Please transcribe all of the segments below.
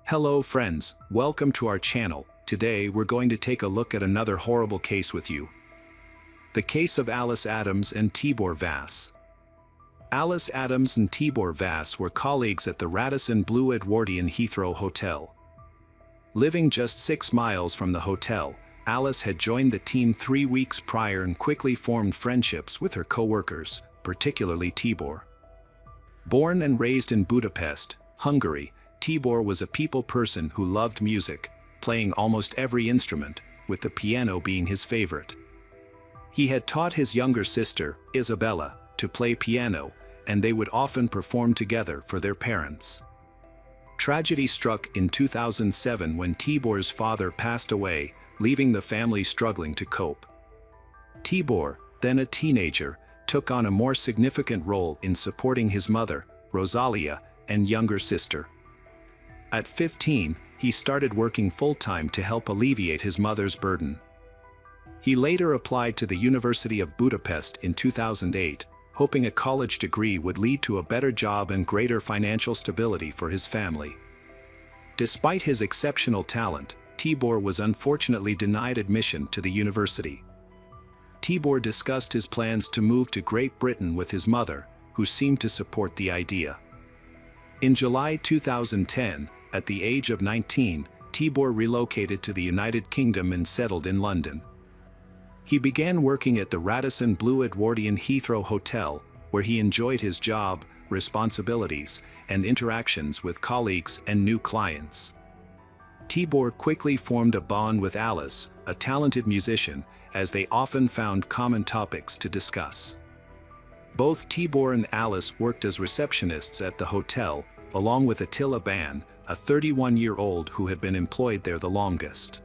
Hello friends, welcome to our channel. Today we're going to take a look at another horrible case with you. The case of Alice Adams and Tibor Vass. Alice Adams and Tibor Vass were colleagues at the Radisson Blue Edwardian Heathrow Hotel. Living just 6 miles from the hotel, Alice had joined the team 3 weeks prior and quickly formed friendships with her co-workers, particularly Tibor. Born and raised in Budapest, Hungary, Tibor was a people person who loved music, playing almost every instrument, with the piano being his favorite. He had taught his younger sister, Isabella, to play piano, and they would often perform together for their parents. Tragedy struck in 2007 when Tibor's father passed away, leaving the family struggling to cope. Tibor, then a teenager, took on a more significant role in supporting his mother, Rosalia, and younger sister. At 15, he started working full-time to help alleviate his mother's burden. He later applied to the University of Budapest in 2008, hoping a college degree would lead to a better job and greater financial stability for his family. Despite his exceptional talent, Tibor was unfortunately denied admission to the university. Tibor discussed his plans to move to Great Britain with his mother, who seemed to support the idea. In July 2010, at the age of 19, Tibor relocated to the United Kingdom and settled in London. He began working at the Radisson Blue Edwardian Heathrow Hotel, where he enjoyed his job, responsibilities, and interactions with colleagues and new clients. Tibor quickly formed a bond with Alice, a talented musician, as they often found common topics to discuss. Both Tibor and Alice worked as receptionists at the hotel, along with Attila Ban, a 31-year-old who had been employed there the longest.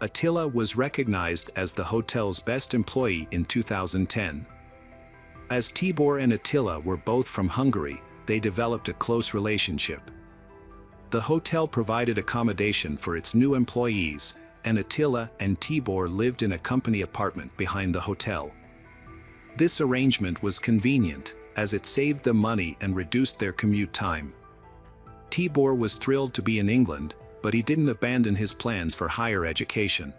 Attila was recognized as the hotel's best employee in 2010. As Tibor and Attila were both from Hungary, they developed a close relationship. The hotel provided accommodation for its new employees, and Attila and Tibor lived in a company apartment behind the hotel. This arrangement was convenient, as it saved them money and reduced their commute time. Tibor was thrilled to be in England, but he didn't abandon his plans for higher education.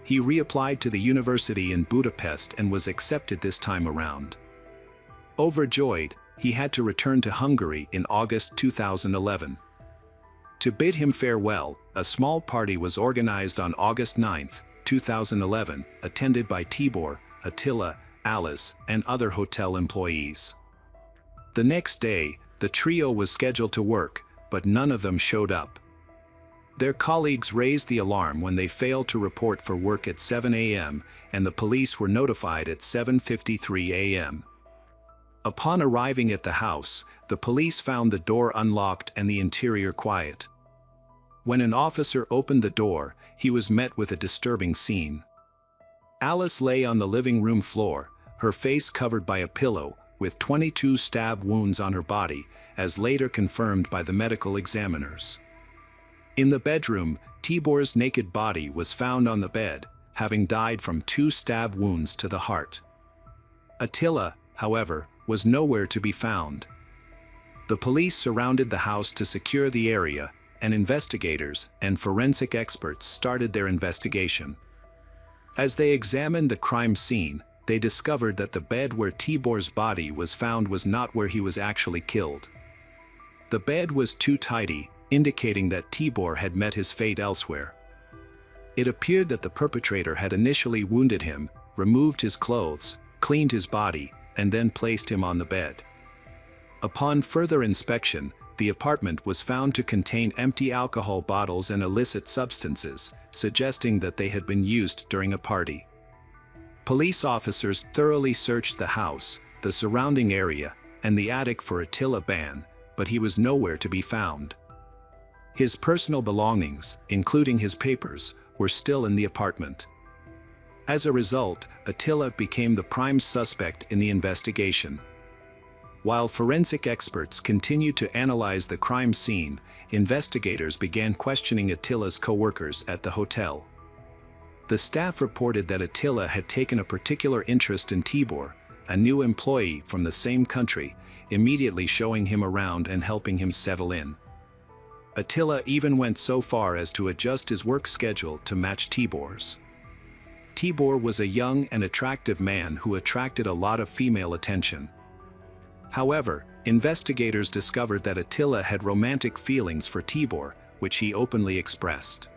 He reapplied to the university in Budapest and was accepted this time around. Overjoyed, he had to return to Hungary in August 2011. To bid him farewell, a small party was organized on August 9, 2011, attended by Tibor, Attila, Alice, and other hotel employees. The next day, the trio was scheduled to work, but none of them showed up. Their colleagues raised the alarm when they failed to report for work at 7 a.m., and the police were notified at 7:53 a.m. Upon arriving at the house, the police found the door unlocked and the interior quiet. When an officer opened the door, he was met with a disturbing scene. Alice lay on the living room floor, her face covered by a pillow, with 22 stab wounds on her body, as later confirmed by the medical examiners. In the bedroom, Tibor's naked body was found on the bed, having died from 2 stab wounds to the heart. Attila, however, was nowhere to be found. The police surrounded the house to secure the area, and investigators and forensic experts started their investigation. As they examined the crime scene, they discovered that the bed where Tibor's body was found was not where he was actually killed. The bed was too tidy, indicating that Tibor had met his fate elsewhere. It appeared that the perpetrator had initially wounded him, removed his clothes, cleaned his body, and then placed him on the bed. Upon further inspection, the apartment was found to contain empty alcohol bottles and illicit substances, suggesting that they had been used during a party. Police officers thoroughly searched the house, the surrounding area, and the attic for Attila Ban, but he was nowhere to be found. His personal belongings, including his papers, were still in the apartment. As a result, Attila became the prime suspect in the investigation. While forensic experts continued to analyze the crime scene, investigators began questioning Attila's co-workers at the hotel. The staff reported that Attila had taken a particular interest in Tibor, a new employee from the same country, immediately showing him around and helping him settle in. Attila even went so far as to adjust his work schedule to match Tibor's. Tibor was a young and attractive man who attracted a lot of female attention. However, investigators discovered that Attila had romantic feelings for Tibor, which he openly expressed.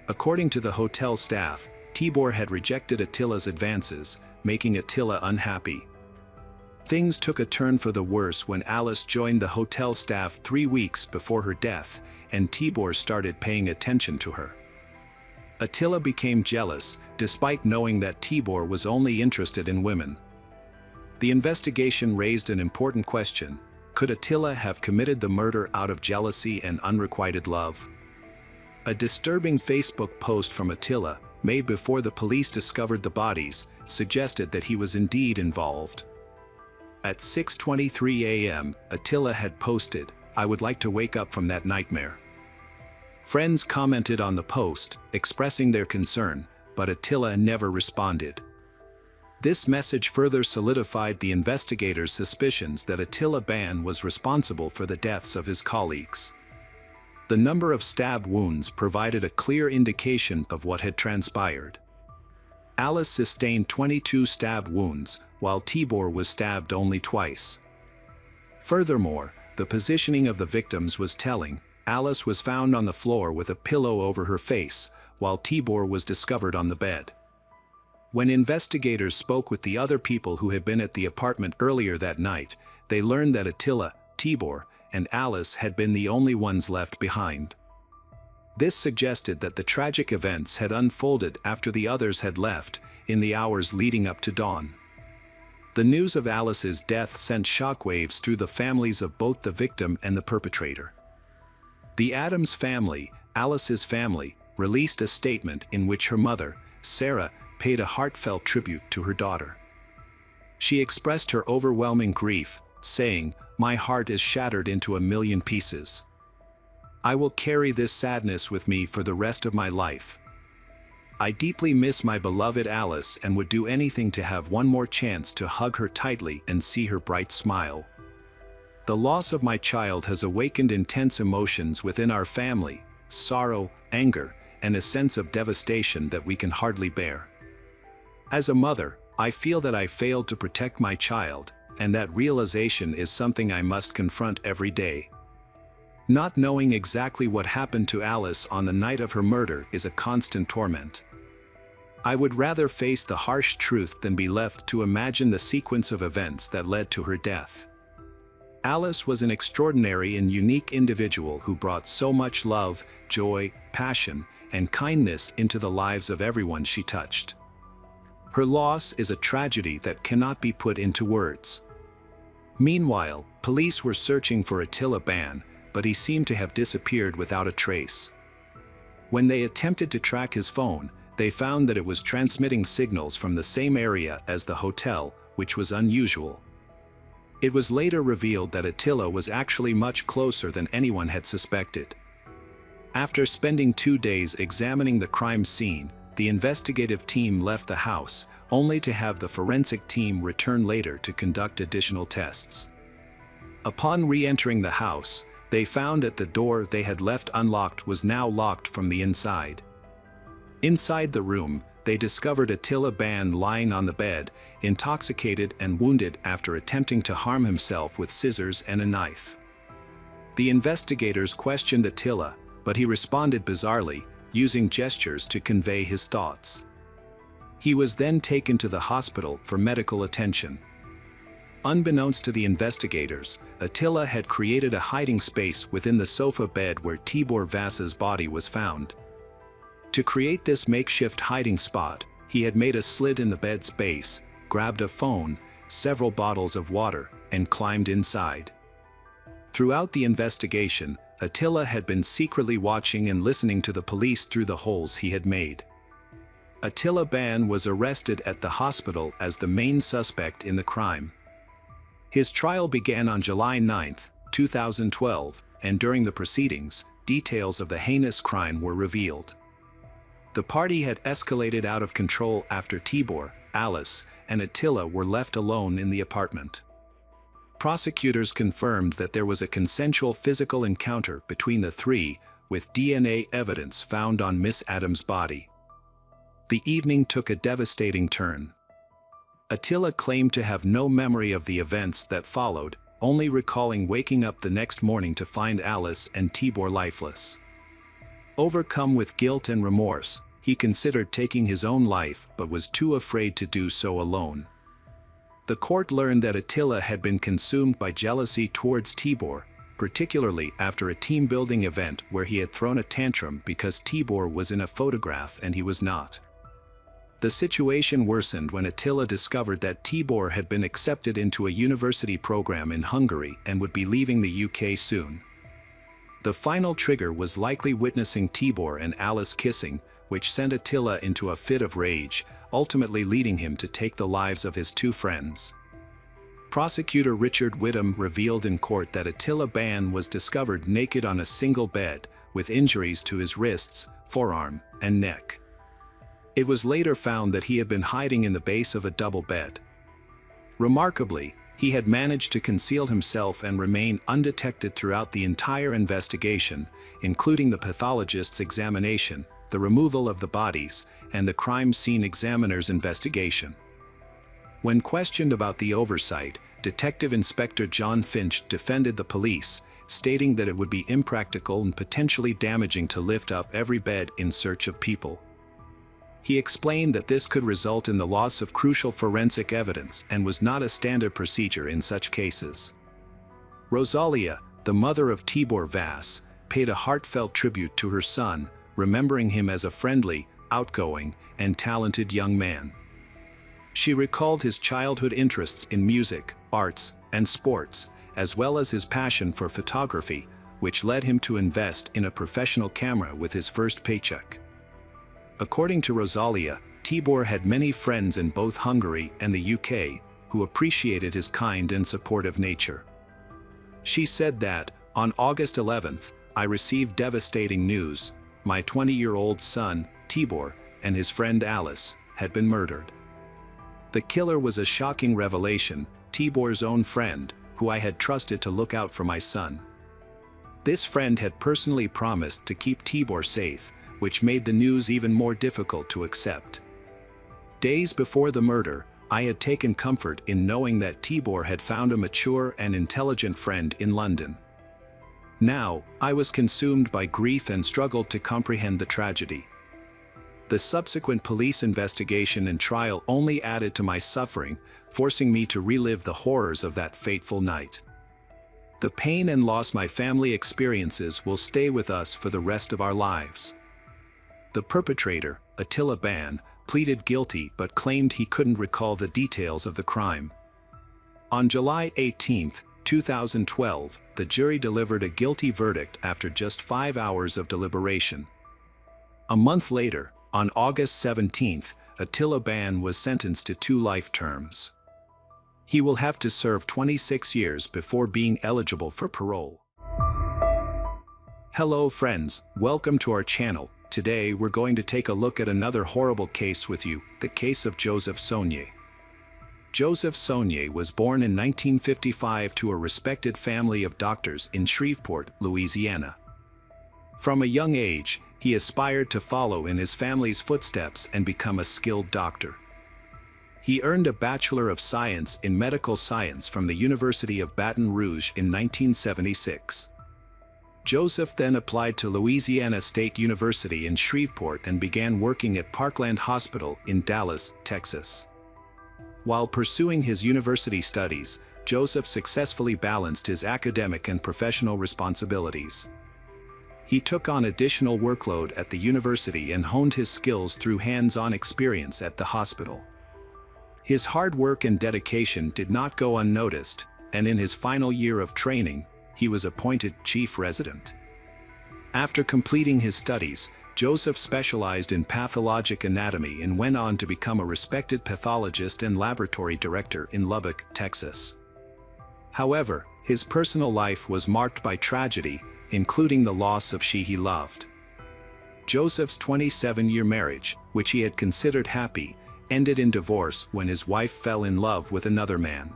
According to the hotel staff, Tibor had rejected Attila's advances, making Attila unhappy. Things took a turn for the worse when Alice joined the hotel staff 3 weeks before her death, and Tibor started paying attention to her. Attila became jealous, despite knowing that Tibor was only interested in women. The investigation raised an important question: could Attila have committed the murder out of jealousy and unrequited love? A disturbing Facebook post from Attila, made before the police discovered the bodies, suggested that he was indeed involved. At 6:23 a.m., Attila had posted, "I would like to wake up from that nightmare." Friends commented on the post, expressing their concern, but Attila never responded. This message further solidified the investigators' suspicions that Attila Ban was responsible for the deaths of his colleagues. The number of stab wounds provided a clear indication of what had transpired. Alice sustained 22 stab wounds, while Tibor was stabbed only twice. Furthermore, the positioning of the victims was telling. Alice was found on the floor with a pillow over her face, while Tibor was discovered on the bed. When investigators spoke with the other people who had been at the apartment earlier that night, they learned that Attila, Tibor, and Alice had been the only ones left behind. This suggested that the tragic events had unfolded after the others had left, in the hours leading up to dawn. The news of Alice's death sent shockwaves through the families of both the victim and the perpetrator. The Adams family, Alice's family, released a statement in which her mother, Sarah, paid a heartfelt tribute to her daughter. She expressed her overwhelming grief, saying, "My heart is shattered into a million pieces. I will carry this sadness with me for the rest of my life. I deeply miss my beloved Alice and would do anything to have one more chance to hug her tightly and see her bright smile. The loss of my child has awakened intense emotions within our family, sorrow, anger, and a sense of devastation that we can hardly bear. As a mother, I feel that I failed to protect my child, and that realization is something I must confront every day. Not knowing exactly what happened to Alice on the night of her murder is a constant torment. I would rather face the harsh truth than be left to imagine the sequence of events that led to her death. Alice was an extraordinary and unique individual who brought so much love, joy, passion, and kindness into the lives of everyone she touched. Her loss is a tragedy that cannot be put into words." Meanwhile, police were searching for Attila Ban, but he seemed to have disappeared without a trace. When they attempted to track his phone, they found that it was transmitting signals from the same area as the hotel, which was unusual. It was later revealed that Attila was actually much closer than anyone had suspected. After spending 2 days examining the crime scene, the investigative team left the house, only to have the forensic team return later to conduct additional tests. Upon re-entering the house, they found that the door they had left unlocked was now locked from the inside. Inside the room, they discovered Attila Ban lying on the bed, intoxicated and wounded after attempting to harm himself with scissors and a knife. The investigators questioned Attila, but he responded bizarrely, using gestures to convey his thoughts. He was then taken to the hospital for medical attention. Unbeknownst to the investigators, Attila had created a hiding space within the sofa bed where Tibor Vass's body was found. To create this makeshift hiding spot, he had made a slit in the bed's base, grabbed a phone, several bottles of water, and climbed inside. Throughout the investigation, Attila had been secretly watching and listening to the police through the holes he had made. Attila Ban was arrested at the hospital as the main suspect in the crime. His trial began on July 9, 2012, and during the proceedings, details of the heinous crime were revealed. The party had escalated out of control after Tibor, Alice, and Attila were left alone in the apartment. Prosecutors confirmed that there was a consensual physical encounter between the three, with DNA evidence found on Miss Adams' body. The evening took a devastating turn. Attila claimed to have no memory of the events that followed, only recalling waking up the next morning to find Alice and Tibor lifeless. Overcome with guilt and remorse, he considered taking his own life but was too afraid to do so alone. The court learned that Attila had been consumed by jealousy towards Tibor, particularly after a team-building event where he had thrown a tantrum because Tibor was in a photograph and he was not. The situation worsened when Attila discovered that Tibor had been accepted into a university program in Hungary and would be leaving the UK soon. The final trigger was likely witnessing Tibor and Alice kissing, which sent Attila into a fit of rage, ultimately leading him to take the lives of his two friends. Prosecutor Richard Whittam revealed in court that Attila Ban was discovered naked on a single bed, with injuries to his wrists, forearm, and neck. It was later found that he had been hiding in the base of a double bed. Remarkably, he had managed to conceal himself and remain undetected throughout the entire investigation, including the pathologist's examination, the removal of the bodies, and the crime scene examiner's investigation. When questioned about the oversight, Detective Inspector John Finch defended the police, stating that it would be impractical and potentially damaging to lift up every bed in search of people. He explained that this could result in the loss of crucial forensic evidence and was not a standard procedure in such cases. Rosalia, the mother of Tibor Vass, paid a heartfelt tribute to her son, remembering him as a friendly, outgoing, and talented young man. She recalled his childhood interests in music, arts, and sports, as well as his passion for photography, which led him to invest in a professional camera with his first paycheck. According to Rosalia, Tibor had many friends in both Hungary and the UK who appreciated his kind and supportive nature. She said that, on August 11th, I received devastating news. My 20-year-old son, Tibor, and his friend Alice, had been murdered. The killer was a shocking revelation, Tibor's own friend, who I had trusted to look out for my son. This friend had personally promised to keep Tibor safe, which made the news even more difficult to accept. Days before the murder, I had taken comfort in knowing that Tibor had found a mature and intelligent friend in London. Now, I was consumed by grief and struggled to comprehend the tragedy. The subsequent police investigation and trial only added to my suffering, forcing me to relive the horrors of that fateful night. The pain and loss my family experiences will stay with us for the rest of our lives. The perpetrator, Attila Ban, pleaded guilty but claimed he couldn't recall the details of the crime. On July 18, 2012, the jury delivered a guilty verdict after just 5 hours of deliberation. A month later, on August 17, Attila Ban was sentenced to 2 life terms. He will have to serve 26 years before being eligible for parole. Hello friends, welcome to our channel. Today we're going to take a look at another horrible case with you, the case of Joseph Saunier. Joseph Saunier was born in 1955 to a respected family of doctors in Shreveport, Louisiana. From a young age, he aspired to follow in his family's footsteps and become a skilled doctor. He earned a Bachelor of Science in Medical Science from the University of Baton Rouge in 1976. Joseph then applied to Louisiana State University in Shreveport and began working at Parkland Hospital in Dallas, Texas. While pursuing his university studies, Joseph successfully balanced his academic and professional responsibilities. He took on additional workload at the university and honed his skills through hands-on experience at the hospital. His hard work and dedication did not go unnoticed, and in his final year of training, he was appointed chief resident. After completing his studies, Joseph specialized in pathologic anatomy and went on to become a respected pathologist and laboratory director in Lubbock, Texas. However, his personal life was marked by tragedy, including the loss of she he loved. Joseph's 27-year marriage, which he had considered happy, ended in divorce when his wife fell in love with another man.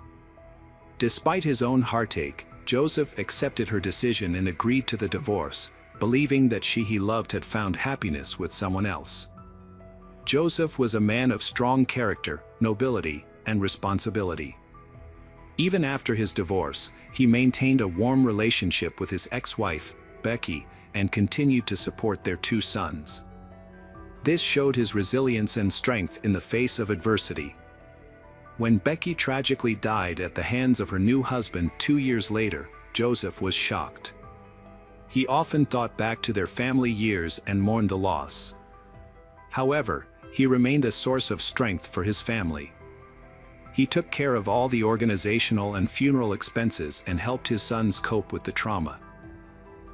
Despite his own heartache, Joseph accepted her decision and agreed to the divorce, believing that he loved had found happiness with someone else. Joseph was a man of strong character, nobility, and responsibility. Even after his divorce, he maintained a warm relationship with his ex-wife, Becky, and continued to support their 2 sons. This showed his resilience and strength in the face of adversity. When Becky tragically died at the hands of her new husband 2 years later, Joseph was shocked. He often thought back to their family years and mourned the loss. However, he remained a source of strength for his family. He took care of all the organizational and funeral expenses and helped his sons cope with the trauma.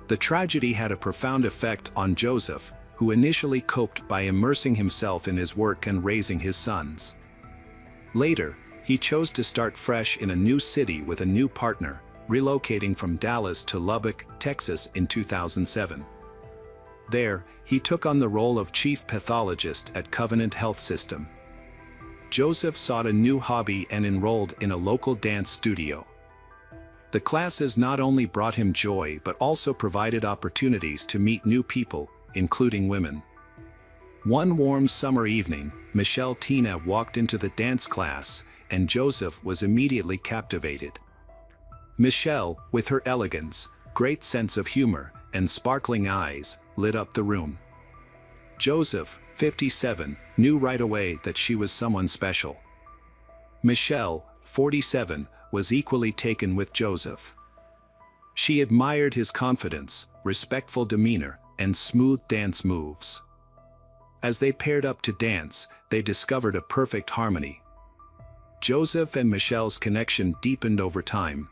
The tragedy had a profound effect on Joseph, who initially coped by immersing himself in his work and raising his sons. Later, he chose to start fresh in a new city with a new partner, relocating from Dallas to Lubbock, Texas in 2007. There, he took on the role of chief pathologist at Covenant Health System. Joseph sought a new hobby and enrolled in a local dance studio. The classes not only brought him joy but also provided opportunities to meet new people, including women. One warm summer evening, Michelle Tina walked into the dance class, and Joseph was immediately captivated. Michelle, with her elegance, great sense of humor, and sparkling eyes, lit up the room. Joseph, 57, knew right away that she was someone special. Michelle, 47, was equally taken with Joseph. She admired his confidence, respectful demeanor, and smooth dance moves. As they paired up to dance, they discovered a perfect harmony. Joseph and Michelle's connection deepened over time.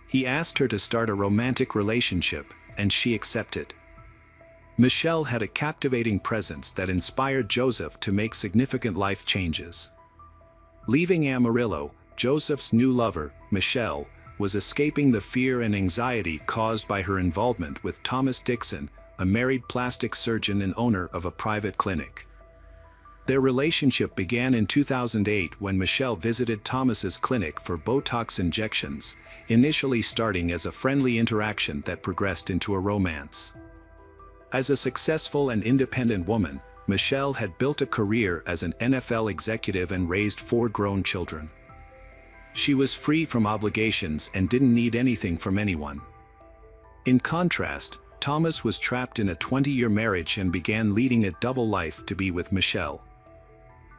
He asked her to start a romantic relationship, and she accepted. Michelle had a captivating presence that inspired Joseph to make significant life changes. Leaving Amarillo, Joseph's new lover, Michelle, was escaping the fear and anxiety caused by her involvement with Thomas Dixon, a married plastic surgeon and owner of a private clinic. Their relationship began in 2008 when Michelle visited Thomas's clinic for Botox injections, initially starting as a friendly interaction that progressed into a romance. As a successful and independent woman, Michelle had built a career as an NFL executive and raised 4 grown children. She was free from obligations and didn't need anything from anyone. In contrast, Thomas was trapped in a 20-year marriage and began leading a double life to be with Michelle.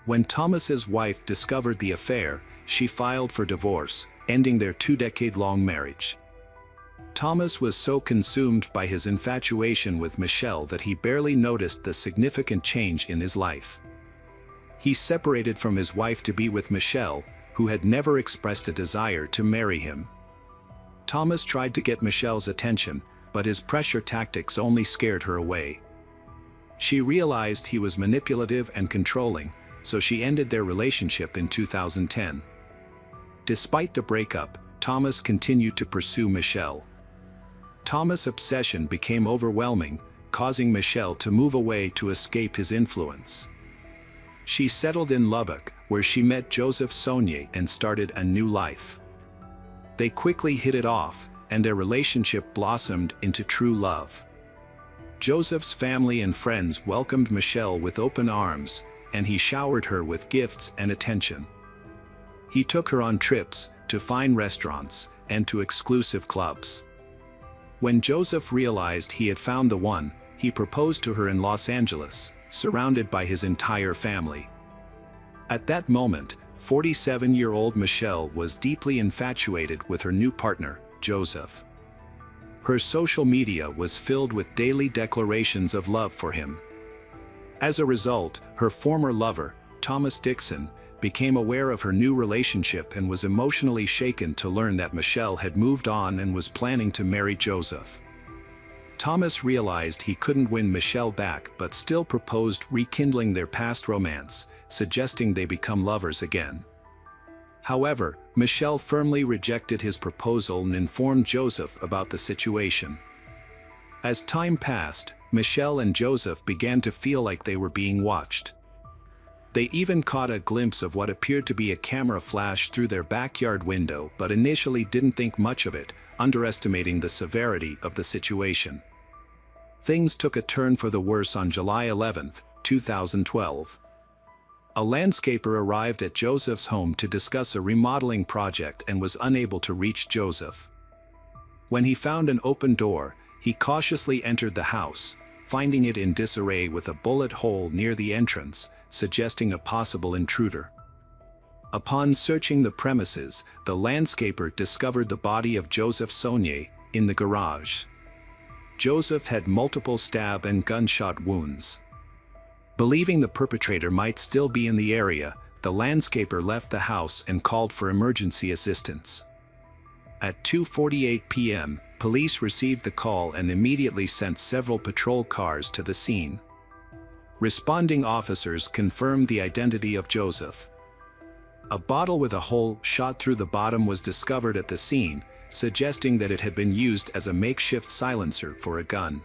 When Thomas's wife discovered the affair, she filed for divorce, ending their 2-decade-long marriage. Thomas was so consumed by his infatuation with Michelle that he barely noticed the significant change in his life. He separated from his wife to be with Michelle, who had never expressed a desire to marry him. Thomas tried to get Michelle's attention, but his pressure tactics only scared her away. She realized he was manipulative and controlling, so she ended their relationship in 2010. Despite the breakup, Thomas continued to pursue Michelle. Thomas' obsession became overwhelming, causing Michelle to move away to escape his influence. She settled in Lubbock, where she met Joseph Saunier and started a new life. They quickly hit it off, and their relationship blossomed into true love. Joseph's family and friends welcomed Michelle with open arms, and he showered her with gifts and attention. He took her on trips, to fine restaurants, and to exclusive clubs. When Joseph realized he had found the one, he proposed to her in Los Angeles, surrounded by his entire family. At that moment, 47-year-old Michelle was deeply infatuated with her new partner, Joseph. Her social media was filled with daily declarations of love for him. As a result, her former lover, Thomas Dixon, became aware of her new relationship and was emotionally shaken to learn that Michelle had moved on and was planning to marry Joseph. Thomas realized he couldn't win Michelle back but still proposed rekindling their past romance, suggesting they become lovers again. However, Michelle firmly rejected his proposal and informed Joseph about the situation. As time passed, Michelle and Joseph began to feel like they were being watched. They even caught a glimpse of what appeared to be a camera flash through their backyard window, but initially didn't think much of it, underestimating the severity of the situation. Things took a turn for the worse on July 11, 2012. A landscaper arrived at Joseph's home to discuss a remodeling project and was unable to reach Joseph. When he found an open door, he cautiously entered the house, finding it in disarray with a bullet hole near the entrance, suggesting a possible intruder. Upon searching the premises, the landscaper discovered the body of Joseph Saunier in the garage. Joseph had multiple stab and gunshot wounds. Believing the perpetrator might still be in the area, the landscaper left the house and called for emergency assistance. At 2:48 p.m., police received the call and immediately sent several patrol cars to the scene. Responding officers confirmed the identity of Joseph. A bottle with a hole shot through the bottom was discovered at the scene, suggesting that it had been used as a makeshift silencer for a gun.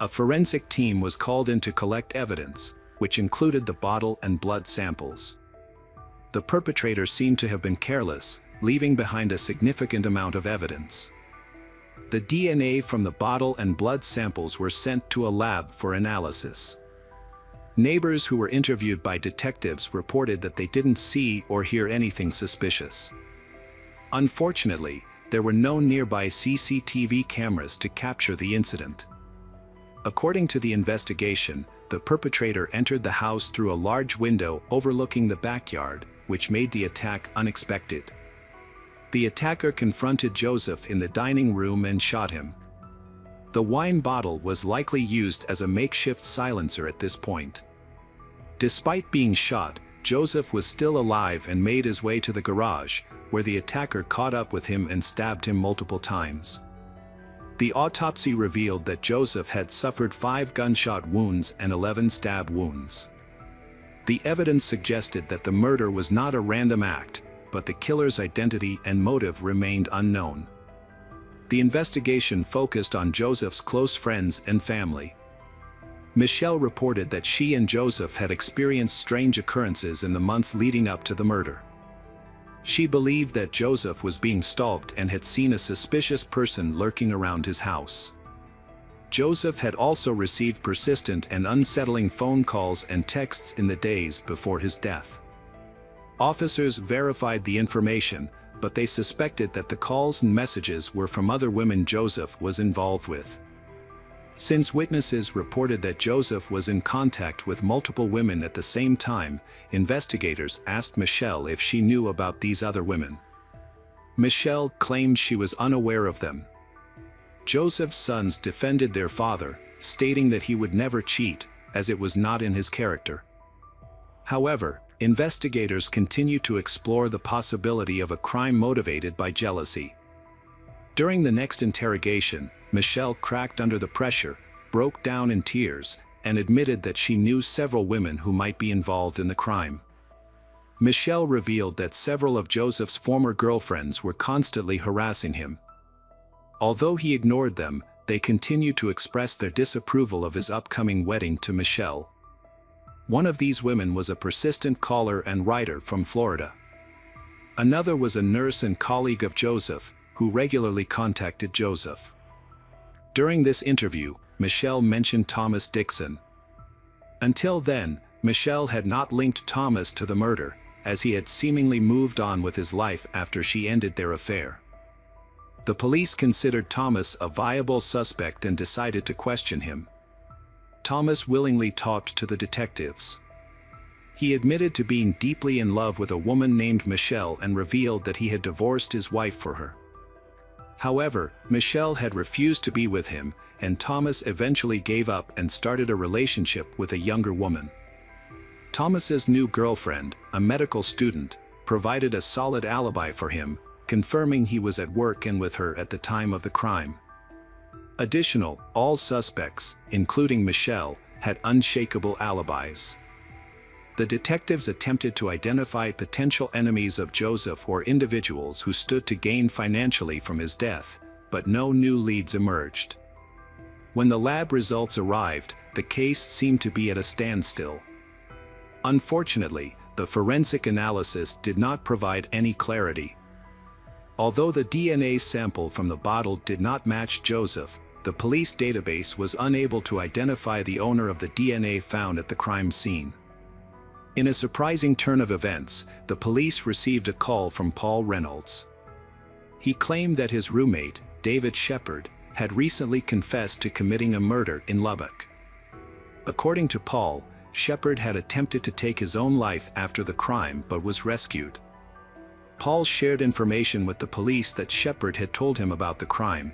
A forensic team was called in to collect evidence, which included the bottle and blood samples. The perpetrator seemed to have been careless, leaving behind a significant amount of evidence. The DNA from the bottle and blood samples were sent to a lab for analysis. Neighbors who were interviewed by detectives reported that they didn't see or hear anything suspicious. Unfortunately, there were no nearby CCTV cameras to capture the incident. According to the investigation, the perpetrator entered the house through a large window overlooking the backyard, which made the attack unexpected. The attacker confronted Joseph in the dining room and shot him. The wine bottle was likely used as a makeshift silencer at this point. Despite being shot, Joseph was still alive and made his way to the garage, where the attacker caught up with him and stabbed him multiple times. The autopsy revealed that Joseph had suffered 5 gunshot wounds and 11 stab wounds. The evidence suggested that the murder was not a random act, but the killer's identity and motive remained unknown. The investigation focused on Joseph's close friends and family. Michelle reported that she and Joseph had experienced strange occurrences in the months leading up to the murder. She believed that Joseph was being stalked and had seen a suspicious person lurking around his house. Joseph had also received persistent and unsettling phone calls and texts in the days before his death. Officers verified the information, but they suspected that the calls and messages were from other women Joseph was involved with. Since witnesses reported that Joseph was in contact with multiple women at the same time, investigators asked Michelle if she knew about these other women. Michelle claimed she was unaware of them. Joseph's sons defended their father, stating that he would never cheat, as it was not in his character. However, investigators continue to explore the possibility of a crime motivated by jealousy. During the next interrogation, Michelle cracked under the pressure, broke down in tears, and admitted that she knew several women who might be involved in the crime. Michelle revealed that several of Joseph's former girlfriends were constantly harassing him. Although he ignored them, they continued to express their disapproval of his upcoming wedding to Michelle. One of these women was a persistent caller and writer from Florida. Another was a nurse and colleague of Joseph, who regularly contacted Joseph. During this interview, Michelle mentioned Thomas Dixon. Until then, Michelle had not linked Thomas to the murder, as he had seemingly moved on with his life after she ended their affair. The police considered Thomas a viable suspect and decided to question him. Thomas willingly talked to the detectives. He admitted to being deeply in love with a woman named Michelle and revealed that he had divorced his wife for her. However, Michelle had refused to be with him, and Thomas eventually gave up and started a relationship with a younger woman. Thomas's new girlfriend, a medical student, provided a solid alibi for him, confirming he was at work and with her at the time of the crime. All suspects, including Michelle, had unshakable alibis. The detectives attempted to identify potential enemies of Joseph or individuals who stood to gain financially from his death, but no new leads emerged. When the lab results arrived, the case seemed to be at a standstill. Unfortunately, the forensic analysis did not provide any clarity. Although the DNA sample from the bottle did not match Joseph, the police database was unable to identify the owner of the DNA found at the crime scene. In a surprising turn of events, the police received a call from Paul Reynolds. He claimed that his roommate, David Shepherd, had recently confessed to committing a murder in Lubbock. According to Paul, Shepherd had attempted to take his own life after the crime but was rescued. Paul shared information with the police that Shepherd had told him about the crime.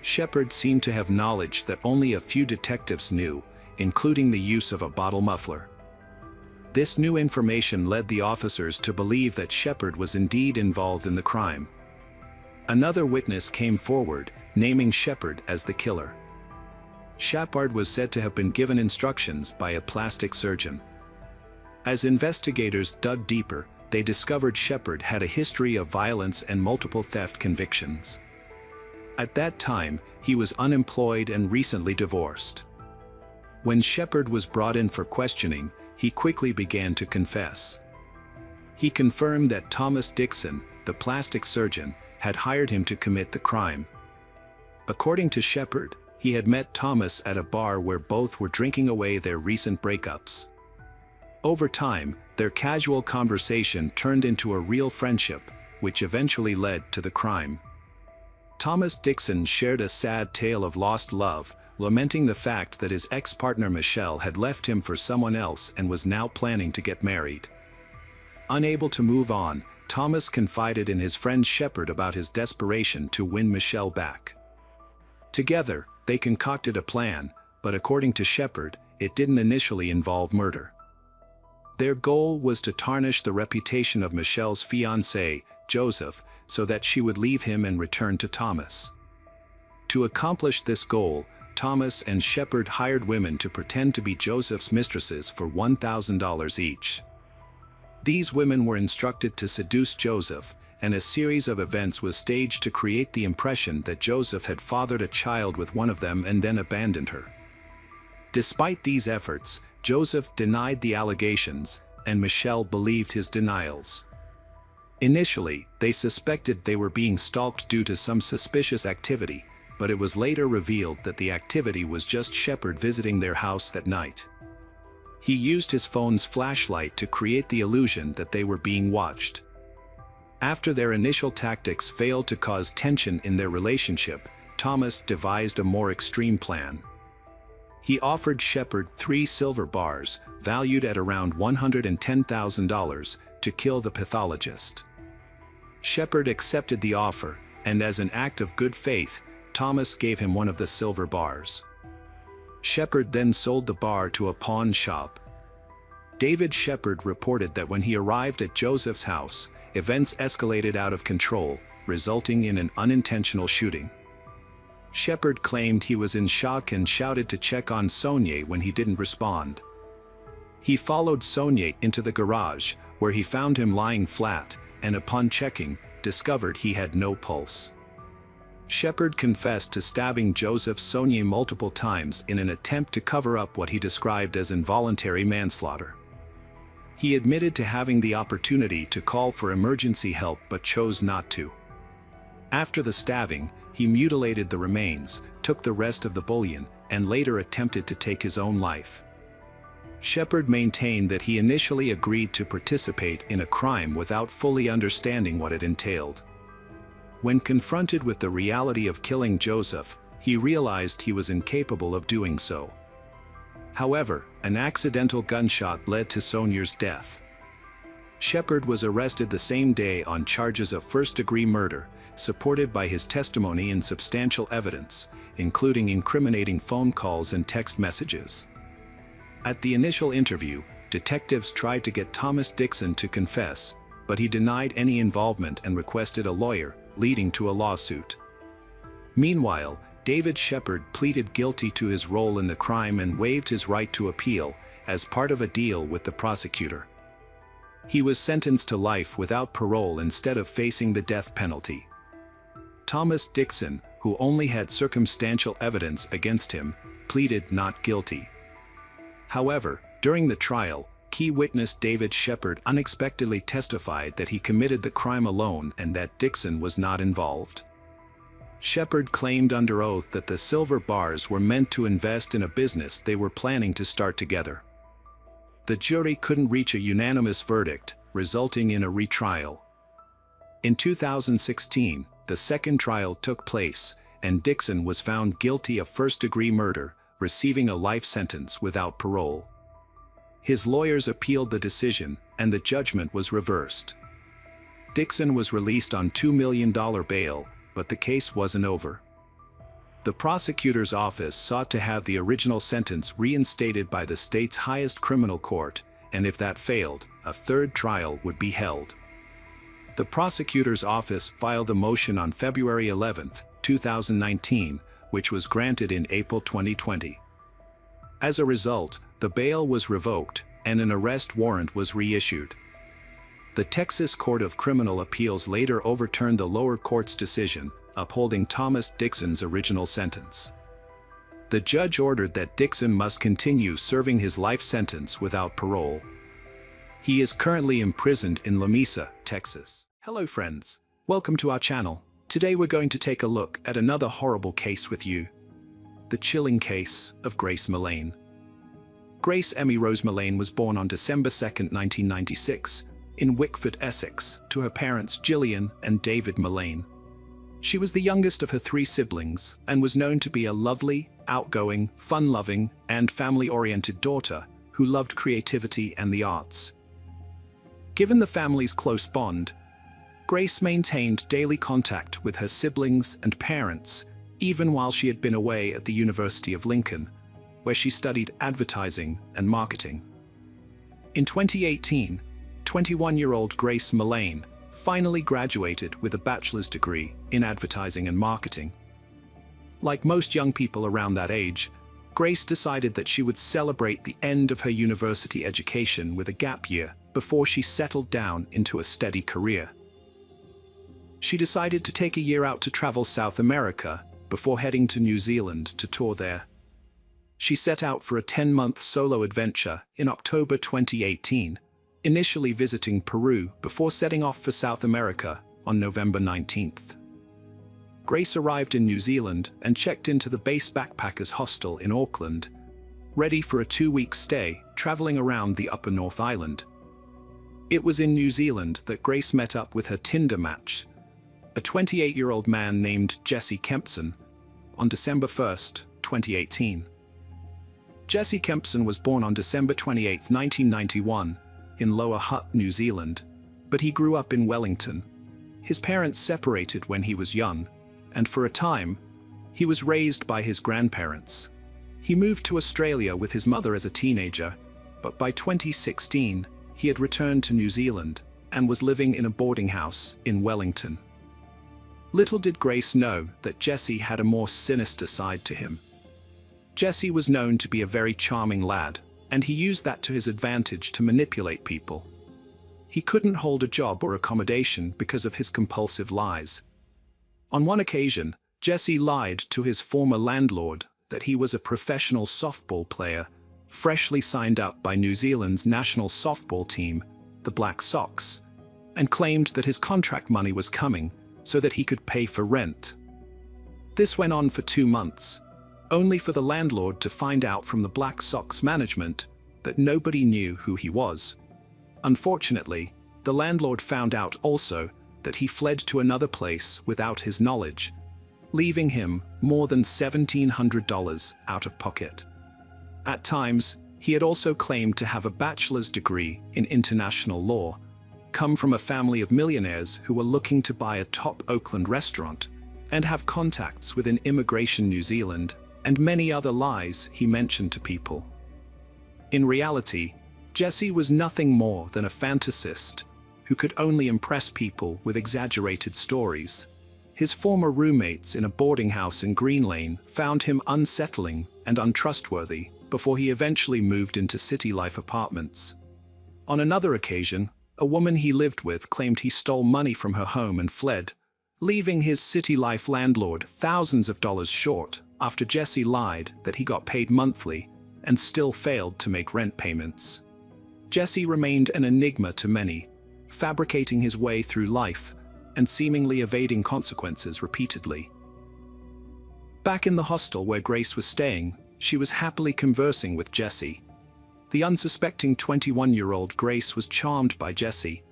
Shepherd seemed to have knowledge that only a few detectives knew, including the use of a bottle muffler. This new information led the officers to believe that Shepherd was indeed involved in the crime. Another witness came forward, naming Shepherd as the killer. Shepherd was said to have been given instructions by a plastic surgeon. As investigators dug deeper, they discovered Shepherd had a history of violence and multiple theft convictions. At that time, he was unemployed and recently divorced. When Shepherd was brought in for questioning, he quickly began to confess. He confirmed that Thomas Dixon, the plastic surgeon, had hired him to commit the crime. According to Shepherd, he had met Thomas at a bar where both were drinking away their recent breakups. Over time, their casual conversation turned into a real friendship, which eventually led to the crime. Thomas Dixon shared a sad tale of lost love, lamenting the fact that his ex-partner Michelle had left him for someone else and was now planning to get married. Unable to move on, Thomas confided in his friend Shepherd about his desperation to win Michelle back. Together, they concocted a plan, but according to Shepherd, it didn't initially involve murder. Their goal was to tarnish the reputation of Michelle's fiancé, Joseph, so that she would leave him and return to Thomas. To accomplish this goal, Thomas and Shepherd hired women to pretend to be Joseph's mistresses for $1,000 each. These women were instructed to seduce Joseph, and a series of events was staged to create the impression that Joseph had fathered a child with one of them and then abandoned her. Despite these efforts, Joseph denied the allegations, and Michelle believed his denials. Initially, they suspected they were being stalked due to some suspicious activity, but it was later revealed that the activity was just Shepherd visiting their house that night. He used his phone's flashlight to create the illusion that they were being watched. After their initial tactics failed to cause tension in their relationship, Thomas devised a more extreme plan. He offered Shepherd 3 silver bars, valued at around $110,000, to kill the pathologist. Shepherd accepted the offer, and as an act of good faith, Thomas gave him one of the silver bars. Shepherd then sold the bar to a pawn shop. David Shepherd reported that when he arrived at Joseph's house, events escalated out of control, resulting in an unintentional shooting. Shepherd claimed he was in shock and shouted to check on Sonia when he didn't respond. He followed Sonia into the garage, where he found him lying flat, and upon checking, discovered he had no pulse. Shepherd confessed to stabbing Joseph Sonia multiple times in an attempt to cover up what he described as involuntary manslaughter. He admitted to having the opportunity to call for emergency help but chose not to. After the stabbing, he mutilated the remains, took the rest of the bullion, and later attempted to take his own life. Shepherd maintained that he initially agreed to participate in a crime without fully understanding what it entailed. When confronted with the reality of killing Joseph, he realized he was incapable of doing so. However, an accidental gunshot led to Sonia's death. Shepherd was arrested the same day on charges of first-degree murder, supported by his testimony and substantial evidence, including incriminating phone calls and text messages. At the initial interview, detectives tried to get Thomas Dixon to confess, but he denied any involvement and requested a lawyer, leading to a lawsuit. Meanwhile, David Shepherd pleaded guilty to his role in the crime and waived his right to appeal, as part of a deal with the prosecutor. He was sentenced to life without parole instead of facing the death penalty. Thomas Dixon, who only had circumstantial evidence against him, pleaded not guilty. However, during the trial, key witness David Shepard unexpectedly testified that he committed the crime alone and that Dixon was not involved. Shepard claimed under oath that the silver bars were meant to invest in a business they were planning to start together. The jury couldn't reach a unanimous verdict, resulting in a retrial. In 2016, the second trial took place, and Dixon was found guilty of first-degree murder, receiving a life sentence without parole. His lawyers appealed the decision, and the judgment was reversed. Dixon was released on $2 million bail, but the case wasn't over. The prosecutor's office sought to have the original sentence reinstated by the state's highest criminal court, and if that failed, a third trial would be held. The prosecutor's office filed the motion on February 11, 2019, which was granted in April 2020. As a result, the bail was revoked, and an arrest warrant was reissued. The Texas Court of Criminal Appeals later overturned the lower court's decision, upholding Thomas Dixon's original sentence. The judge ordered that Dixon must continue serving his life sentence without parole. He is currently imprisoned in La Mesa, Texas. Hello friends, welcome to our channel. Today we're going to take a look at another horrible case with you. The chilling case of Grace Millane. Grace Emmy Rose Millane was born on December 2, 1996, in Wickford, Essex, to her parents Gillian and David Millane. She was the youngest of her three siblings and was known to be a lovely, outgoing, fun-loving, and family-oriented daughter who loved creativity and the arts. Given the family's close bond, Grace maintained daily contact with her siblings and parents, even while she had been away at the University of Lincoln, where she studied advertising and marketing. In 2018, 21-year-old Grace Millane finally graduated with a bachelor's degree in advertising and marketing. Like most young people around that age, Grace decided that she would celebrate the end of her university education with a gap year before she settled down into a steady career. She decided to take a year out to travel South America before heading to New Zealand to tour there. She set out for a 10-month solo adventure in October 2018, initially visiting Peru before setting off for South America on November 19th. Grace arrived in New Zealand and checked into the base backpackers hostel in Auckland, ready for a 2-week stay traveling around the Upper North Island. It was in New Zealand that Grace met up with her Tinder match, a 28-year-old man named Jesse Kempson, on December 1st, 2018. Jesse Kempson was born on December 28, 1991, in Lower Hutt, New Zealand, but he grew up in Wellington. His parents separated when he was young, and for a time, he was raised by his grandparents. He moved to Australia with his mother as a teenager, but by 2016, he had returned to New Zealand and was living in a boarding house in Wellington. Little did Grace know that Jesse had a more sinister side to him. Jesse was known to be a very charming lad, and he used that to his advantage to manipulate people. He couldn't hold a job or accommodation because of his compulsive lies. On one occasion, Jesse lied to his former landlord that he was a professional softball player, freshly signed up by New Zealand's national softball team, the Black Sox, and claimed that his contract money was coming so that he could pay for rent. This went on for 2 months, only for the landlord to find out from the Black Sox management that nobody knew who he was. Unfortunately, the landlord found out also that he fled to another place without his knowledge, leaving him more than $1,700 out of pocket. At times, he had also claimed to have a bachelor's degree in international law, come from a family of millionaires who were looking to buy a top Oakland restaurant, and have contacts within Immigration New Zealand, and many other lies he mentioned to people. In reality, Jesse was nothing more than a fantasist who could only impress people with exaggerated stories. His former roommates in a boarding house in Green Lane found him unsettling and untrustworthy before he eventually moved into City Life apartments. On another occasion, a woman he lived with claimed he stole money from her home and fled, leaving his City Life landlord thousands of dollars short after Jesse lied that he got paid monthly and still failed to make rent payments. Jesse remained an enigma to many, fabricating his way through life and seemingly evading consequences repeatedly. Back in the hostel where Grace was staying, she was happily conversing with Jesse. The unsuspecting 21-year-old Grace was charmed by Jesse,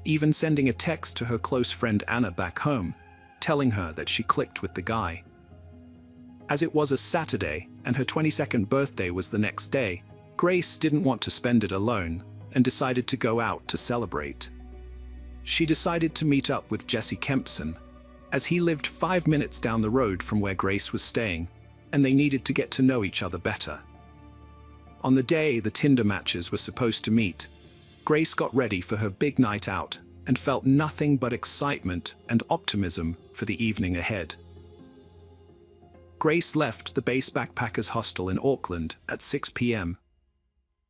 even sending a text to her close friend Anna back home, telling her that she clicked with the guy. As it was a Saturday and her 22nd birthday was the next day, Grace didn't want to spend it alone and decided to go out to celebrate. She decided to meet up with Jesse Kempson, as he lived 5 minutes down the road from where Grace was staying, and they needed to get to know each other better. On the day the Tinder matches were supposed to meet, Grace got ready for her big night out and felt nothing but excitement and optimism for the evening ahead. Grace left the base backpackers hostel in Auckland at 6 p.m.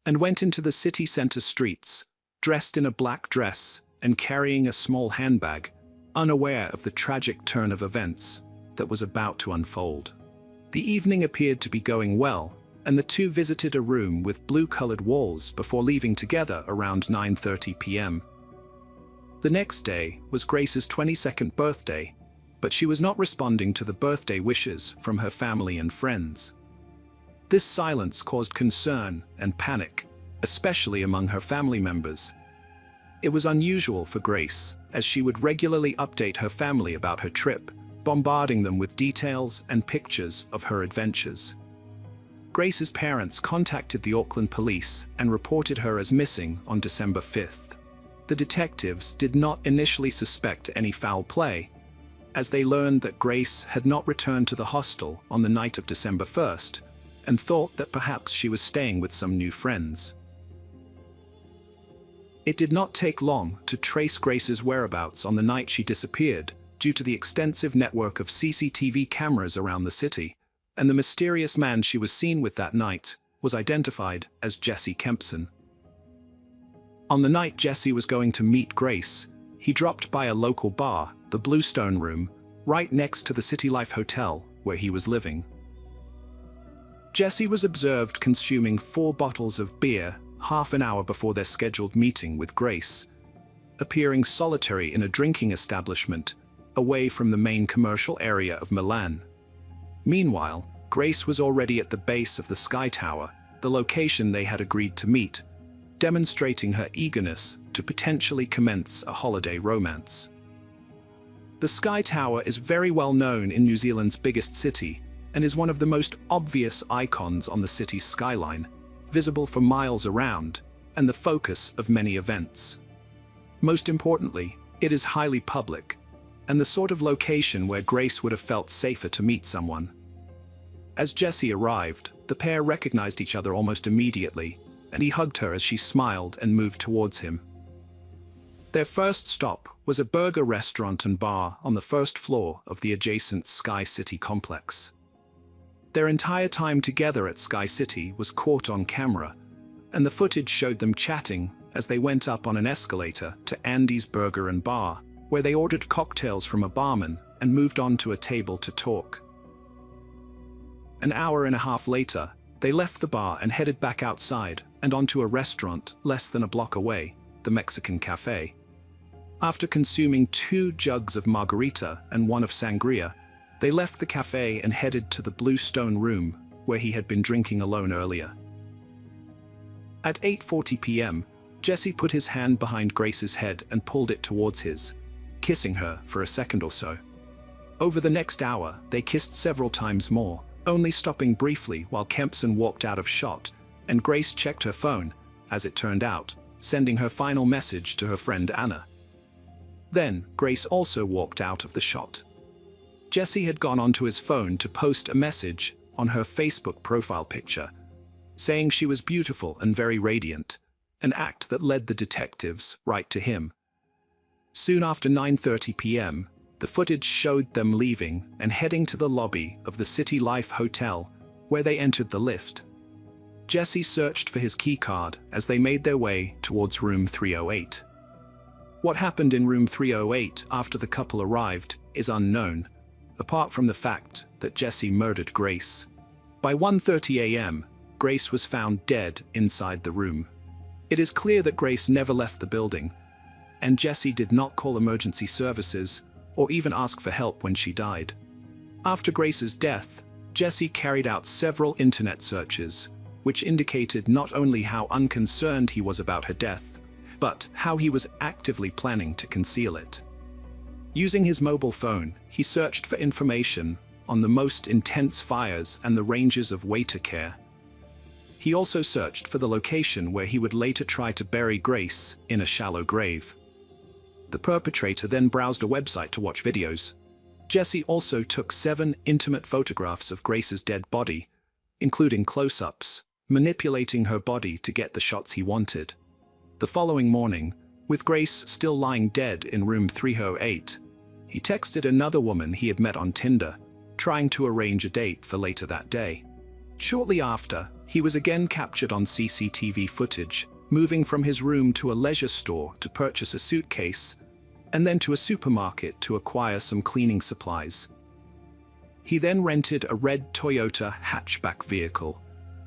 and went into the city center streets, dressed in a black dress and carrying a small handbag, unaware of the tragic turn of events that was about to unfold. The evening appeared to be going well, and the two visited a room with blue-colored walls before leaving together around 9:30 p.m. The next day was Grace's 22nd birthday, but she was not responding to the birthday wishes from her family and friends. This silence caused concern and panic, especially among her family members. It was unusual for Grace, as she would regularly update her family about her trip, bombarding them with details and pictures of her adventures. Grace's parents contacted the Auckland police and reported her as missing on December 5th. The detectives did not initially suspect any foul play, as they learned that Grace had not returned to the hostel on the night of December 1st and thought that perhaps she was staying with some new friends. It did not take long to trace Grace's whereabouts on the night she disappeared, due to the extensive network of CCTV cameras around the city, and the mysterious man she was seen with that night was identified as Jesse Kempson. On the night Jesse was going to meet Grace, he dropped by a local bar, the Bluestone Room, right next to the City Life Hotel where he was living. Jesse was observed consuming 4 bottles of beer half an hour before their scheduled meeting with Grace, appearing solitary in a drinking establishment away from the main commercial area of Milan. Meanwhile, Grace was already at the base of the Sky Tower, the location they had agreed to meet, demonstrating her eagerness to potentially commence a holiday romance. The Sky Tower is very well known in New Zealand's biggest city and is one of the most obvious icons on the city's skyline, visible for miles around, and the focus of many events. Most importantly, it is highly public, and the sort of location where Grace would have felt safer to meet someone. As Jesse arrived, the pair recognized each other almost immediately, and he hugged her as she smiled and moved towards him. Their first stop was a burger restaurant and bar on the first floor of the adjacent Sky City complex. Their entire time together at Sky City was caught on camera, and the footage showed them chatting as they went up on an escalator to Andy's Burger and Bar, where they ordered cocktails from a barman and moved on to a table to talk. An hour and a half later, they left the bar and headed back outside and onto a restaurant less than a block away, the Mexican Cafe. After consuming 2 jugs of margarita and 1 of sangria, they left the cafe and headed to the Bluestone Room, where he had been drinking alone earlier. At 8:40 p.m., Jesse put his hand behind Grace's head and pulled it towards his, kissing her for a second or so. Over the next hour, they kissed several times more, only stopping briefly while Kempson walked out of shot, and Grace checked her phone, as it turned out, sending her final message to her friend Anna. Then, Grace also walked out of the shot. Jesse had gone onto his phone to post a message on her Facebook profile picture, saying she was beautiful and very radiant, an act that led the detectives right to him. Soon after 9:30 p.m., the footage showed them leaving and heading to the lobby of the City Life Hotel, where they entered the lift. Jesse searched for his keycard as they made their way towards room 308. What happened in room 308 after the couple arrived is unknown, apart from the fact that Jesse murdered Grace. By 1:30 a.m., Grace was found dead inside the room. It is clear that Grace never left the building, and Jesse did not call emergency services or even ask for help when she died. After Grace's death, Jesse carried out several internet searches, which indicated not only how unconcerned he was about her death, but how he was actively planning to conceal it. Using his mobile phone, he searched for information on the most intense fires and the ranges of waiter care. He also searched for the location where he would later try to bury Grace in a shallow grave. The perpetrator then browsed a website to watch videos. Jesse also took 7 intimate photographs of Grace's dead body, including close-ups, manipulating her body to get the shots he wanted. The following morning, with Grace still lying dead in room 308, he texted another woman he had met on Tinder, trying to arrange a date for later that day. Shortly after, he was again captured on CCTV footage, moving from his room to a leisure store to purchase a suitcase, and then to a supermarket to acquire some cleaning supplies. He then rented a red Toyota hatchback vehicle,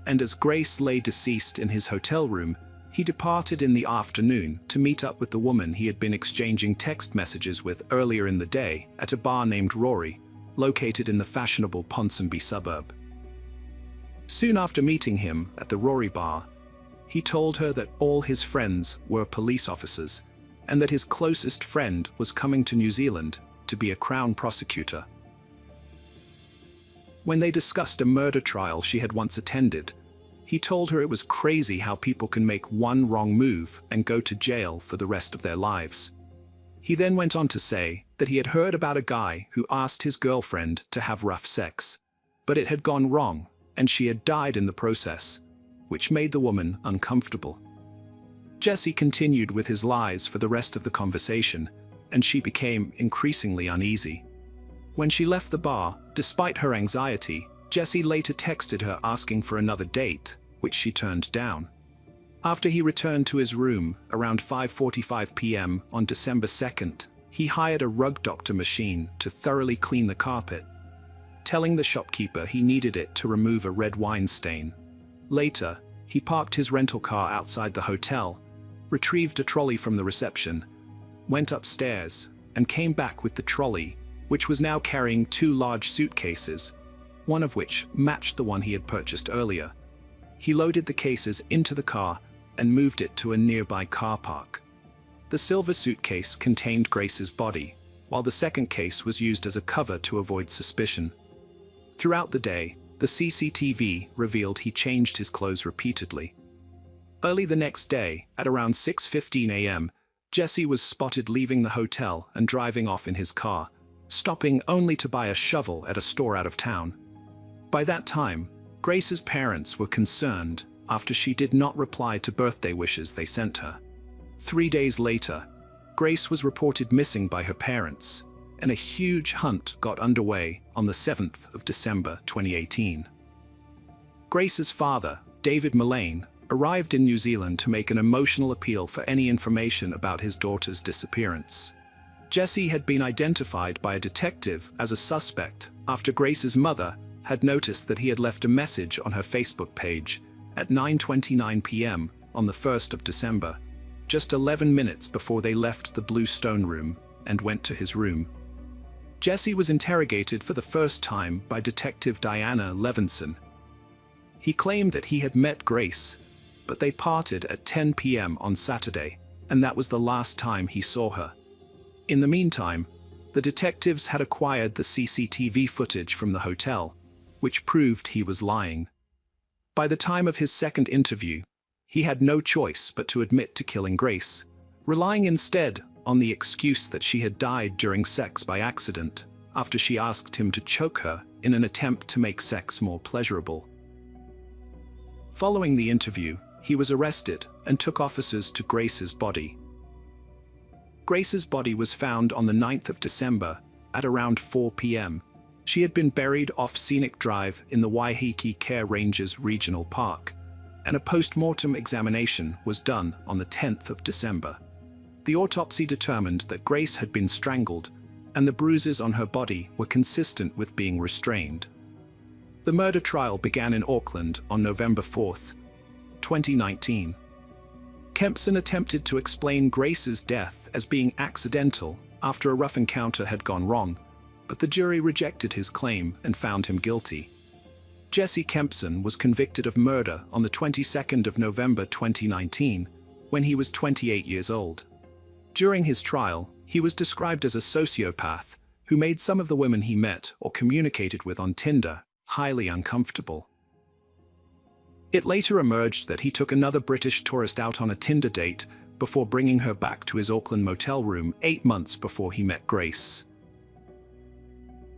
and as Grace lay deceased in his hotel room, he departed in the afternoon to meet up with the woman he had been exchanging text messages with earlier in the day at a bar named Rory, located in the fashionable Ponsonby suburb. Soon after meeting him at the Rory bar, he told her that all his friends were police officers and that his closest friend was coming to New Zealand to be a Crown prosecutor. When they discussed a murder trial she had once attended, he told her it was crazy how people can make one wrong move and go to jail for the rest of their lives. He then went on to say that he had heard about a guy who asked his girlfriend to have rough sex, but it had gone wrong and she had died in the process, which made the woman uncomfortable. Jesse continued with his lies for the rest of the conversation, and she became increasingly uneasy. When she left the bar, despite her anxiety, Jesse later texted her asking for another date, which she turned down. After he returned to his room around 5:45 p.m. on December 2nd, he hired a rug doctor machine to thoroughly clean the carpet, telling the shopkeeper he needed it to remove a red wine stain. Later, he parked his rental car outside the hotel, retrieved a trolley from the reception, went upstairs, and came back with the trolley, which was now carrying 2 large suitcases, one of which matched the one he had purchased earlier. He loaded the cases into the car and moved it to a nearby car park. The silver suitcase contained Grace's body, while the second case was used as a cover to avoid suspicion. Throughout the day, the CCTV revealed he changed his clothes repeatedly. Early the next day, at around 6:15 a.m., Jesse was spotted leaving the hotel and driving off in his car, stopping only to buy a shovel at a store out of town. By that time, Grace's parents were concerned after she did not reply to birthday wishes they sent her. 3 days later, Grace was reported missing by her parents, and a huge hunt got underway on the 7th of December 2018. Grace's father, David Mullane, arrived in New Zealand to make an emotional appeal for any information about his daughter's disappearance. Jesse had been identified by a detective as a suspect after Grace's mother had noticed that he had left a message on her Facebook page at 9:29 p.m. on the 1st of December, just 11 minutes before they left the Blue Stone room and went to his room. Jesse was interrogated for the first time by Detective Diana Levinson. He claimed that he had met Grace, but they parted at 10 p.m. on Saturday, and that was the last time he saw her. In the meantime, the detectives had acquired the CCTV footage from the hotel, which proved he was lying. By the time of his second interview, he had no choice but to admit to killing Grace, relying instead on the excuse that she had died during sex by accident after she asked him to choke her in an attempt to make sex more pleasurable. Following the interview, he was arrested and took officers to Grace's body. Grace's body was found on the 9th of December at around 4 p.m. She had been buried off Scenic Drive in the Waiheke Care Rangers Regional Park, and a post-mortem examination was done on the 10th of December. The autopsy determined that Grace had been strangled, and the bruises on her body were consistent with being restrained. The murder trial began in Auckland on November 4th, 2019. Kempson attempted to explain Grace's death as being accidental after a rough encounter had gone wrong, but the jury rejected his claim and found him guilty. Jesse Kempson was convicted of murder on the 22nd of November 2019, when he was 28 years old. During his trial, he was described as a sociopath who made some of the women he met or communicated with on Tinder highly uncomfortable. It later emerged that he took another British tourist out on a Tinder date before bringing her back to his Auckland motel room 8 months before he met Grace.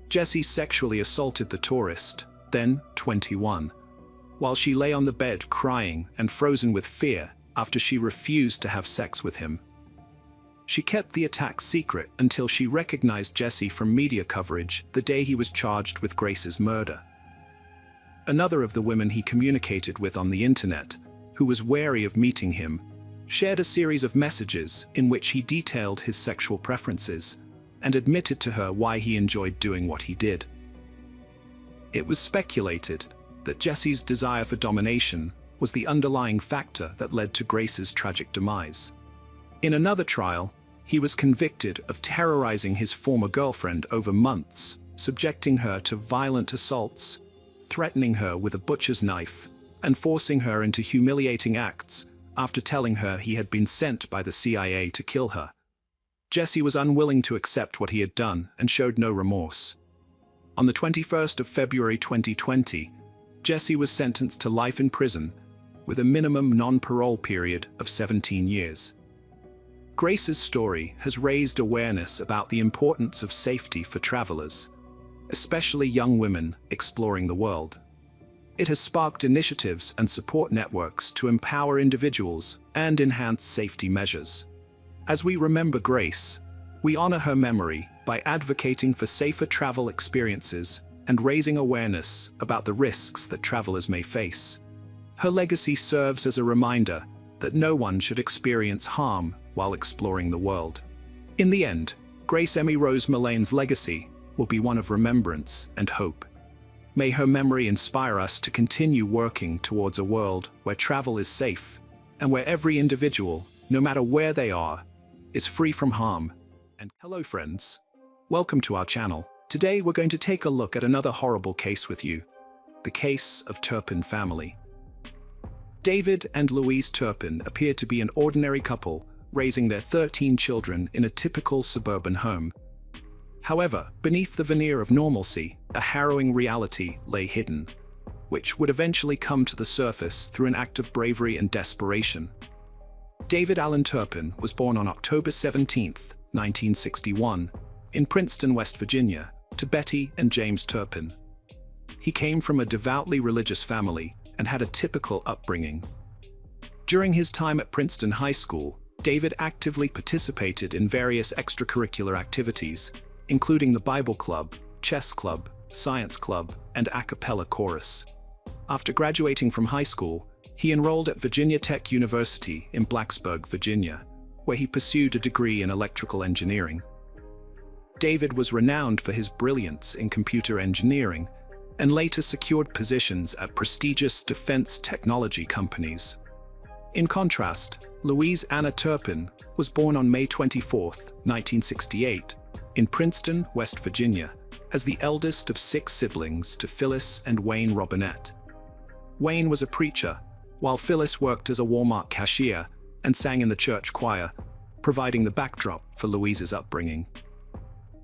Jesse sexually assaulted the tourist, then 21, while she lay on the bed crying and frozen with fear after she refused to have sex with him. She kept the attack secret until she recognized Jesse from media coverage the day he was charged with Grace's murder. Another of the women he communicated with on the internet, who was wary of meeting him, shared a series of messages in which he detailed his sexual preferences and admitted to her why he enjoyed doing what he did. It was speculated that Jesse's desire for domination was the underlying factor that led to Grace's tragic demise. In another trial, he was convicted of terrorizing his former girlfriend over months, subjecting her to violent assaults, threatening her with a butcher's knife, and forcing her into humiliating acts after telling her he had been sent by the CIA to kill her. Jesse was unwilling to accept what he had done and showed no remorse. On the 21st of February 2020, Jesse was sentenced to life in prison with a minimum non-parole period of 17 years. Grace's story has raised awareness about the importance of safety for travelers, especially young women exploring the world. It has sparked initiatives and support networks to empower individuals and enhance safety measures. As we remember Grace, we honor her memory by advocating for safer travel experiences and raising awareness about the risks that travelers may face. Her legacy serves as a reminder that no one should experience harm while exploring the world. In the end, Grace Emmy Rose Mullane's legacy will be one of remembrance and hope. May her memory inspire us to continue working towards a world where travel is safe and where every individual, no matter where they are, is free from harm. And hello friends, welcome to our channel. Today we're going to take a look at another horrible case with you, the case of Turpin family. David and Louise Turpin appear to be an ordinary couple raising their 13 children in a typical suburban home. However, beneath the veneer of normalcy, a harrowing reality lay hidden, which would eventually come to the surface through an act of bravery and desperation. David Allen Turpin was born on October 17, 1961, in Princeton, West Virginia, to Betty and James Turpin. He came from a devoutly religious family and had a typical upbringing. During his time at Princeton High School, David actively participated in various extracurricular activities, including the Bible Club, Chess Club, Science Club, and a cappella chorus. After graduating from high school, he enrolled at Virginia Tech University in Blacksburg, Virginia, where he pursued a degree in electrical engineering. David was renowned for his brilliance in computer engineering and later secured positions at prestigious defense technology companies. In contrast, Louise Anna Turpin was born on May 24, 1968, in Princeton, West Virginia, as the eldest of 6 siblings to Phyllis and Wayne Robinette. Wayne was a preacher, while Phyllis worked as a Walmart cashier and sang in the church choir, providing the backdrop for Louise's upbringing.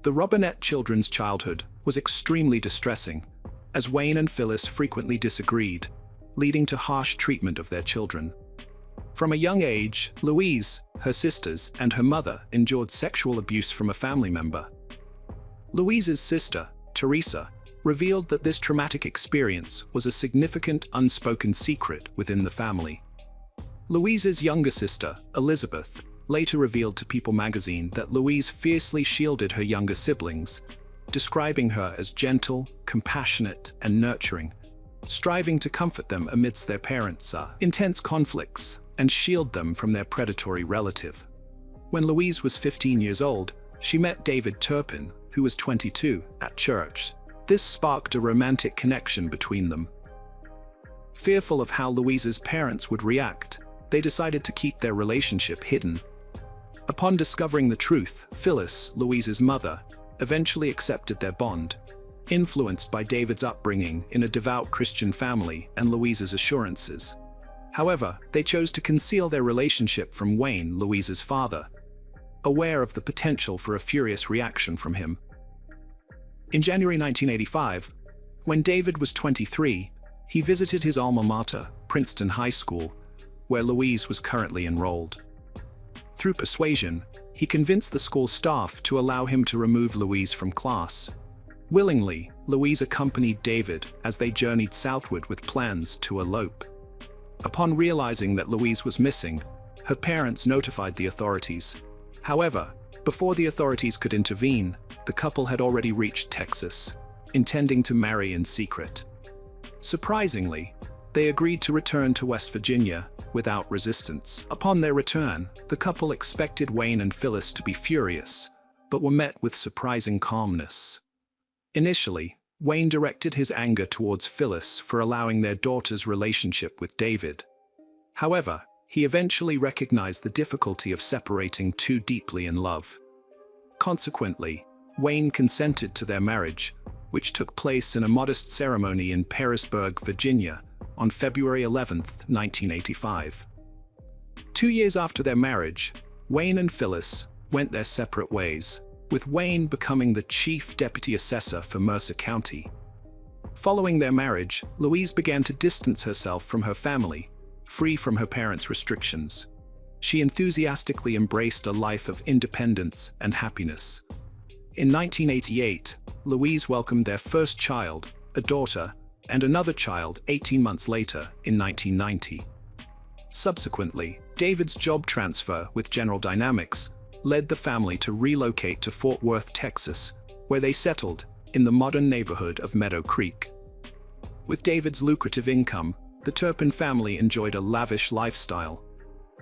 The Robinette children's childhood was extremely distressing, as Wayne and Phyllis frequently disagreed, leading to harsh treatment of their children. From a young age, Louise, her sisters, and her mother endured sexual abuse from a family member. Louise's sister, Teresa, revealed that this traumatic experience was a significant unspoken secret within the family. Louise's younger sister, Elizabeth, later revealed to People magazine that Louise fiercely shielded her younger siblings, describing her as gentle, compassionate, and nurturing, striving to comfort them amidst their parents' intense conflicts and shield them from their predatory relative. When Louise was 15 years old, she met David Turpin, who was 22, at church. This sparked a romantic connection between them. Fearful of how Louise's parents would react, they decided to keep their relationship hidden. Upon discovering the truth, Phyllis, Louise's mother, eventually accepted their bond, influenced by David's upbringing in a devout Christian family and Louise's assurances. However, they chose to conceal their relationship from Wayne, Louise's father, aware of the potential for a furious reaction from him. In January 1985, when David was 23, he visited his alma mater, Princeton High School, where Louise was currently enrolled. Through persuasion, he convinced the school staff to allow him to remove Louise from class. Willingly, Louise accompanied David as they journeyed southward with plans to elope. Upon realizing that Louise was missing, her parents notified the authorities. However, before the authorities could intervene, the couple had already reached Texas, intending to marry in secret. Surprisingly, they agreed to return to West Virginia without resistance. Upon their return, the couple expected Wayne and Phyllis to be furious, but were met with surprising calmness. Initially, Wayne directed his anger towards Phyllis for allowing their daughter's relationship with David. However, he eventually recognized the difficulty of separating two deeply in love. Consequently, Wayne consented to their marriage, which took place in a modest ceremony in Pearisburg, Virginia, on February 11, 1985. 2 years after their marriage, Wayne and Phyllis went their separate ways, with Wayne becoming the chief deputy assessor for Mercer County. Following their marriage, Louise began to distance herself from her family, free from her parents' restrictions. She enthusiastically embraced a life of independence and happiness. In 1988, Louise welcomed their first child, a daughter, and another child 18 months later in 1990. Subsequently, David's job transfer with General Dynamics led the family to relocate to Fort Worth, Texas, where they settled in the modern neighborhood of Meadow Creek. With David's lucrative income, the Turpin family enjoyed a lavish lifestyle.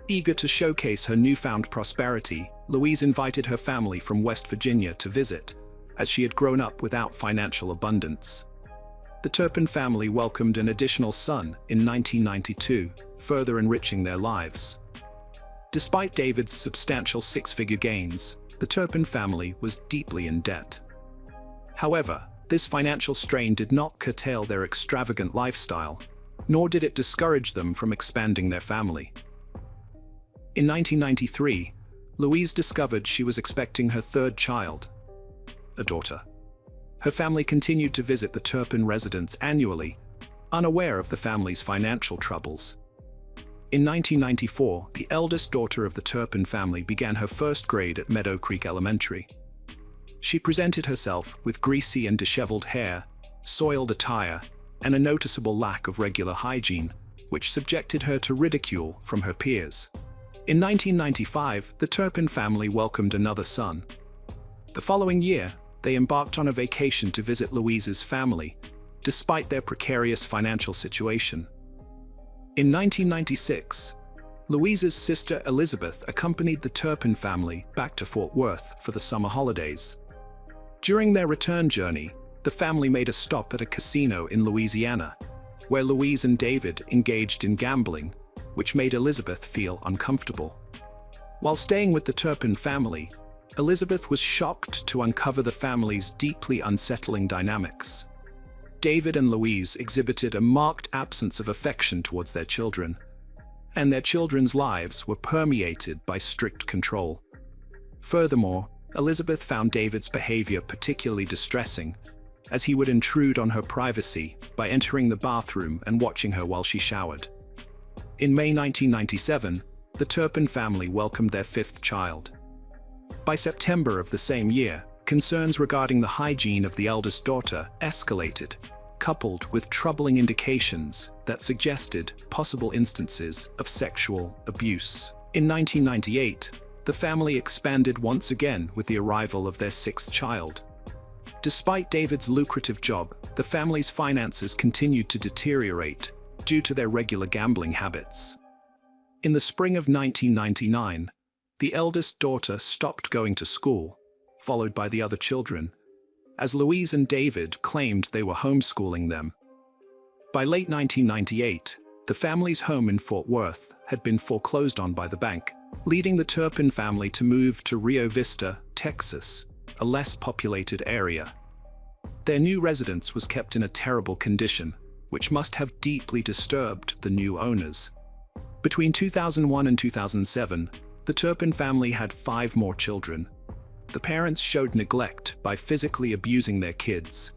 Eager to showcase her newfound prosperity, Louise invited her family from West Virginia to visit, as she had grown up without financial abundance. The Turpin family welcomed an additional son in 1992, further enriching their lives. Despite David's substantial six-figure gains, the Turpin family was deeply in debt. However, this financial strain did not curtail their extravagant lifestyle, nor did it discourage them from expanding their family. In 1993, Louise discovered she was expecting her third child, a daughter. Her family continued to visit the Turpin residence annually, unaware of the family's financial troubles. In 1994, the eldest daughter of the Turpin family began her first grade at Meadow Creek Elementary. She presented herself with greasy and disheveled hair, soiled attire, and a noticeable lack of regular hygiene, which subjected her to ridicule from her peers. In 1995, the Turpin family welcomed another son. The following year, they embarked on a vacation to visit Louise's family, despite their precarious financial situation. In 1996, Louise's sister Elizabeth accompanied the Turpin family back to Fort Worth for the summer holidays. During their return journey, the family made a stop at a casino in Louisiana, where Louise and David engaged in gambling, which made Elizabeth feel uncomfortable. While staying with the Turpin family, Elizabeth was shocked to uncover the family's deeply unsettling dynamics. David and Louise exhibited a marked absence of affection towards their children, and their children's lives were permeated by strict control. Furthermore, Elizabeth found David's behavior particularly distressing, as he would intrude on her privacy by entering the bathroom and watching her while she showered. In May 1997, the Turpin family welcomed their fifth child. By September of the same year, concerns regarding the hygiene of the eldest daughter escalated, coupled with troubling indications that suggested possible instances of sexual abuse. In 1998, the family expanded once again with the arrival of their sixth child. Despite David's lucrative job, the family's finances continued to deteriorate due to their regular gambling habits. In the spring of 1999, the eldest daughter stopped going to school, followed by the other children, as Louise and David claimed they were homeschooling them. By late 1998, the family's home in Fort Worth had been foreclosed on by the bank, leading the Turpin family to move to Rio Vista, Texas, a less populated area. Their new residence was kept in a terrible condition, which must have deeply disturbed the new owners. Between 2001 and 2007, the Turpin family had 5 more children. The parents showed neglect by physically abusing their kids,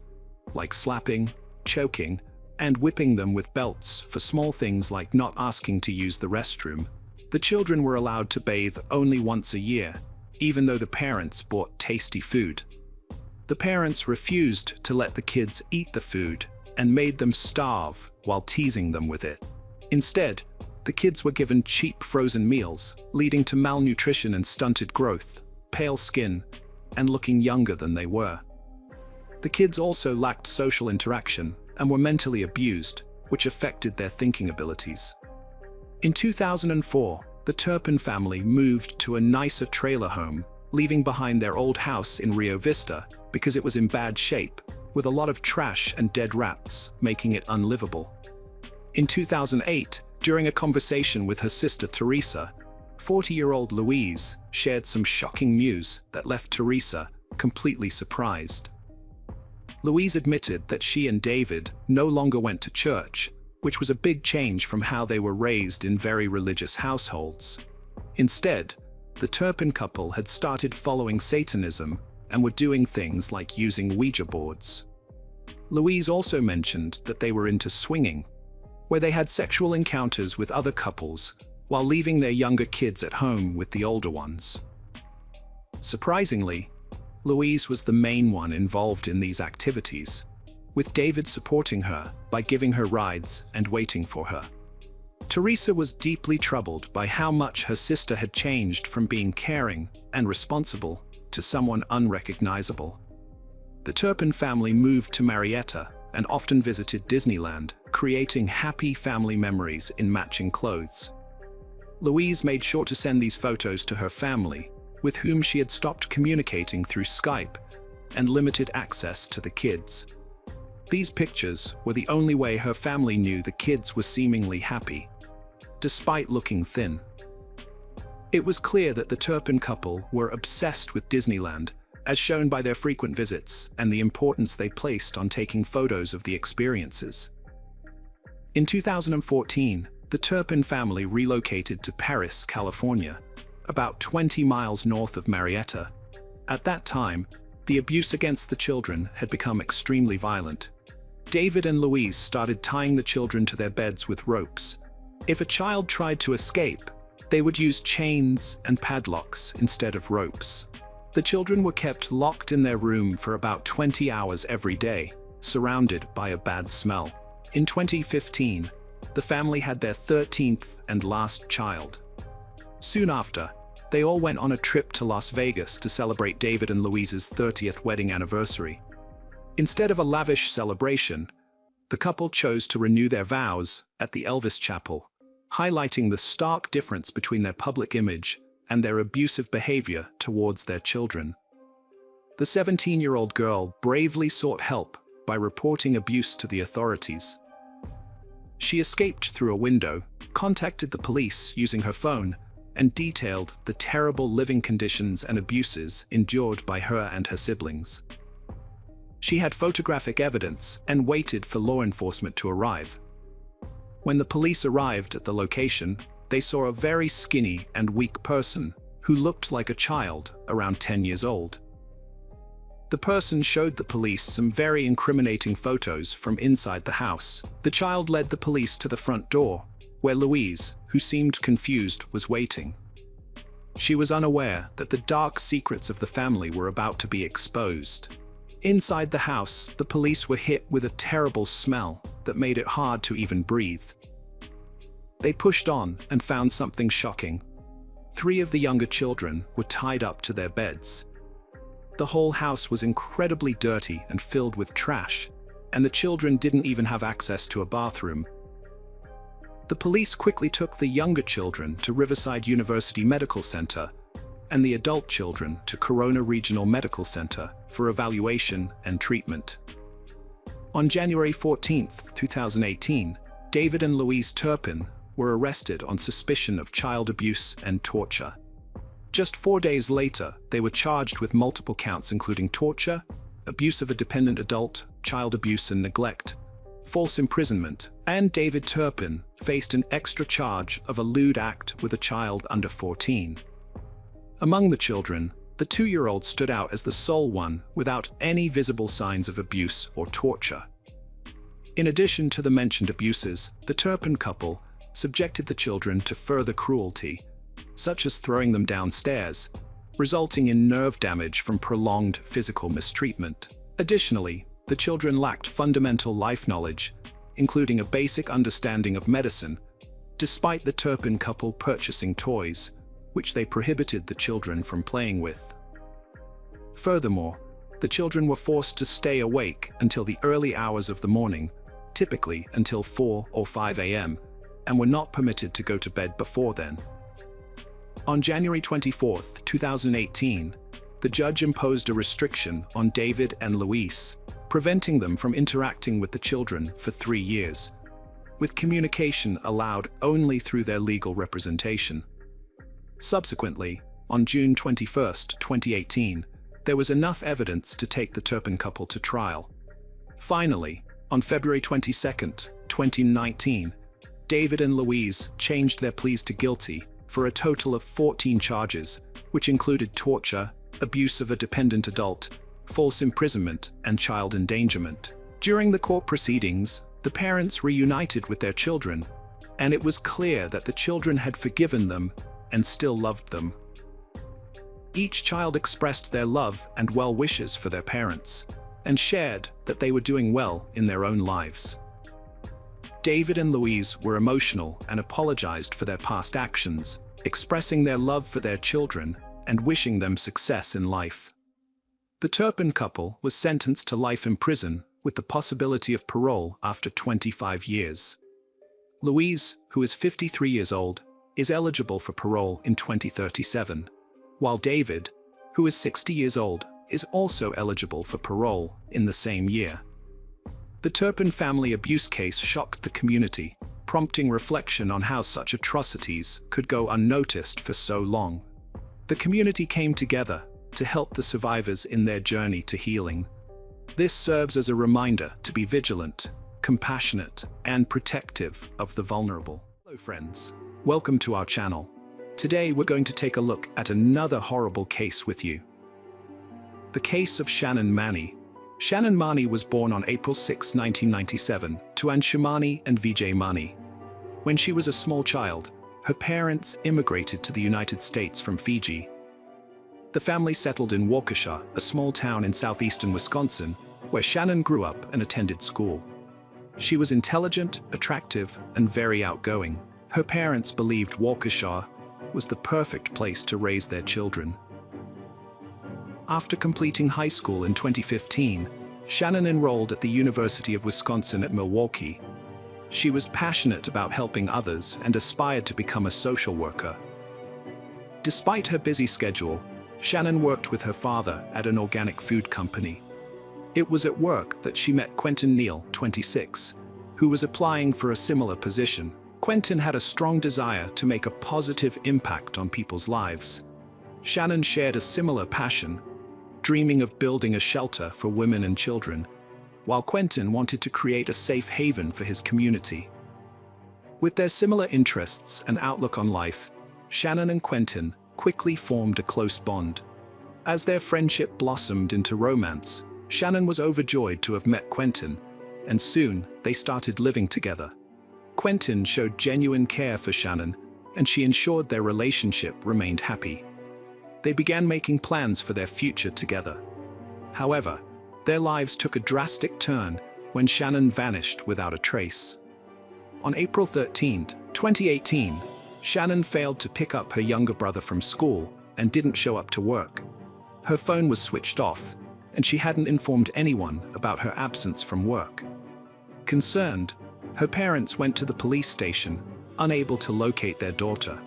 like slapping, choking, and whipping them with belts for small things like not asking to use the restroom. The children were allowed to bathe only once a year, even though the parents bought tasty food. The parents refused to let the kids eat the food and made them starve while teasing them with it. Instead, the kids were given cheap frozen meals, leading to malnutrition and stunted growth, pale skin, and looking younger than they were. The kids also lacked social interaction and were mentally abused, which affected their thinking abilities. In 2004, the Turpin family moved to a nicer trailer home, leaving behind their old house in Rio Vista because it was in bad shape, with a lot of trash and dead rats, making it unlivable. In 2008, during a conversation with her sister Teresa, 40-year-old Louise shared some shocking news that left Teresa completely surprised. Louise admitted that she and David no longer went to church, which was a big change from how they were raised in very religious households. Instead, the Turpin couple had started following Satanism and were doing things like using Ouija boards. Louise also mentioned that they were into swinging, where they had sexual encounters with other couples while leaving their younger kids at home with the older ones. Surprisingly, Louise was the main one involved in these activities, with David supporting her by giving her rides and waiting for her. Teresa was deeply troubled by how much her sister had changed from being caring and responsible to someone unrecognizable. The Turpin family moved to Marietta and often visited Disneyland, creating happy family memories in matching clothes. Louise made sure to send these photos to her family, with whom she had stopped communicating through Skype and limited access to the kids. These pictures were the only way her family knew the kids were seemingly happy, despite looking thin. It was clear that the Turpin couple were obsessed with Disneyland, as shown by their frequent visits and the importance they placed on taking photos of the experiences. In 2014, the Turpin family relocated to Paris, California, about 20 miles north of Marietta. At that time, the abuse against the children had become extremely violent. David and Louise started tying the children to their beds with ropes. If a child tried to escape, they would use chains and padlocks instead of ropes. The children were kept locked in their room for about 20 hours every day, surrounded by a bad smell. In 2015, the family had their 13th and last child. Soon after, they all went on a trip to Las Vegas to celebrate David and Louise's 30th wedding anniversary. Instead of a lavish celebration, the couple chose to renew their vows at the Elvis Chapel, highlighting the stark difference between their public image and their abusive behavior towards their children. The 17-year-old girl bravely sought help by reporting abuse to the authorities. She escaped through a window, contacted the police using her phone, and detailed the terrible living conditions and abuses endured by her and her siblings. She had photographic evidence and waited for law enforcement to arrive. When the police arrived at the location, they saw a very skinny and weak person who looked like a child around 10 years old. The person showed the police some very incriminating photos from inside the house. The child led the police to the front door, where Louise, who seemed confused, was waiting. She was unaware that the dark secrets of the family were about to be exposed. Inside the house, the police were hit with a terrible smell that made it hard to even breathe. They pushed on and found something shocking. 3 of the younger children were tied up to their beds. The whole house was incredibly dirty and filled with trash, and the children didn't even have access to a bathroom. The police quickly took the younger children to Riverside University Medical Center and the adult children to Corona Regional Medical Center for evaluation and treatment. On January 14, 2018, David and Louise Turpin were arrested on suspicion of child abuse and torture. Just 4 days later, they were charged with multiple counts including torture, abuse of a dependent adult, child abuse and neglect, false imprisonment, and David Turpin faced an extra charge of a lewd act with a child under 14. Among the children, the 2-year-old stood out as the sole one without any visible signs of abuse or torture. In addition to the mentioned abuses, the Turpin couple subjected the children to further cruelty, such as throwing them downstairs, resulting in nerve damage from prolonged physical mistreatment. Additionally, the children lacked fundamental life knowledge, including a basic understanding of medicine, despite the Turpin couple purchasing toys, which they prohibited the children from playing with. Furthermore, the children were forced to stay awake until the early hours of the morning, typically until 4 or 5 a.m., and were not permitted to go to bed before then. On January 24, 2018, the judge imposed a restriction on David and Luis, preventing them from interacting with the children for 3 years, with communication allowed only through their legal representation. Subsequently, on June 21, 2018, there was enough evidence to take the Turpin couple to trial. Finally, on February 22, 2019, David and Louise changed their pleas to guilty for a total of 14 charges, which included torture, abuse of a dependent adult, false imprisonment, and child endangerment. During the court proceedings, the parents reunited with their children, and it was clear that the children had forgiven them and still loved them. Each child expressed their love and well wishes for their parents, and shared that they were doing well in their own lives. David and Louise were emotional and apologized for their past actions, expressing their love for their children and wishing them success in life. The Turpin couple was sentenced to life in prison with the possibility of parole after 25 years. Louise, who is 53 years old, is eligible for parole in 2037, while David, who is 60 years old, is also eligible for parole in the same year. The Turpin family abuse case shocked the community, prompting reflection on how such atrocities could go unnoticed for so long. The community came together to help the survivors in their journey to healing. This serves as a reminder to be vigilant, compassionate, and protective of the vulnerable. Hello friends, welcome to our channel. Today we're going to take a look at another horrible case with you. The case of Shannon Mani. Shannon Mani was born on April 6, 1997, to Anshumani and Vijay Mani. When she was a small child, her parents immigrated to the United States from Fiji. The family settled in Waukesha, a small town in southeastern Wisconsin, where Shannon grew up and attended school. She was intelligent, attractive, and very outgoing. Her parents believed Waukesha was the perfect place to raise their children. After completing high school in 2015, Shannon enrolled at the University of Wisconsin at Milwaukee. She was passionate about helping others and aspired to become a social worker. Despite her busy schedule, Shannon worked with her father at an organic food company. It was at work that she met Quentin Neal, 26, who was applying for a similar position. Quentin had a strong desire to make a positive impact on people's lives. Shannon shared a similar passion, dreaming of building a shelter for women and children, while Quentin wanted to create a safe haven for his community. With their similar interests and outlook on life, Shannon and Quentin quickly formed a close bond. As their friendship blossomed into romance, Shannon was overjoyed to have met Quentin, and soon they started living together. Quentin showed genuine care for Shannon, and she ensured their relationship remained happy. They began making plans for their future together. However, their lives took a drastic turn when Shannon vanished without a trace. On April 13, 2018, Shannon failed to pick up her younger brother from school and didn't show up to work. Her phone was switched off, and she hadn't informed anyone about her absence from work. Concerned, her parents went to the police station, unable to locate their daughter.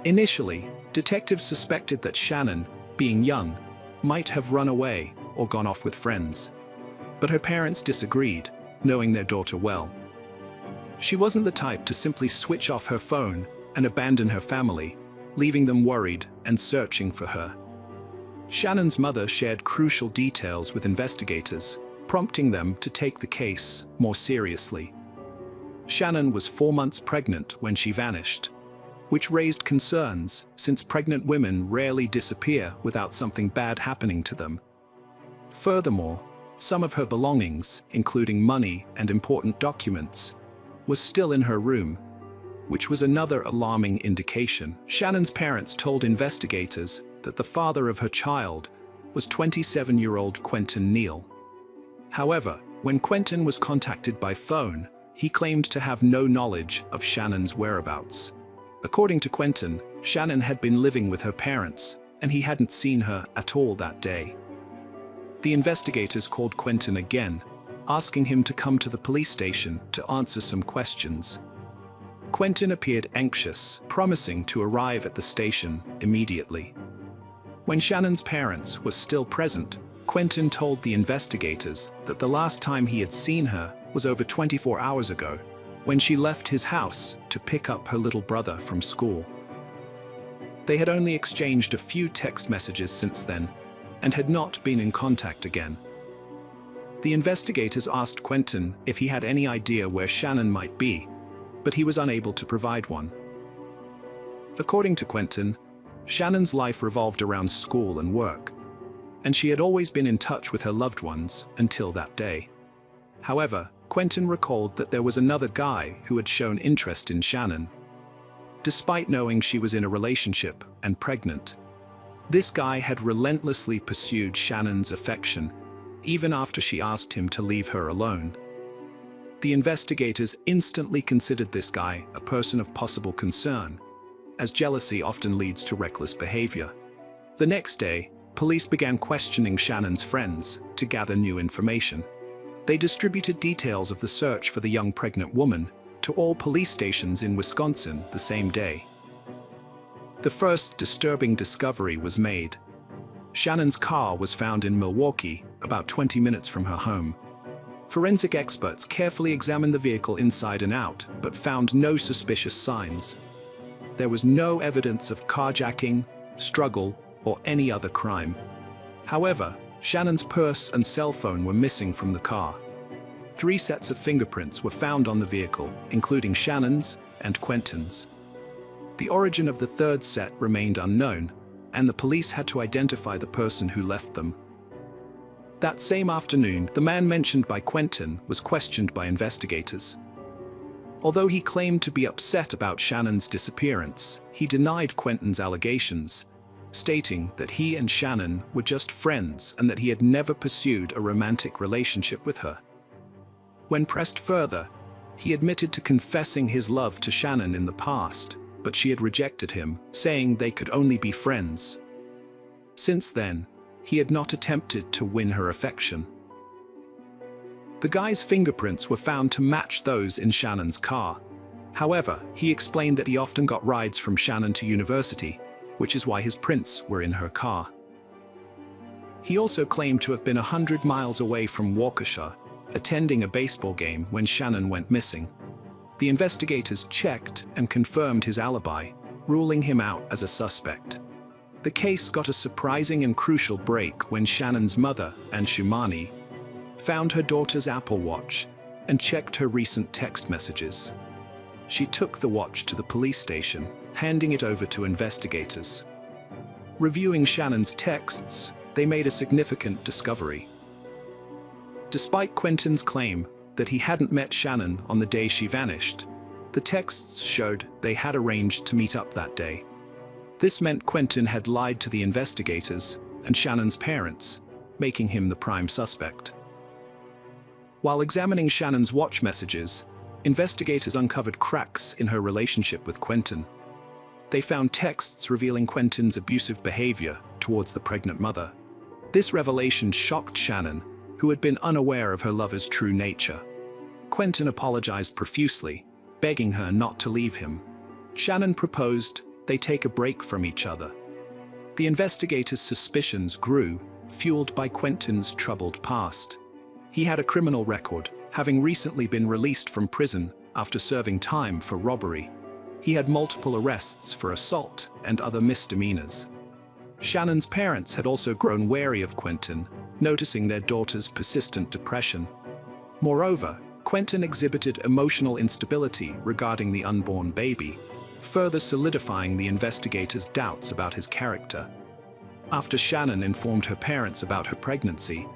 Initially, detectives suspected that Shannon, being young, might have run away or gone off with friends. But her parents disagreed, knowing their daughter well. She wasn't the type to simply switch off her phone and abandon her family, leaving them worried and searching for her. Shannon's mother shared crucial details with investigators, prompting them to take the case more seriously. Shannon was 4 months pregnant when she vanished, which raised concerns since pregnant women rarely disappear without something bad happening to them. Furthermore, some of her belongings, including money and important documents, was still in her room, which was another alarming indication. Shannon's parents told investigators that the father of her child was 27-year-old Quentin Neal. However, when Quentin was contacted by phone, he claimed to have no knowledge of Shannon's whereabouts. According to Quentin, Shannon had been living with her parents, and he hadn't seen her at all that day. The investigators called Quentin again, asking him to come to the police station to answer some questions. Quentin appeared anxious, promising to arrive at the station immediately. When Shannon's parents were still present, Quentin told the investigators that the last time he had seen her was over 24 hours ago, when she left his house to pick up her little brother from school. They had only exchanged a few text messages since then, and had not been in contact again. The investigators asked Quentin if he had any idea where Shannon might be, but he was unable to provide one. According to Quentin, Shannon's life revolved around school and work, and she had always been in touch with her loved ones until that day. However, Quentin recalled that there was another guy who had shown interest in Shannon. Despite knowing she was in a relationship and pregnant, this guy had relentlessly pursued Shannon's affection, even after she asked him to leave her alone. The investigators instantly considered this guy a person of possible concern, as jealousy often leads to reckless behavior. The next day, police began questioning Shannon's friends to gather new information. They distributed details of the search for the young pregnant woman to all police stations in Wisconsin the same day. The first disturbing discovery was made. Shannon's car was found in Milwaukee, about 20 minutes from her home. Forensic experts carefully examined the vehicle inside and out, but found no suspicious signs. There was no evidence of carjacking, struggle, or any other crime. However, Shannon's purse and cell phone were missing from the car. 3 sets of fingerprints were found on the vehicle, including Shannon's and Quentin's. The origin of the third set remained unknown, and the police had to identify the person who left them. That same afternoon, the man mentioned by Quentin was questioned by investigators. Although he claimed to be upset about Shannon's disappearance, he denied Quentin's allegations, stating that he and Shannon were just friends and that he had never pursued a romantic relationship with her. When pressed further, he admitted to confessing his love to Shannon in the past, but she had rejected him, saying they could only be friends. Since then, he had not attempted to win her affection. The guy's fingerprints were found to match those in Shannon's car. However, he explained that he often got rides from Shannon to university, which is why his prints were in her car. He also claimed to have been 100 miles away from Waukesha, attending a baseball game when Shannon went missing. The investigators checked and confirmed his alibi, ruling him out as a suspect. The case got a surprising and crucial break when Shannon's mother, Anshumani, found her daughter's Apple Watch and checked her recent text messages. She took the watch to the police station, handing it over to investigators. Reviewing Shannon's texts, they made a significant discovery. Despite Quentin's claim that he hadn't met Shannon on the day she vanished, the texts showed they had arranged to meet up that day. This meant Quentin had lied to the investigators and Shannon's parents, making him the prime suspect. While examining Shannon's watch messages, investigators uncovered cracks in her relationship with Quentin. They found texts revealing Quentin's abusive behavior towards the pregnant mother. This revelation shocked Shannon, who had been unaware of her lover's true nature. Quentin apologized profusely, begging her not to leave him. Shannon proposed they take a break from each other. The investigators' suspicions grew, fueled by Quentin's troubled past. He had a criminal record, having recently been released from prison after serving time for robbery. He had multiple arrests for assault and other misdemeanors. Shannon's parents had also grown wary of Quentin, noticing their daughter's persistent depression. Moreover, Quentin exhibited emotional instability regarding the unborn baby, further solidifying the investigators' doubts about his character. After Shannon informed her parents about her pregnancy,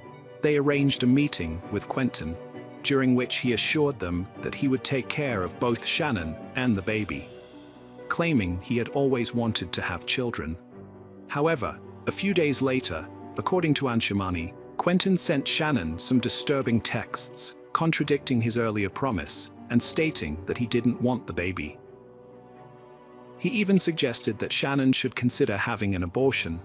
they arranged a meeting with Quentin, during which he assured them that he would take care of both Shannon and the baby, claiming he had always wanted to have children. However, a few days later, according to Anshimani, Quentin sent Shannon some disturbing texts, contradicting his earlier promise and stating that he didn't want the baby. He even suggested that Shannon should consider having an abortion.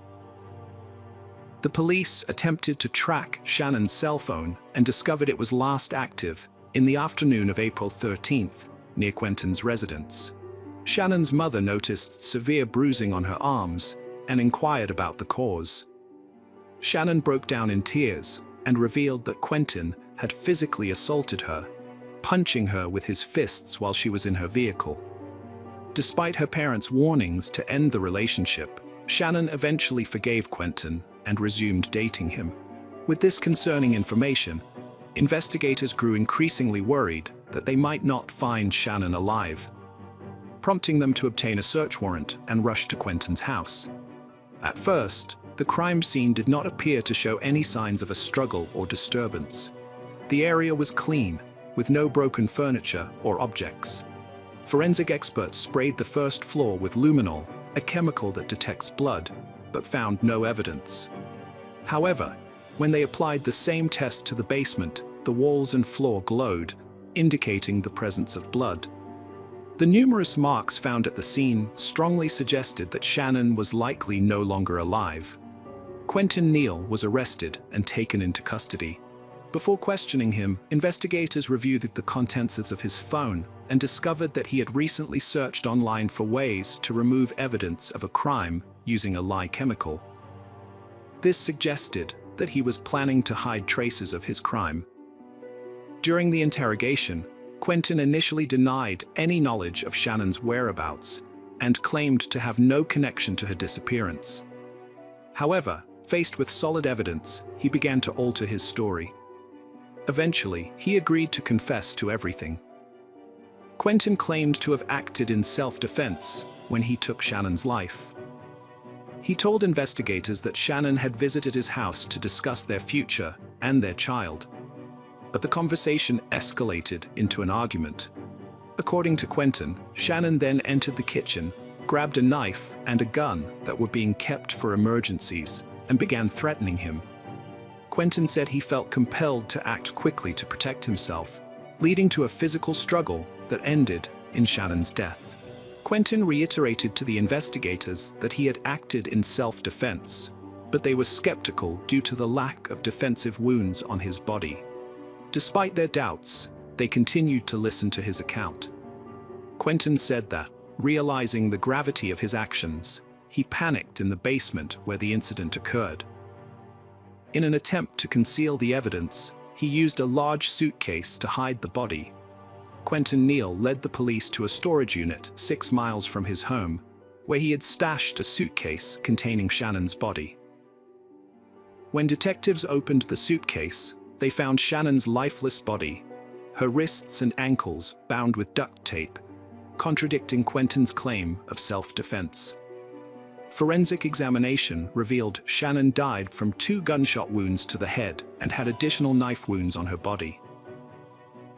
The police attempted to track Shannon's cell phone and discovered it was last active in the afternoon of April 13th, near Quentin's residence. Shannon's mother noticed severe bruising on her arms and inquired about the cause. Shannon broke down in tears and revealed that Quentin had physically assaulted her, punching her with his fists while she was in her vehicle. Despite her parents' warnings to end the relationship, Shannon eventually forgave Quentin and resumed dating him. With this concerning information, investigators grew increasingly worried that they might not find Shannon alive, prompting them to obtain a search warrant and rush to Quentin's house. At first, the crime scene did not appear to show any signs of a struggle or disturbance. The area was clean, with no broken furniture or objects. Forensic experts sprayed the first floor with luminol, a chemical that detects blood, but found no evidence. However, when they applied the same test to the basement, the walls and floor glowed, indicating the presence of blood. The numerous marks found at the scene strongly suggested that Shannon was likely no longer alive. Quentin Neal was arrested and taken into custody. Before questioning him, investigators reviewed the contents of his phone and discovered that he had recently searched online for ways to remove evidence of a crime using a lye chemical. This suggested that he was planning to hide traces of his crime. During the interrogation, Quentin initially denied any knowledge of Shannon's whereabouts and claimed to have no connection to her disappearance. However, faced with solid evidence, he began to alter his story. Eventually, he agreed to confess to everything. Quentin claimed to have acted in self-defense when he took Shannon's life. He told investigators that Shannon had visited his house to discuss their future and their child. But the conversation escalated into an argument. According to Quentin, Shannon then entered the kitchen, grabbed a knife and a gun that were being kept for emergencies, and began threatening him. Quentin said he felt compelled to act quickly to protect himself, leading to a physical struggle that ended in Shannon's death. Quentin reiterated to the investigators that he had acted in self-defense, but they were skeptical due to the lack of defensive wounds on his body. Despite their doubts, they continued to listen to his account. Quentin said that, realizing the gravity of his actions, he panicked in the basement where the incident occurred. In an attempt to conceal the evidence, he used a large suitcase to hide the body. Quentin Neal led the police to a storage unit 6 miles from his home, where he had stashed a suitcase containing Shannon's body. When detectives opened the suitcase, they found Shannon's lifeless body, her wrists and ankles bound with duct tape, contradicting Quentin's claim of self-defense. Forensic examination revealed Shannon died from 2 gunshot wounds to the head and had additional knife wounds on her body.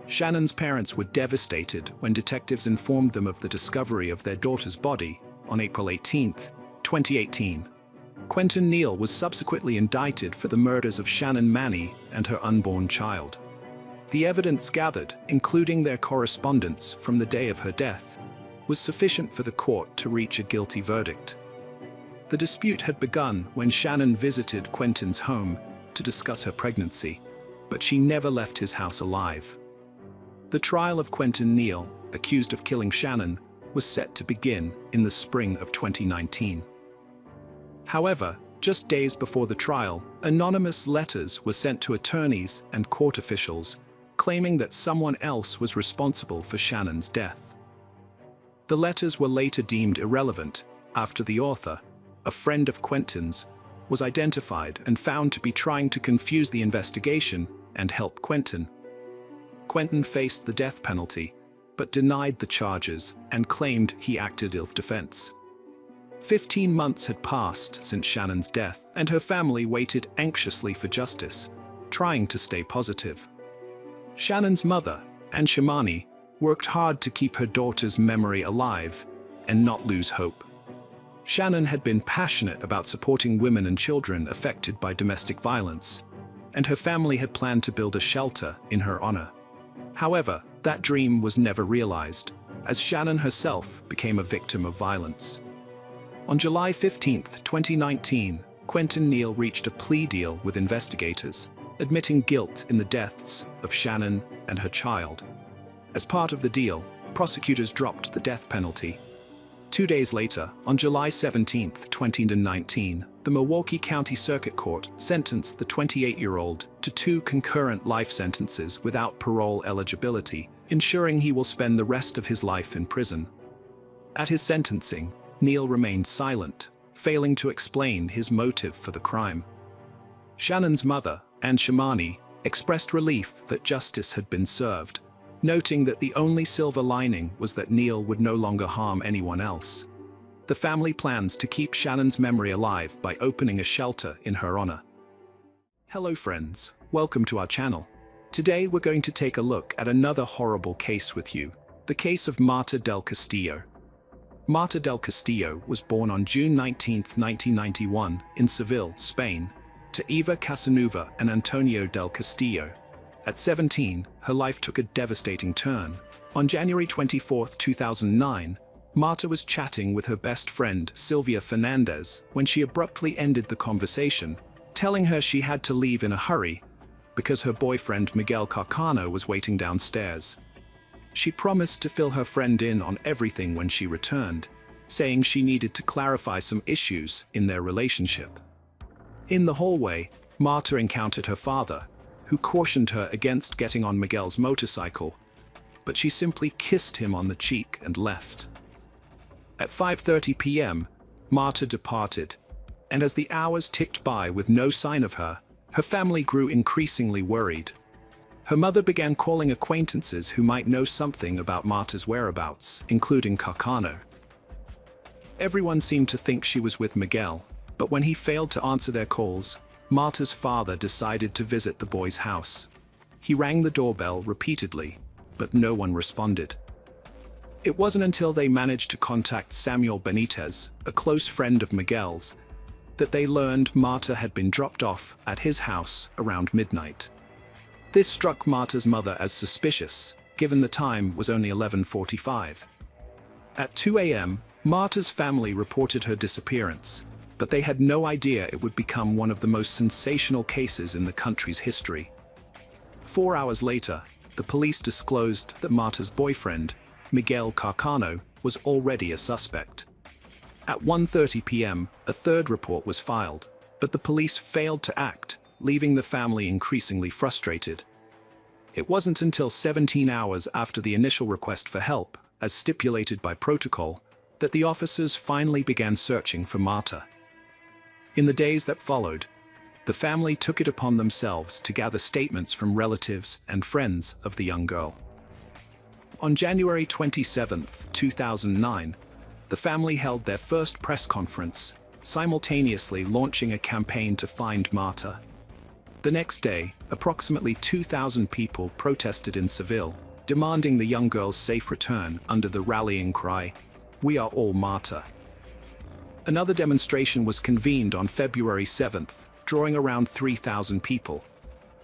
Shannon's parents were devastated when detectives informed them of the discovery of their daughter's body on April 18, 2018. Quentin Neal was subsequently indicted for the murders of Shannon Manny and her unborn child. The evidence gathered, including their correspondence from the day of her death, was sufficient for the court to reach a guilty verdict. The dispute had begun when Shannon visited Quentin's home to discuss her pregnancy, but she never left his house alive. The trial of Quentin Neal, accused of killing Shannon, was set to begin in the spring of 2019. However, just days before the trial, anonymous letters were sent to attorneys and court officials claiming that someone else was responsible for Shannon's death. The letters were later deemed irrelevant after the author, a friend of Quentin's, was identified and found to be trying to confuse the investigation and help Quentin. Quentin faced the death penalty, but denied the charges and claimed he acted in self-defense. 15 months had passed since Shannon's death, and her family waited anxiously for justice, trying to stay positive. Shannon's mother, Anne Shimani, worked hard to keep her daughter's memory alive and not lose hope. Shannon had been passionate about supporting women and children affected by domestic violence, and her family had planned to build a shelter in her honor. However, that dream was never realized, as Shannon herself became a victim of violence. On July 15, 2019, Quentin Neal reached a plea deal with investigators, admitting guilt in the deaths of Shannon and her child. As part of the deal, prosecutors dropped the death penalty. 2 days later, on July 17, 2019, the Milwaukee County Circuit Court sentenced the 28-year-old to 2 concurrent life sentences without parole eligibility, ensuring he will spend the rest of his life in prison. At his sentencing, Neal remained silent, failing to explain his motive for the crime. Shannon's mother, Anne Shimani, expressed relief that justice had been served, noting that the only silver lining was that Neal would no longer harm anyone else. The family plans to keep Shannon's memory alive by opening a shelter in her honor. Hello friends, welcome to our channel. Today we're going to take a look at another horrible case with you, the case of Marta del Castillo. Marta del Castillo was born on June 19, 1991, in Seville, Spain, to Eva Casanova and Antonio del Castillo. At 17, her life took a devastating turn. On January 24, 2009, Marta was chatting with her best friend, Silvia Fernandez, when she abruptly ended the conversation, telling her she had to leave in a hurry because her boyfriend Miguel Carcano was waiting downstairs. She promised to fill her friend in on everything when she returned, saying she needed to clarify some issues in their relationship. In the hallway, Marta encountered her father, who cautioned her against getting on Miguel's motorcycle, but she simply kissed him on the cheek and left. At 5:30 p.m., Marta departed, and as the hours ticked by with no sign of her, her family grew increasingly worried. Her mother began calling acquaintances who might know something about Marta's whereabouts, including Carcano. Everyone seemed to think she was with Miguel, but when he failed to answer their calls, Marta's father decided to visit the boy's house. He rang the doorbell repeatedly, but no one responded. It wasn't until they managed to contact Samuel Benitez, a close friend of Miguel's, that they learned Marta had been dropped off at his house around midnight. This struck Marta's mother as suspicious, given the time was only 11:45. At 2 a.m., Marta's family reported her disappearance, but they had no idea it would become one of the most sensational cases in the country's history. 4 hours later, the police disclosed that Marta's boyfriend, Miguel Carcano, was already a suspect. At 1:30 p.m., a third report was filed, but the police failed to act, leaving the family increasingly frustrated. It wasn't until 17 hours after the initial request for help, as stipulated by protocol, that the officers finally began searching for Marta. In the days that followed, the family took it upon themselves to gather statements from relatives and friends of the young girl. On January 27, 2009, the family held their first press conference, simultaneously launching a campaign to find Marta. The next day, approximately 2,000 people protested in Seville, demanding the young girl's safe return under the rallying cry, "We are all Marta." Another demonstration was convened on February 7th, drawing around 3,000 people.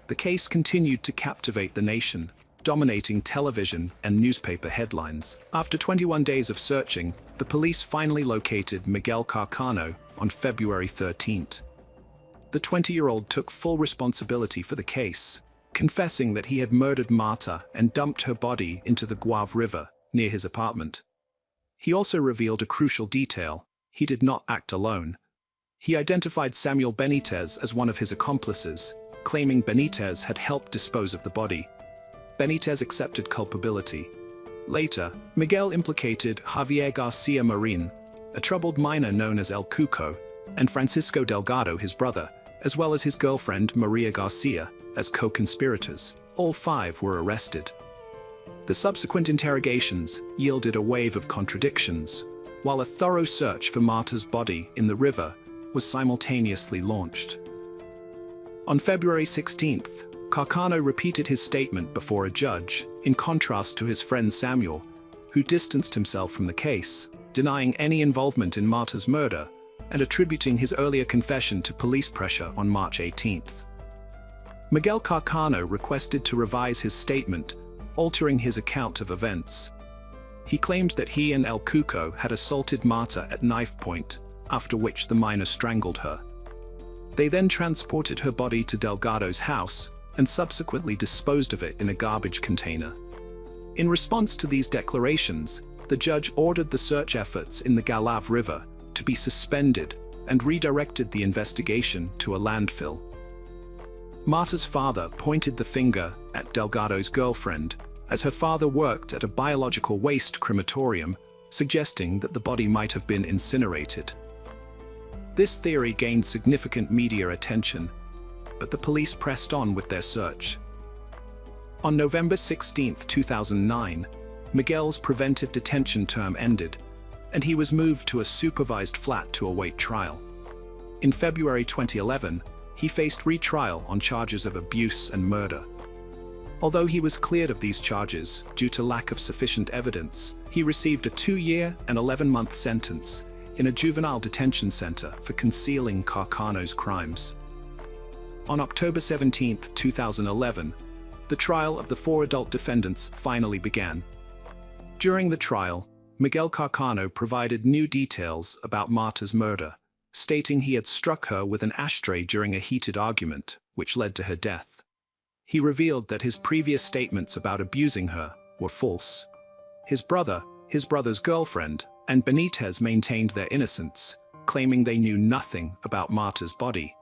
The case continued to captivate the nation, dominating television and newspaper headlines. After 21 days of searching, the police finally located Miguel Carcano on February 13th. The 20-year-old took full responsibility for the case, confessing that he had murdered Marta and dumped her body into the Guave River near his apartment. He also revealed a crucial detail: he did not act alone. He identified Samuel Benitez as one of his accomplices, claiming Benitez had helped dispose of the body. Benitez accepted culpability. Later, Miguel implicated Javier Garcia Marin, a troubled miner known as El Cuco, and Francisco Delgado, his brother, as well as his girlfriend Maria Garcia, as co-conspirators. All five were arrested. The subsequent interrogations yielded a wave of contradictions, while a thorough search for Marta's body in the river was simultaneously launched. On February 16th, Carcano repeated his statement before a judge, in contrast to his friend Samuel, who distanced himself from the case, denying any involvement in Marta's murder and attributing his earlier confession to police pressure on March 18th. Miguel Carcano requested to revise his statement, altering his account of events. He claimed that he and El Cuco had assaulted Marta at knife point, after which the miner strangled her. They then transported her body to Delgado's house and subsequently disposed of it in a garbage container. In response to these declarations, the judge ordered the search efforts in the Galav River to be suspended and redirected the investigation to a landfill. Marta's father pointed the finger at Delgado's girlfriend, as her father worked at a biological waste crematorium, suggesting that the body might have been incinerated. This theory gained significant media attention, but the police pressed on with their search. On November 16, 2009, Miguel's preventive detention term ended, and he was moved to a supervised flat to await trial. In February 2011, he faced retrial on charges of abuse and murder. Although he was cleared of these charges due to lack of sufficient evidence, he received a 2-year and 11-month sentence in a juvenile detention center for concealing Carcano's crimes. On October 17, 2011, the trial of the 4 adult defendants finally began. During the trial, Miguel Carcano provided new details about Marta's murder, stating he had struck her with an ashtray during a heated argument, which led to her death. He revealed that his previous statements about abusing her were false. His brother, his brother's girlfriend, and Benitez maintained their innocence, claiming they knew nothing about Marta's body,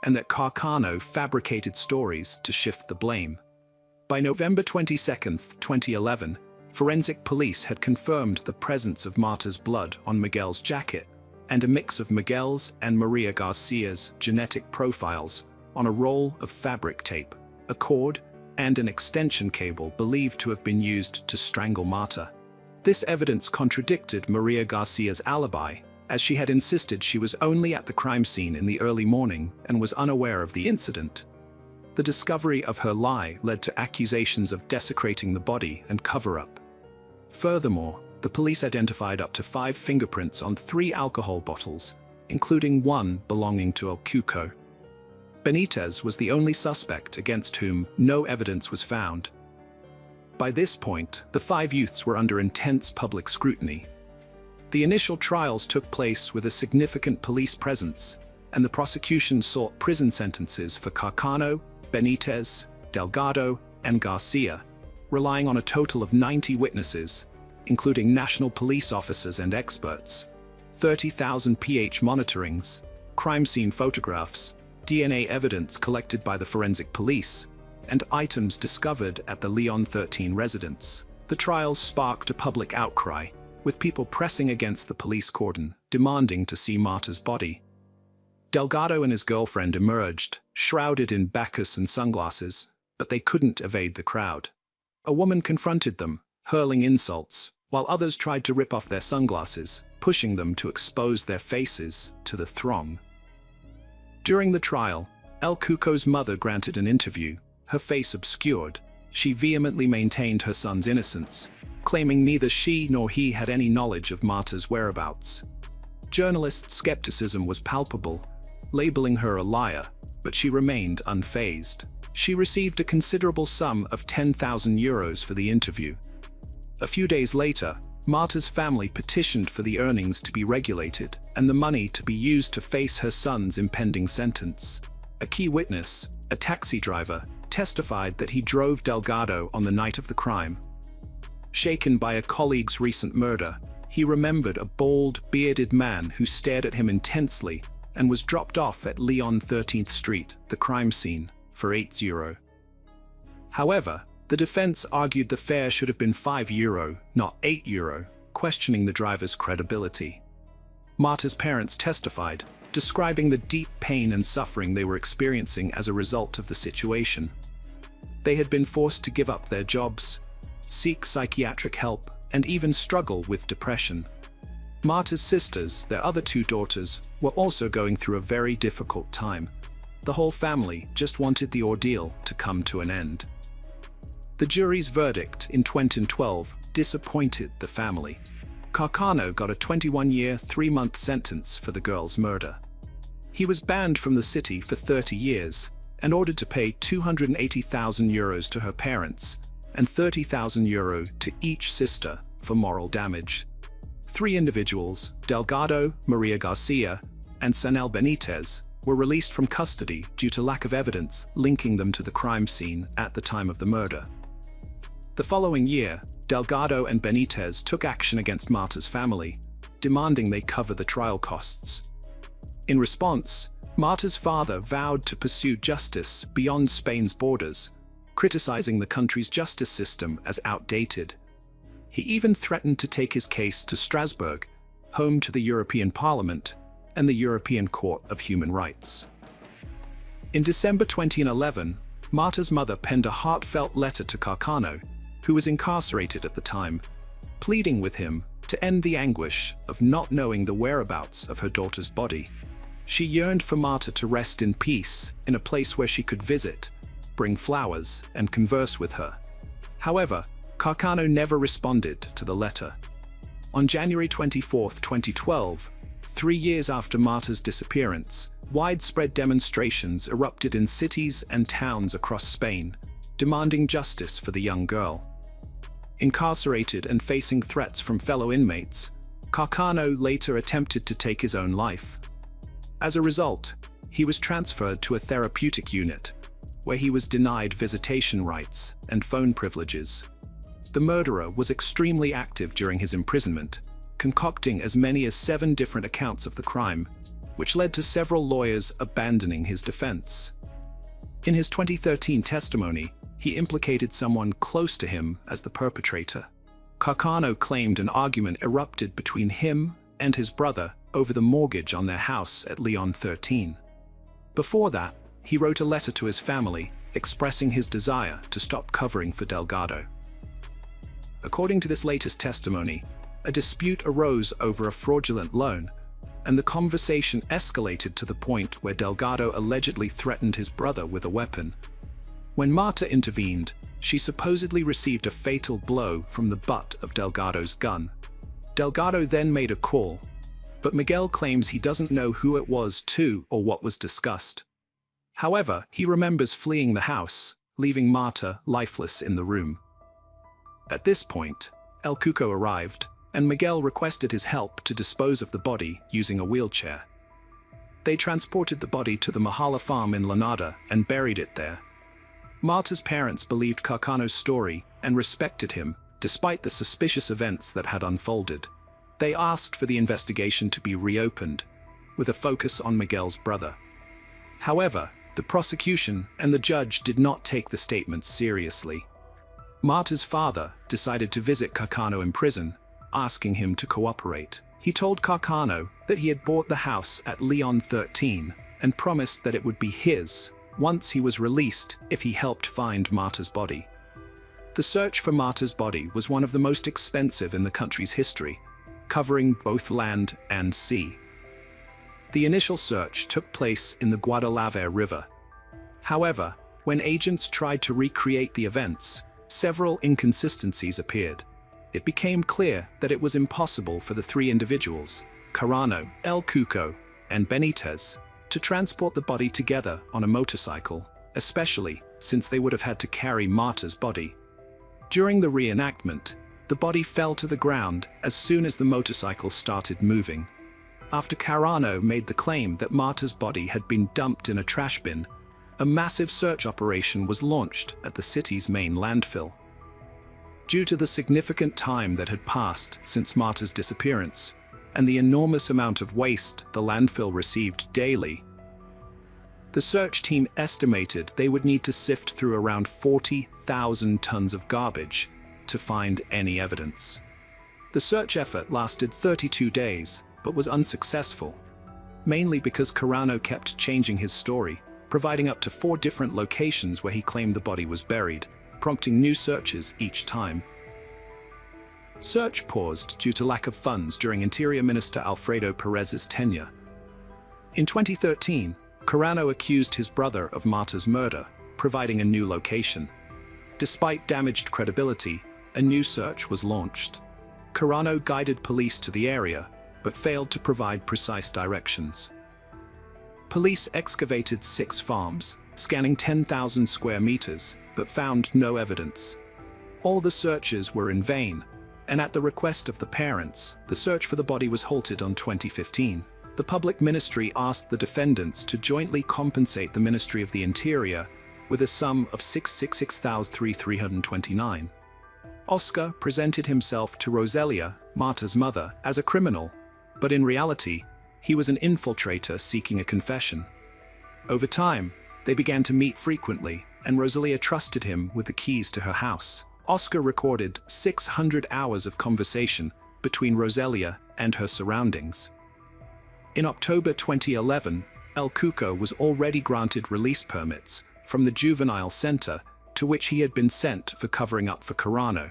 and that Carcano fabricated stories to shift the blame. By November 22, 2011, forensic police had confirmed the presence of Marta's blood on Miguel's jacket and a mix of Miguel's and Maria Garcia's genetic profiles on a roll of fabric tape, a cord, and an extension cable believed to have been used to strangle Marta. This evidence contradicted Maria Garcia's alibi, as she had insisted she was only at the crime scene in the early morning and was unaware of the incident. The discovery of her lie led to accusations of desecrating the body and cover-up. Furthermore, the police identified up to 5 fingerprints on 3 alcohol bottles, including one belonging to El Cuco. Benitez was the only suspect against whom no evidence was found. By this point, the 5 youths were under intense public scrutiny. The initial trials took place with a significant police presence, and the prosecution sought prison sentences for Carcano, Benitez, Delgado, and Garcia, relying on a total of 90 witnesses, including national police officers and experts, 30,000 pH monitorings, crime scene photographs, DNA evidence collected by the forensic police, and items discovered at the Leon 13 residence. The trials sparked a public outcry, with people pressing against the police cordon, demanding to see Marta's body. Delgado and his girlfriend emerged, shrouded in bacchus and sunglasses, but they couldn't evade the crowd. A woman confronted them, hurling insults, while others tried to rip off their sunglasses, pushing them to expose their faces to the throng. During the trial, El Cuco's mother granted an interview, her face obscured. She vehemently maintained her son's innocence, claiming neither she nor he had any knowledge of Marta's whereabouts. Journalist skepticism was palpable, labeling her a liar, but she remained unfazed. She received a considerable sum of 10,000 euros for the interview. A few days later, Marta's family petitioned for the earnings to be regulated and the money to be used to face her son's impending sentence. A key witness, a taxi driver, testified that he drove Delgado on the night of the crime. Shaken by a colleague's recent murder, he remembered a bald, bearded man who stared at him intensely and was dropped off at Leon 13th Street, the crime scene, for €8. However, The defense argued the fare should have been €5, not €8, questioning the driver's credibility. Marta's parents testified, describing the deep pain and suffering they were experiencing as a result of the situation. They had been forced to give up their jobs, seek psychiatric help, and even struggle with depression. Marta's sisters, their other two daughters, were also going through a very difficult time. The whole family just wanted the ordeal to come to an end. The jury's verdict in 2012 disappointed the family. Carcano got a 21-year, 3-month sentence for the girl's murder. He was banned from the city for 30 years and ordered to pay €280,000 to her parents and €30,000 to each sister for moral damage. 3 individuals, Delgado, Maria Garcia, and Sanel Benitez, were released from custody due to lack of evidence linking them to the crime scene at the time of the murder. The following year, Delgado and Benitez took action against Marta's family, demanding they cover the trial costs. In response, Marta's father vowed to pursue justice beyond Spain's borders, criticizing the country's justice system as outdated. He even threatened to take his case to Strasbourg, home to the European Parliament and the European Court of Human Rights. In December 2011, Marta's mother penned a heartfelt letter to Carcano, who was incarcerated at the time, pleading with him to end the anguish of not knowing the whereabouts of her daughter's body. She yearned for Marta to rest in peace in a place where she could visit, bring flowers, and converse with her. However, Carcano never responded to the letter. On January 24, 2012, 3 years after Marta's disappearance, widespread demonstrations erupted in cities and towns across Spain, demanding justice for the young girl. Incarcerated and facing threats from fellow inmates, Carcano later attempted to take his own life. As a result, he was transferred to a therapeutic unit, where he was denied visitation rights and phone privileges. The murderer was extremely active during his imprisonment, concocting as many as 7 different accounts of the crime, which led to several lawyers abandoning his defense. In his 2013 testimony, he implicated someone close to him as the perpetrator. Carcano claimed an argument erupted between him and his brother over the mortgage on their house at Leon 13. Before that, he wrote a letter to his family expressing his desire to stop covering for Delgado. According to this latest testimony, a dispute arose over a fraudulent loan, and the conversation escalated to the point where Delgado allegedly threatened his brother with a weapon. When Marta intervened, she supposedly received a fatal blow from the butt of Delgado's gun. Delgado then made a call, but Miguel claims he doesn't know who it was to or what was discussed. However, he remembers fleeing the house, leaving Marta lifeless in the room. At this point, El Cuco arrived, and Miguel requested his help to dispose of the body using a wheelchair. They transported the body to the Mahala farm in Lanada and buried it there. Marta's parents believed Carcano's story and respected him, despite the suspicious events that had unfolded. They asked for the investigation to be reopened, with a focus on Miguel's brother. However, the prosecution and the judge did not take the statements seriously. Marta's father decided to visit Carcano in prison, asking him to cooperate. He told Carcano that he had bought the house at Leon 13 and promised that it would be his once he was released if he helped find Marta's body. The search for Marta's body was one of the most expensive in the country's history, covering both land and sea. The initial search took place in the Guadalave River. However, when agents tried to recreate the events, several inconsistencies appeared. It became clear that it was impossible for the 3 individuals, Carano, El Cuco, and Benitez, to transport the body together on a motorcycle, especially since they would have had to carry Marta's body. During the reenactment, the body fell to the ground as soon as the motorcycle started moving. After Carano made the claim that Marta's body had been dumped in a trash bin, a massive search operation was launched at the city's main landfill. Due to the significant time that had passed since Marta's disappearance, and the enormous amount of waste the landfill received daily, The search team estimated they would need to sift through around 40,000 tons of garbage to find any evidence. The search effort lasted 32 days, but was unsuccessful, mainly because Carano kept changing his story, providing up to 4 different locations where he claimed the body was buried, prompting new searches each time. Search paused due to lack of funds during Interior Minister Alfredo Perez's tenure. In 2013, Carano accused his brother of Marta's murder, providing a new location. Despite damaged credibility, a new search was launched. Carano guided police to the area, but failed to provide precise directions. Police excavated 6 farms, scanning 10,000 square meters, but found no evidence. All the searches were in vain, and at the request of the parents, the search for the body was halted on 2015. The public ministry asked the defendants to jointly compensate the Ministry of the Interior with a sum of $666,329. Oscar presented himself to Rosalia, Marta's mother, as a criminal, but in reality, he was an infiltrator seeking a confession. Over time, they began to meet frequently, and Rosalia trusted him with the keys to her house. Oscar recorded 600 hours of conversation between Rosalia and her surroundings. In October 2011, El Cuco was already granted release permits from the juvenile center to which he had been sent for covering up for Carano.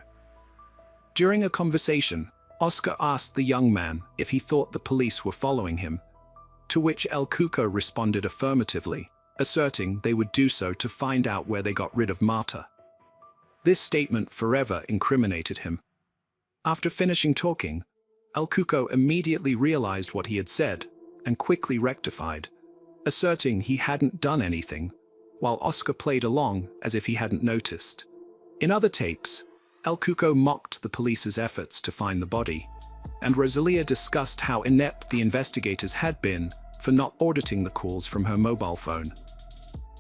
During a conversation, Oscar asked the young man if he thought the police were following him, to which El Cuco responded affirmatively, asserting they would do so to find out where they got rid of Marta. This statement forever incriminated him. After finishing talking, El Cuco immediately realized what he had said and quickly rectified, asserting he hadn't done anything, while Oscar played along as if he hadn't noticed. In other tapes, El Cuco mocked the police's efforts to find the body, and Rosalia discussed how inept the investigators had been for not auditing the calls from her mobile phone.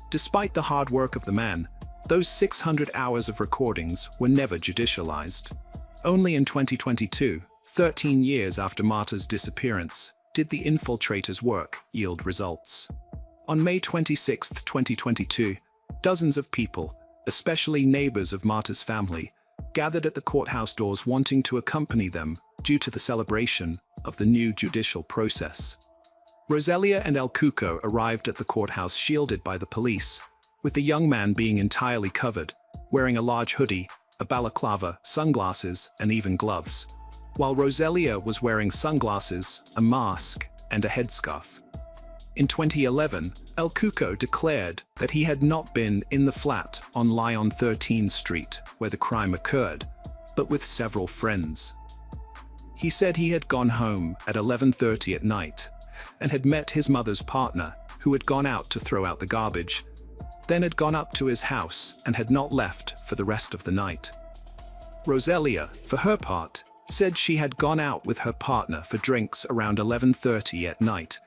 Despite the hard work of the man, those 600 hours of recordings were never judicialized. Only in 2022, 13 years after Marta's disappearance, did the infiltrators' work yield results. On May 26, 2022, dozens of people, especially neighbors of Marta's family, gathered at the courthouse doors wanting to accompany them due to the celebration of the new judicial process. Rosalia and El Cuco arrived at the courthouse shielded by the police, with the young man being entirely covered, wearing a large hoodie, a balaclava, sunglasses, and even gloves, while Rosalia was wearing sunglasses, a mask, and a headscarf. In 2011, El Cuco declared that he had not been in the flat on Lyon 13th Street where the crime occurred, but with several friends. He said he had gone home at 11:30 at night and had met his mother's partner, who had gone out to throw out the garbage, then had gone up to his house and had not left for the rest of the night. Rosalia, for her part, said she had gone out with her partner for drinks around 11:30 at night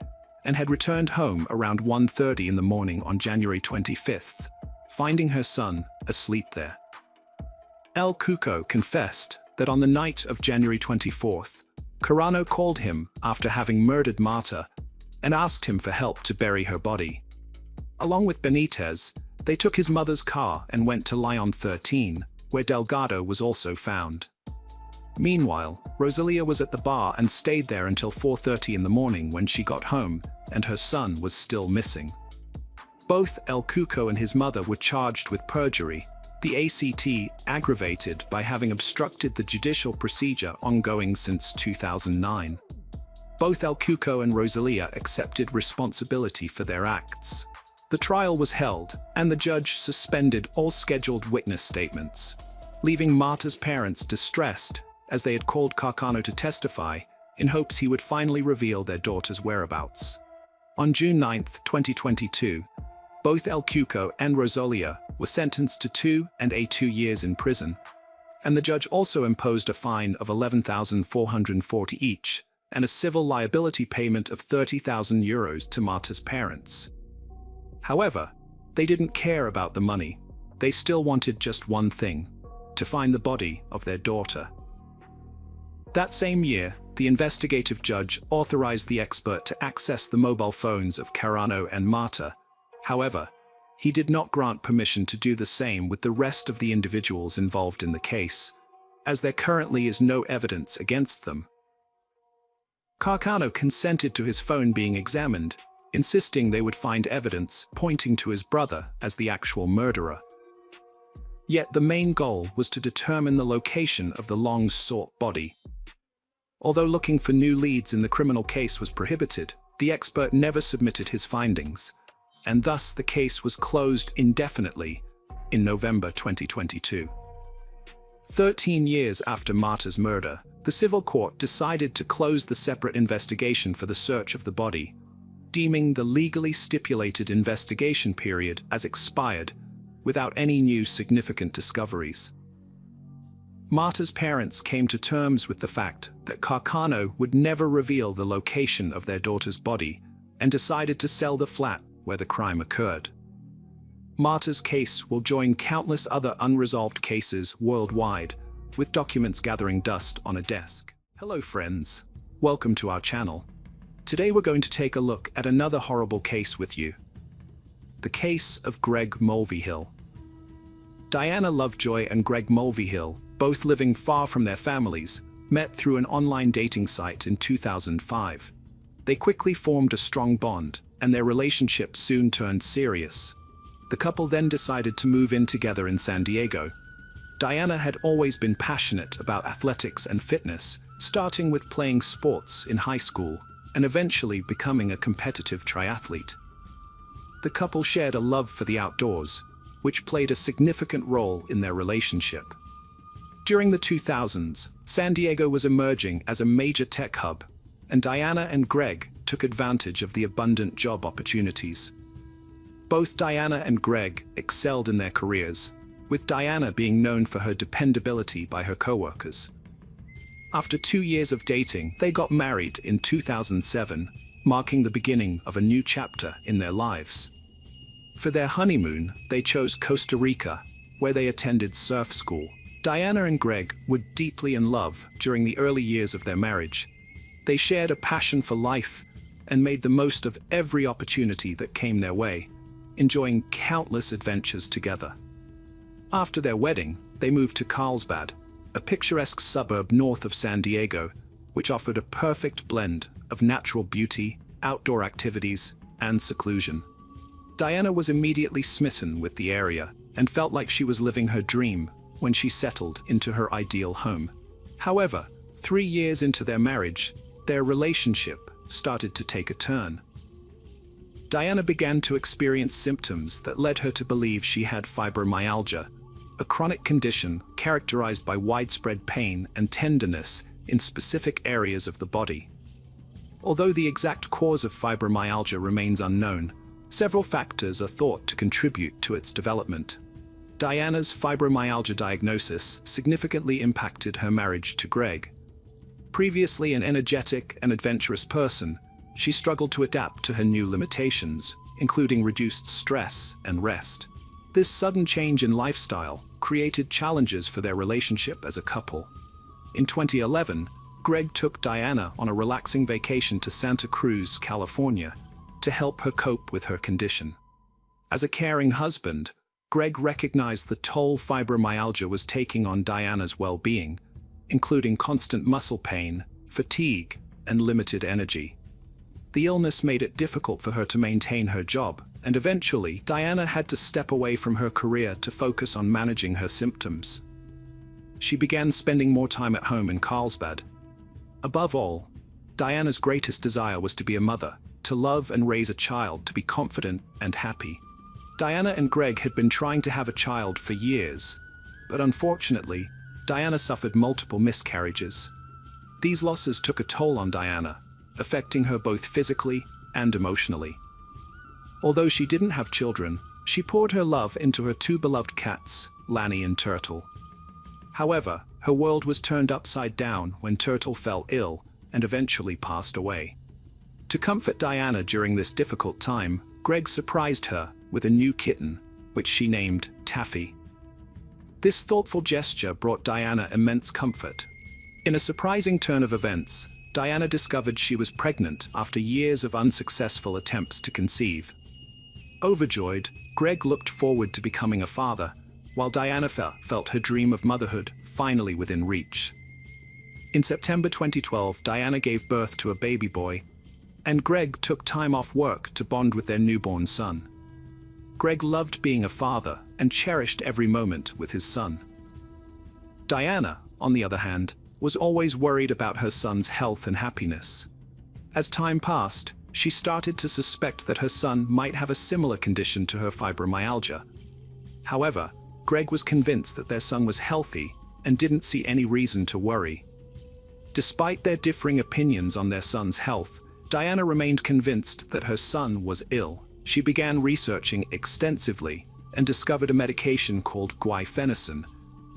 and had returned home around 1:30 in the morning on January 25th, finding her son asleep there. El Cuco confessed that on the night of January 24th, Carano called him after having murdered Marta and asked him for help to bury her body. Along with Benitez, they took his mother's car and went to Lyon 13, where Delgado was also found. Meanwhile, Rosalia was at the bar and stayed there until 4:30 in the morning when she got home, and her son was still missing. Both El Cuco and his mother were charged with perjury, the ACT aggravated by having obstructed the judicial procedure ongoing since 2009. Both El Cuco and Rosalia accepted responsibility for their acts. The trial was held, and the judge suspended all scheduled witness statements, leaving Marta's parents distressed as they had called Carano to testify in hopes he would finally reveal their daughter's whereabouts. On June 9, 2022, both El Cuco and Rosalia were sentenced to 2 and 2 years in prison, and the judge also imposed a fine of €11,440 each and a civil liability payment of €30,000 to Marta's parents. However, they didn't care about the money. They still wanted just one thing: to find the body of their daughter. That same year, the investigative judge authorized the expert to access the mobile phones of Carano and Marta. However, he did not grant permission to do the same with the rest of the individuals involved in the case, as there currently is no evidence against them. Carcano consented to his phone being examined, insisting they would find evidence pointing to his brother as the actual murderer. Yet the main goal was to determine the location of the long-sought body. Although looking for new leads in the criminal case was prohibited, the expert never submitted his findings, and thus the case was closed indefinitely in November 2022. 13 years after Marta's murder, the civil court decided to close the separate investigation for the search of the body, deeming the legally stipulated investigation period as expired without any new significant discoveries. Marta's parents came to terms with the fact that Carcano would never reveal the location of their daughter's body and decided to sell the flat where the crime occurred. Marta's case will join countless other unresolved cases worldwide, with documents gathering dust on a desk. Hello friends, welcome to our channel. Today we're going to take a look at another horrible case with you. The case of Greg Mulvihill. Diana Lovejoy and Greg Mulvihill, both living far from their families, met through an online dating site in 2005. They quickly formed a strong bond, and their relationship soon turned serious. The couple then decided to move in together in San Diego. Diana had always been passionate about athletics and fitness, starting with playing sports in high school and eventually becoming a competitive triathlete. The couple shared a love for the outdoors, which played a significant role in their relationship. During the 2000s, San Diego was emerging as a major tech hub, and Diana and Greg took advantage of the abundant job opportunities. Both Diana and Greg excelled in their careers, with Diana being known for her dependability by her coworkers. After 2 years of dating, they got married in 2007, marking the beginning of a new chapter in their lives. For their honeymoon, they chose Costa Rica, where they attended surf school. Diana and Greg were deeply in love during the early years of their marriage. They shared a passion for life and made the most of every opportunity that came their way, enjoying countless adventures together. After their wedding, they moved to Carlsbad, a picturesque suburb north of San Diego, which offered a perfect blend of natural beauty, outdoor activities, and seclusion. Diana was immediately smitten with the area and felt like she was living her dream when she settled into her ideal home. However, 3 years into their marriage, their relationship started to take a turn. Diana began to experience symptoms that led her to believe she had fibromyalgia, a chronic condition characterized by widespread pain and tenderness in specific areas of the body. Although the exact cause of fibromyalgia remains unknown, several factors are thought to contribute to its development. Diana's fibromyalgia diagnosis significantly impacted her marriage to Greg. Previously an energetic and adventurous person, she struggled to adapt to her new limitations, including reduced stress and rest. This sudden change in lifestyle created challenges for their relationship as a couple. In 2011, Greg took Diana on a relaxing vacation to Santa Cruz, California, to help her cope with her condition. As a caring husband, Greg recognized the toll fibromyalgia was taking on Diana's well-being, including constant muscle pain, fatigue, and limited energy. The illness made it difficult for her to maintain her job, and eventually, Diana had to step away from her career to focus on managing her symptoms. She began spending more time at home in Carlsbad. Above all, Diana's greatest desire was to be a mother, to love and raise a child, to be confident and happy. Diana and Greg had been trying to have a child for years, but unfortunately, Diana suffered multiple miscarriages. These losses took a toll on Diana, affecting her both physically and emotionally. Although she didn't have children, she poured her love into her 2 beloved cats, Lanny and Turtle. However, her world was turned upside down when Turtle fell ill and eventually passed away. To comfort Diana during this difficult time, Greg surprised her with a new kitten, which she named Taffy. This thoughtful gesture brought Diana immense comfort. In a surprising turn of events, Diana discovered she was pregnant after years of unsuccessful attempts to conceive. Overjoyed, Greg looked forward to becoming a father, while Diana felt her dream of motherhood finally within reach. In September 2012, Diana gave birth to a baby boy, and Greg took time off work to bond with their newborn son. Greg loved being a father and cherished every moment with his son. Diana, on the other hand, was always worried about her son's health and happiness. As time passed, she started to suspect that her son might have a similar condition to her fibromyalgia. However, Greg was convinced that their son was healthy and didn't see any reason to worry. Despite their differing opinions on their son's health, Diana remained convinced that her son was ill. She began researching extensively and discovered a medication called guaifenesin,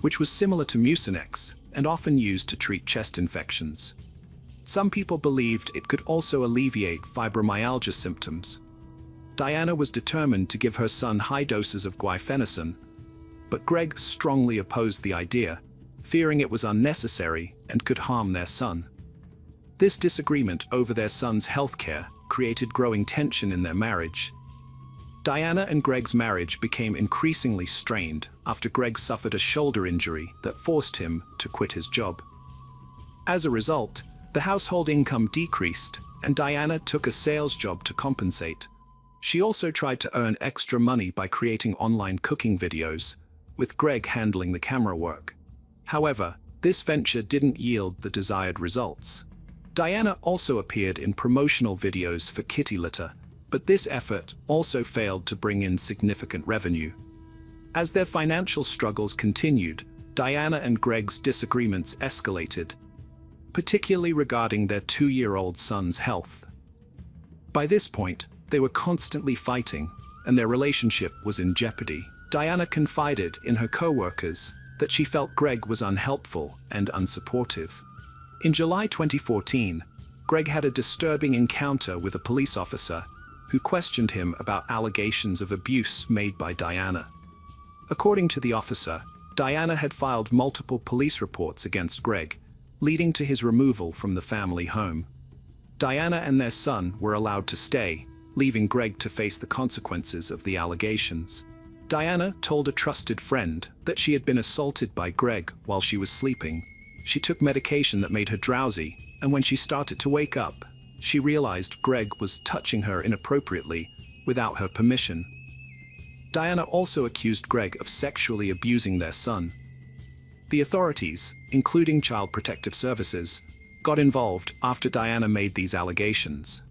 which was similar to Mucinex and often used to treat chest infections. Some people believed it could also alleviate fibromyalgia symptoms. Diana was determined to give her son high doses of guaifenesin, but Greg strongly opposed the idea, fearing it was unnecessary and could harm their son. This disagreement over their son's health care created growing tension in their marriage. Diana and Greg's marriage became increasingly strained after Greg suffered a shoulder injury that forced him to quit his job. As a result, the household income decreased, and Diana took a sales job to compensate. She also tried to earn extra money by creating online cooking videos, with Greg handling the camera work. However, this venture didn't yield the desired results. Diana also appeared in promotional videos for kitty litter, but this effort also failed to bring in significant revenue. As their financial struggles continued, Diana and Greg's disagreements escalated, particularly regarding their 2-year-old son's health. By this point, they were constantly fighting, and their relationship was in jeopardy. Diana confided in her coworkers that she felt Greg was unhelpful and unsupportive. In July 2014, Greg had a disturbing encounter with a police officer who questioned him about allegations of abuse made by Diana. According to the officer, Diana had filed multiple police reports against Greg, leading to his removal from the family home. Diana and their son were allowed to stay, leaving Greg to face the consequences of the allegations. Diana told a trusted friend that she had been assaulted by Greg while she was sleeping. She took medication that made her drowsy, and when she started to wake up, she realized Greg was touching her inappropriately without her permission. Diana also accused Greg of sexually abusing their son. The authorities, including Child Protective Services, got involved after Diana made these allegations.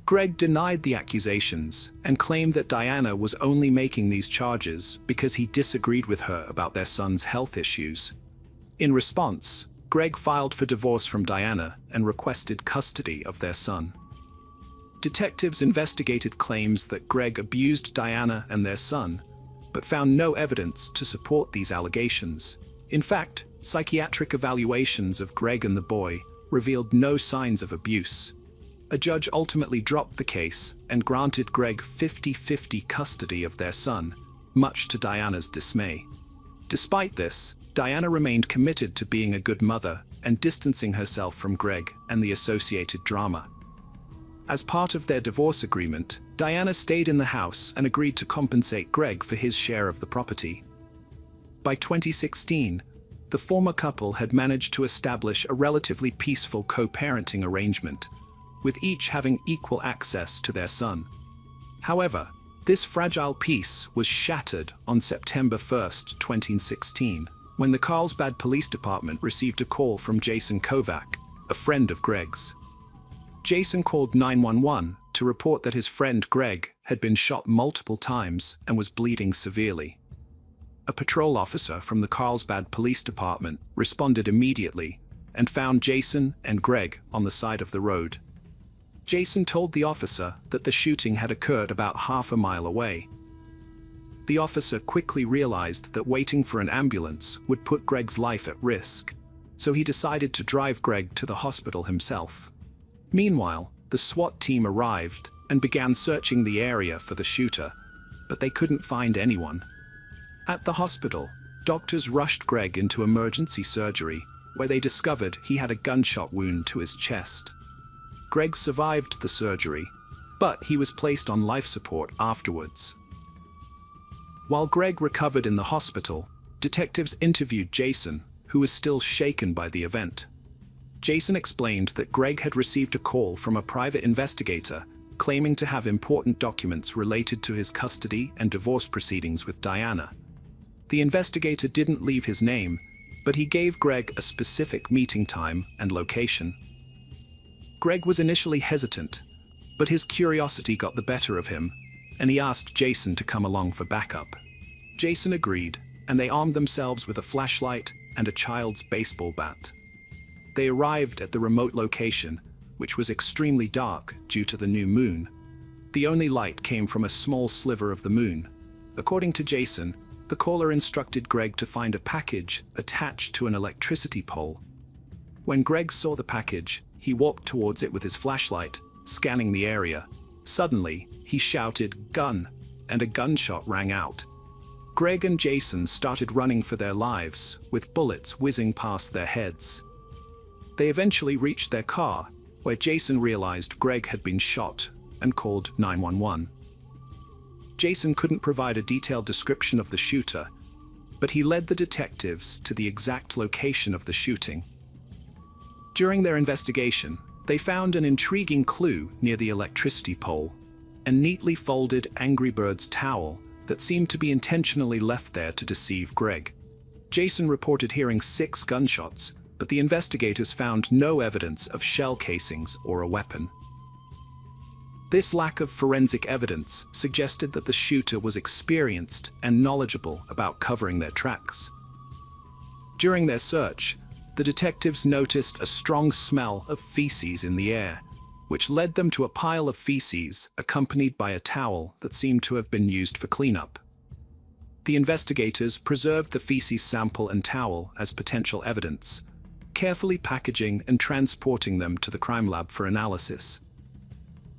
Greg denied the accusations and claimed that Diana was only making these charges because he disagreed with her about their son's health issues. In response, Greg filed for divorce from Diana and requested custody of their son. Detectives investigated claims that Greg abused Diana and their son, but found no evidence to support these allegations. In fact, psychiatric evaluations of Greg and the boy revealed no signs of abuse. A judge ultimately dropped the case and granted Greg 50-50 custody of their son, much to Diana's dismay. Despite this, Diana remained committed to being a good mother and distancing herself from Greg and the associated drama. As part of their divorce agreement, Diana stayed in the house and agreed to compensate Greg for his share of the property. By 2016, the former couple had managed to establish a relatively peaceful co-parenting arrangement, with each having equal access to their son. However, this fragile peace was shattered on September 1, 2016, when the Carlsbad Police Department received a call from Jason Kovac, a friend of Greg's. Jason called 911 to report that his friend Greg had been shot multiple times and was bleeding severely. A patrol officer from the Carlsbad Police Department responded immediately and found Jason and Greg on the side of the road. Jason told the officer that the shooting had occurred about half a mile away. The officer quickly realized that waiting for an ambulance would put Greg's life at risk, so he decided to drive Greg to the hospital himself. Meanwhile, the SWAT team arrived and began searching the area for the shooter, but they couldn't find anyone. At the hospital, doctors rushed Greg into emergency surgery, where they discovered he had a gunshot wound to his chest. Greg survived the surgery, but he was placed on life support afterwards. While Greg recovered in the hospital, detectives interviewed Jason, who was still shaken by the event. Jason explained that Greg had received a call from a private investigator claiming to have important documents related to his custody and divorce proceedings with Diana. The investigator didn't leave his name, but he gave Greg a specific meeting time and location. Greg was initially hesitant, but his curiosity got the better of him, and he asked Jason to come along for backup. Jason agreed, and they armed themselves with a flashlight and a child's baseball bat. They arrived at the remote location, which was extremely dark due to the new moon. The only light came from a small sliver of the moon. According to Jason, the caller instructed Greg to find a package attached to an electricity pole. When Greg saw the package, he walked towards it with his flashlight, scanning the area. Suddenly, he shouted, "Gun!" and a gunshot rang out. Greg and Jason started running for their lives, with bullets whizzing past their heads. They eventually reached their car, where Jason realized Greg had been shot and called 911. Jason couldn't provide a detailed description of the shooter, but he led the detectives to the exact location of the shooting. During their investigation, they found an intriguing clue near the electricity pole, a neatly folded Angry Birds towel that seemed to be intentionally left there to deceive Greg. Jason reported hearing 6 gunshots, but the investigators found no evidence of shell casings or a weapon. This lack of forensic evidence suggested that the shooter was experienced and knowledgeable about covering their tracks. During their search, the detectives noticed a strong smell of feces in the air, which led them to a pile of feces accompanied by a towel that seemed to have been used for cleanup. The investigators preserved the feces sample and towel as potential evidence, carefully packaging and transporting them to the crime lab for analysis.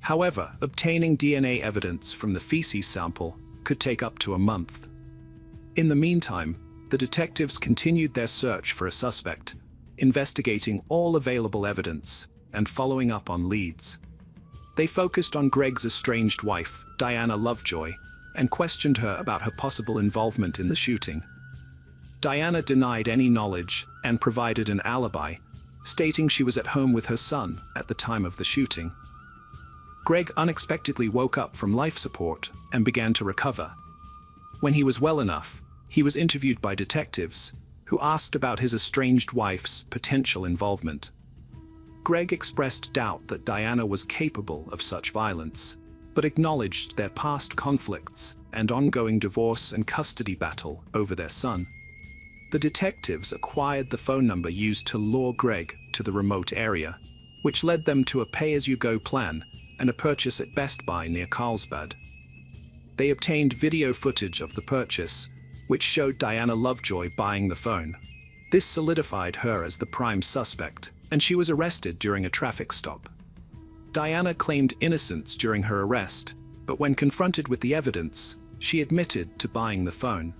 However, obtaining DNA evidence from the feces sample could take up to a month. In the meantime, the detectives continued their search for a suspect, investigating all available evidence and following up on leads. They focused on Greg's estranged wife, Diana Lovejoy, and questioned her about her possible involvement in the shooting. Diana denied any knowledge and provided an alibi, stating she was at home with her son at the time of the shooting. Greg unexpectedly woke up from life support and began to recover. When he was well enough, he was interviewed by detectives, who asked about his estranged wife's potential involvement. Greg expressed doubt that Diana was capable of such violence, but acknowledged their past conflicts and ongoing divorce and custody battle over their son. The detectives acquired the phone number used to lure Greg to the remote area, which led them to a pay-as-you-go plan and a purchase at Best Buy near Carlsbad. They obtained video footage of the purchase, which showed Diana Lovejoy buying the phone. This solidified her as the prime suspect, and she was arrested during a traffic stop. Diana claimed innocence during her arrest, but when confronted with the evidence, she admitted to buying the phone.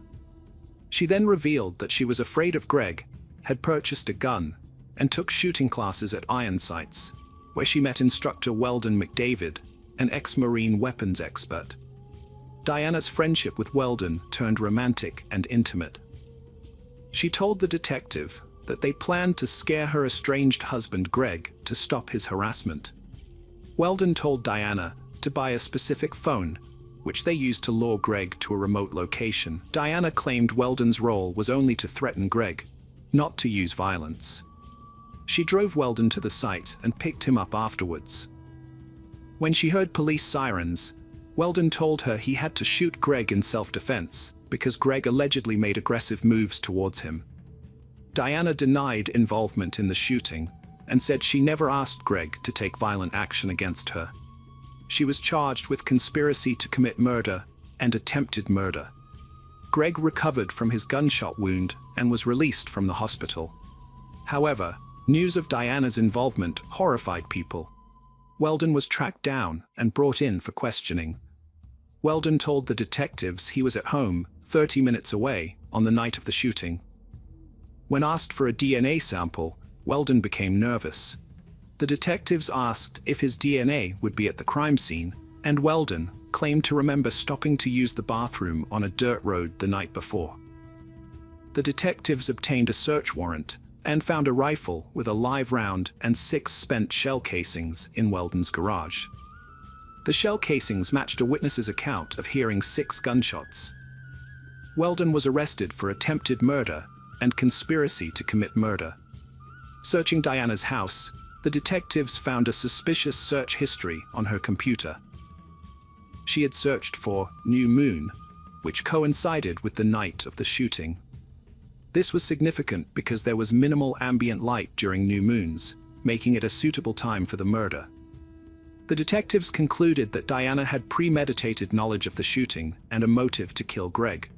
She then revealed that she was afraid of Greg, had purchased a gun, and took shooting classes at Iron Sights, where she met instructor Weldon McDavid, an ex-Marine weapons expert. Diana's friendship with Weldon turned romantic and intimate. She told the detective that they planned to scare her estranged husband Greg to stop his harassment. Weldon told Diana to buy a specific phone, which they used to lure Greg to a remote location. Diana claimed Weldon's role was only to threaten Greg, not to use violence. She drove Weldon to the site and picked him up afterwards. When she heard police sirens, Weldon told her he had to shoot Greg in self-defense because Greg allegedly made aggressive moves towards him. Diana denied involvement in the shooting and said she never asked Greg to take violent action against her. She was charged with conspiracy to commit murder and attempted murder. Greg recovered from his gunshot wound and was released from the hospital. However, news of Diana's involvement horrified people. Weldon was tracked down and brought in for questioning. Weldon told the detectives he was at home, 30 minutes away, on the night of the shooting. When asked for a DNA sample, Weldon became nervous. The detectives asked if his DNA would be at the crime scene, and Weldon claimed to remember stopping to use the bathroom on a dirt road the night before. The detectives obtained a search warrant and found a rifle with a live round and 6 spent shell casings in Weldon's garage. The shell casings matched a witness's account of hearing 6 gunshots. Weldon was arrested for attempted murder and conspiracy to commit murder. Searching Diana's house, the detectives found a suspicious search history on her computer. She had searched for "new moon," which coincided with the night of the shooting. This was significant because there was minimal ambient light during new moons, making it a suitable time for the murder. The detectives concluded that Diana had premeditated knowledge of the shooting and a motive to kill Greg.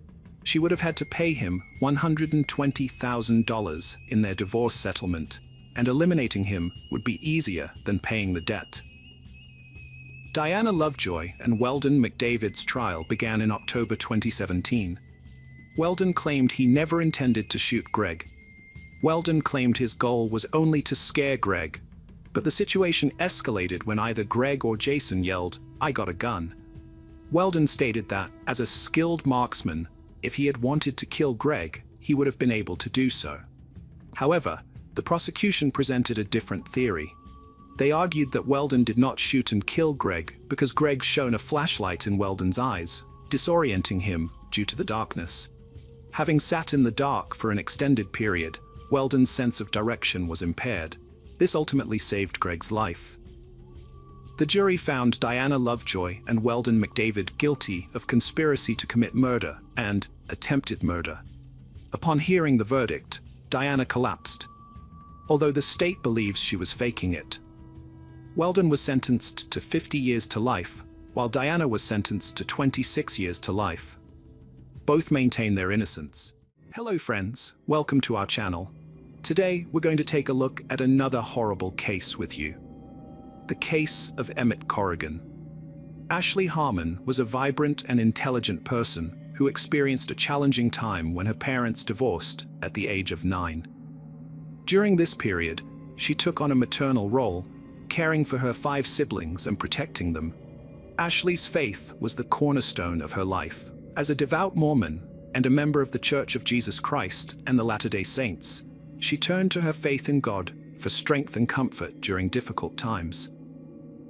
She would have had to pay him $120,000 in their divorce settlement, and eliminating him would be easier than paying the debt. Diana Lovejoy and Weldon McDavid's trial began in October 2017. Weldon claimed he never intended to shoot Greg. Weldon claimed his goal was only to scare Greg, but the situation escalated when either Greg or Jason yelled, "I got a gun." Weldon stated that, as a skilled marksman, if he had wanted to kill Greg, he would have been able to do so. However, the prosecution presented a different theory. They argued that Weldon did not shoot and kill Greg because Greg shone a flashlight in Weldon's eyes, disorienting him due to the darkness. Having sat in the dark for an extended period, Weldon's sense of direction was impaired. This ultimately saved Greg's life. The jury found Diana Lovejoy and Weldon McDavid guilty of conspiracy to commit murder and attempted murder. Upon hearing the verdict, Diana collapsed, although the state believes she was faking it. Weldon was sentenced to 50 years to life, while Diana was sentenced to 26 years to life. Both maintain their innocence. Hello friends, welcome to our channel. Today we're going to take a look at another horrible case with you. The case of Emmett Corrigan. Ashley Harmon was a vibrant and intelligent person who experienced a challenging time when her parents divorced at the age of 9. During this period, she took on a maternal role, caring for her 5 siblings and protecting them. Ashley's faith was the cornerstone of her life. As a devout Mormon and a member of the Church of Jesus Christ and the Latter-day Saints, she turned to her faith in God for strength and comfort during difficult times.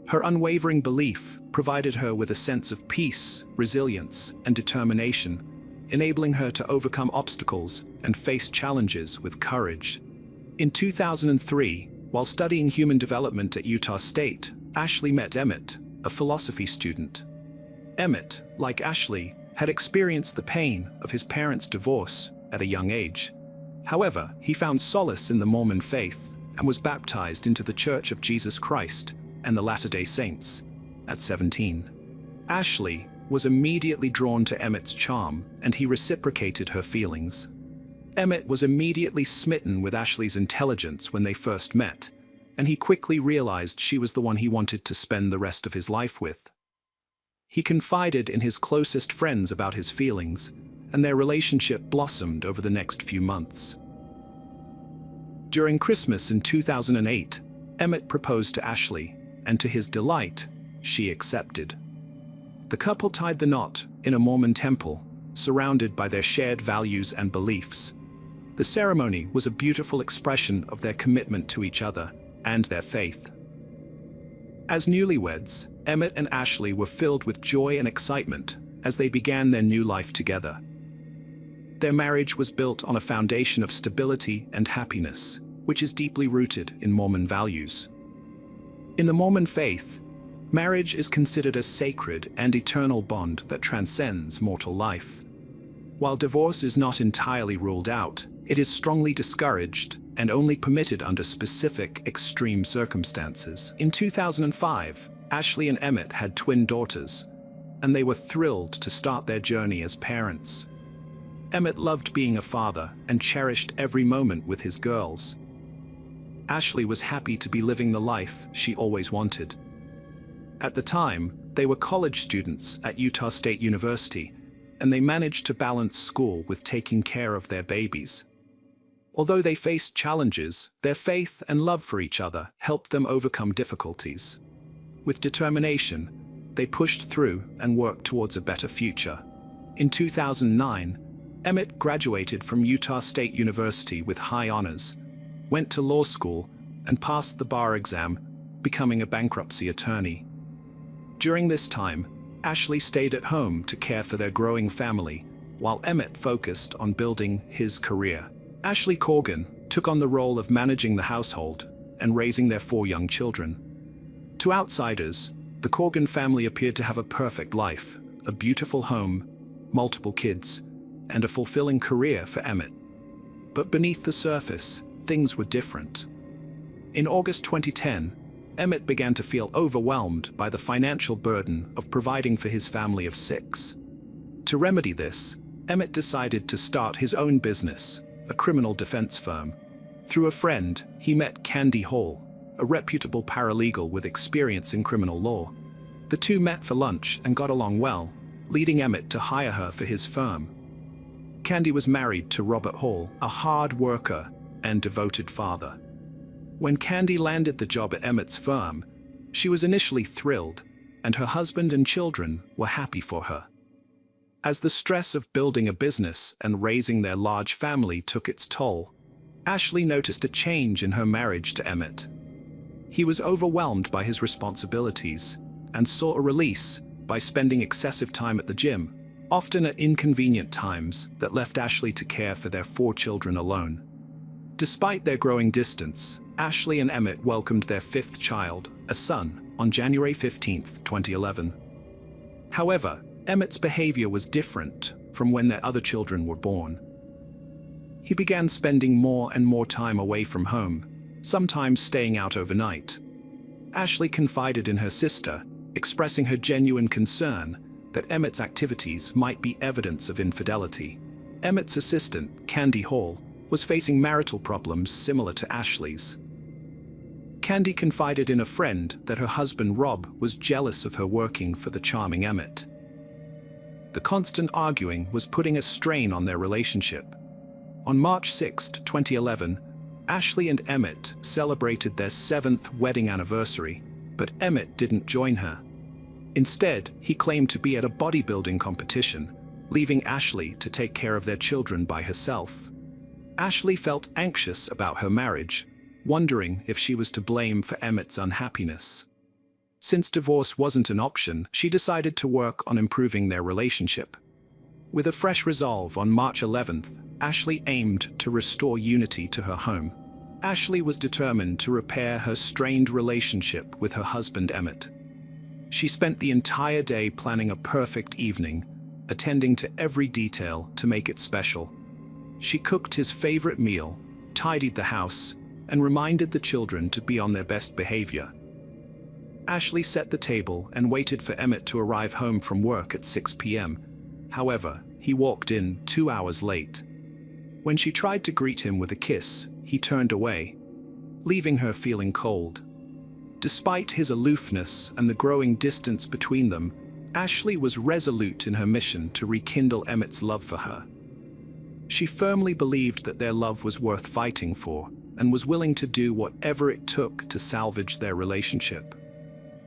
Her unwavering belief provided her with a sense of peace, resilience, and determination, enabling her to overcome obstacles and face challenges with courage. In 2003, while studying human development at Utah State, Ashley met Emmett, a philosophy student. Emmett, like Ashley, had experienced the pain of his parents' divorce at a young age. However, he found solace in the Mormon faith and was baptized into the Church of Jesus Christ and the Latter-day Saints at 17. Ashley was immediately drawn to Emmett's charm, and he reciprocated her feelings. Emmett was immediately smitten with Ashley's intelligence when they first met, and he quickly realized she was the one he wanted to spend the rest of his life with. He confided in his closest friends about his feelings, and their relationship blossomed over the next few months. During Christmas in 2008, Emmett proposed to Ashley, and to his delight, she accepted. The couple tied the knot in a Mormon temple, surrounded by their shared values and beliefs. The ceremony was a beautiful expression of their commitment to each other and their faith. As newlyweds, Emmett and Ashley were filled with joy and excitement as they began their new life together. Their marriage was built on a foundation of stability and happiness, which is deeply rooted in Mormon values. In the Mormon faith, marriage is considered a sacred and eternal bond that transcends mortal life. While divorce is not entirely ruled out, it is strongly discouraged and only permitted under specific extreme circumstances. In 2005, Ashley and Emmett had twin daughters, and they were thrilled to start their journey as parents. Emmett loved being a father and cherished every moment with his girls. Ashley was happy to be living the life she always wanted. At the time, they were college students at Utah State University, and they managed to balance school with taking care of their babies. Although they faced challenges, their faith and love for each other helped them overcome difficulties. With determination, they pushed through and worked towards a better future. In 2009, Emmett graduated from Utah State University with high honors, went to law school, and passed the bar exam, becoming a bankruptcy attorney. During this time, Ashley stayed at home to care for their growing family, while Emmett focused on building his career. Ashley Corgan took on the role of managing the household and raising their 4 young children. To outsiders, the Corgan family appeared to have a perfect life, a beautiful home, multiple kids, and a fulfilling career for Emmett. But beneath the surface, things were different. In August 2010, Emmett began to feel overwhelmed by the financial burden of providing for his family of 6. To remedy this, Emmett decided to start his own business, a criminal defense firm. Through a friend, he met Candy Hall, a reputable paralegal with experience in criminal law. The two met for lunch and got along well, leading Emmett to hire her for his firm. Candy was married to Robert Hall, a hard worker and devoted father. When Candy landed the job at Emmett's firm, she was initially thrilled, and her husband and children were happy for her. As the stress of building a business and raising their large family took its toll, Ashley noticed a change in her marriage to Emmett. He was overwhelmed by his responsibilities and saw a release by spending excessive time at the gym, often at inconvenient times that left Ashley to care for their 4 children alone. Despite their growing distance, Ashley and Emmett welcomed their 5th child, a son, on January 15, 2011. However, Emmett's behavior was different from when their other children were born. He began spending more and more time away from home, sometimes staying out overnight. Ashley confided in her sister, expressing her genuine concern that Emmett's activities might be evidence of infidelity. Emmett's assistant, Candy Hall, was facing marital problems similar to Ashley's. Candy confided in a friend that her husband Rob was jealous of her working for the charming Emmett. The constant arguing was putting a strain on their relationship. On March 6, 2011, Ashley and Emmett celebrated their 7th wedding anniversary, but Emmett didn't join her. Instead, he claimed to be at a bodybuilding competition, leaving Ashley to take care of their children by herself. Ashley felt anxious about her marriage, wondering if she was to blame for Emmett's unhappiness. Since divorce wasn't an option, she decided to work on improving their relationship. With a fresh resolve on March 11th, Ashley aimed to restore unity to her home. Ashley was determined to repair her strained relationship with her husband Emmett. She spent the entire day planning a perfect evening, attending to every detail to make it special. She cooked his favorite meal, tidied the house, and reminded the children to be on their best behavior. Ashley set the table and waited for Emmett to arrive home from work at 6 p.m. However, he walked in 2 hours late. When she tried to greet him with a kiss, he turned away, leaving her feeling cold. Despite his aloofness and the growing distance between them, Ashley was resolute in her mission to rekindle Emmett's love for her. She firmly believed that their love was worth fighting for and was willing to do whatever it took to salvage their relationship.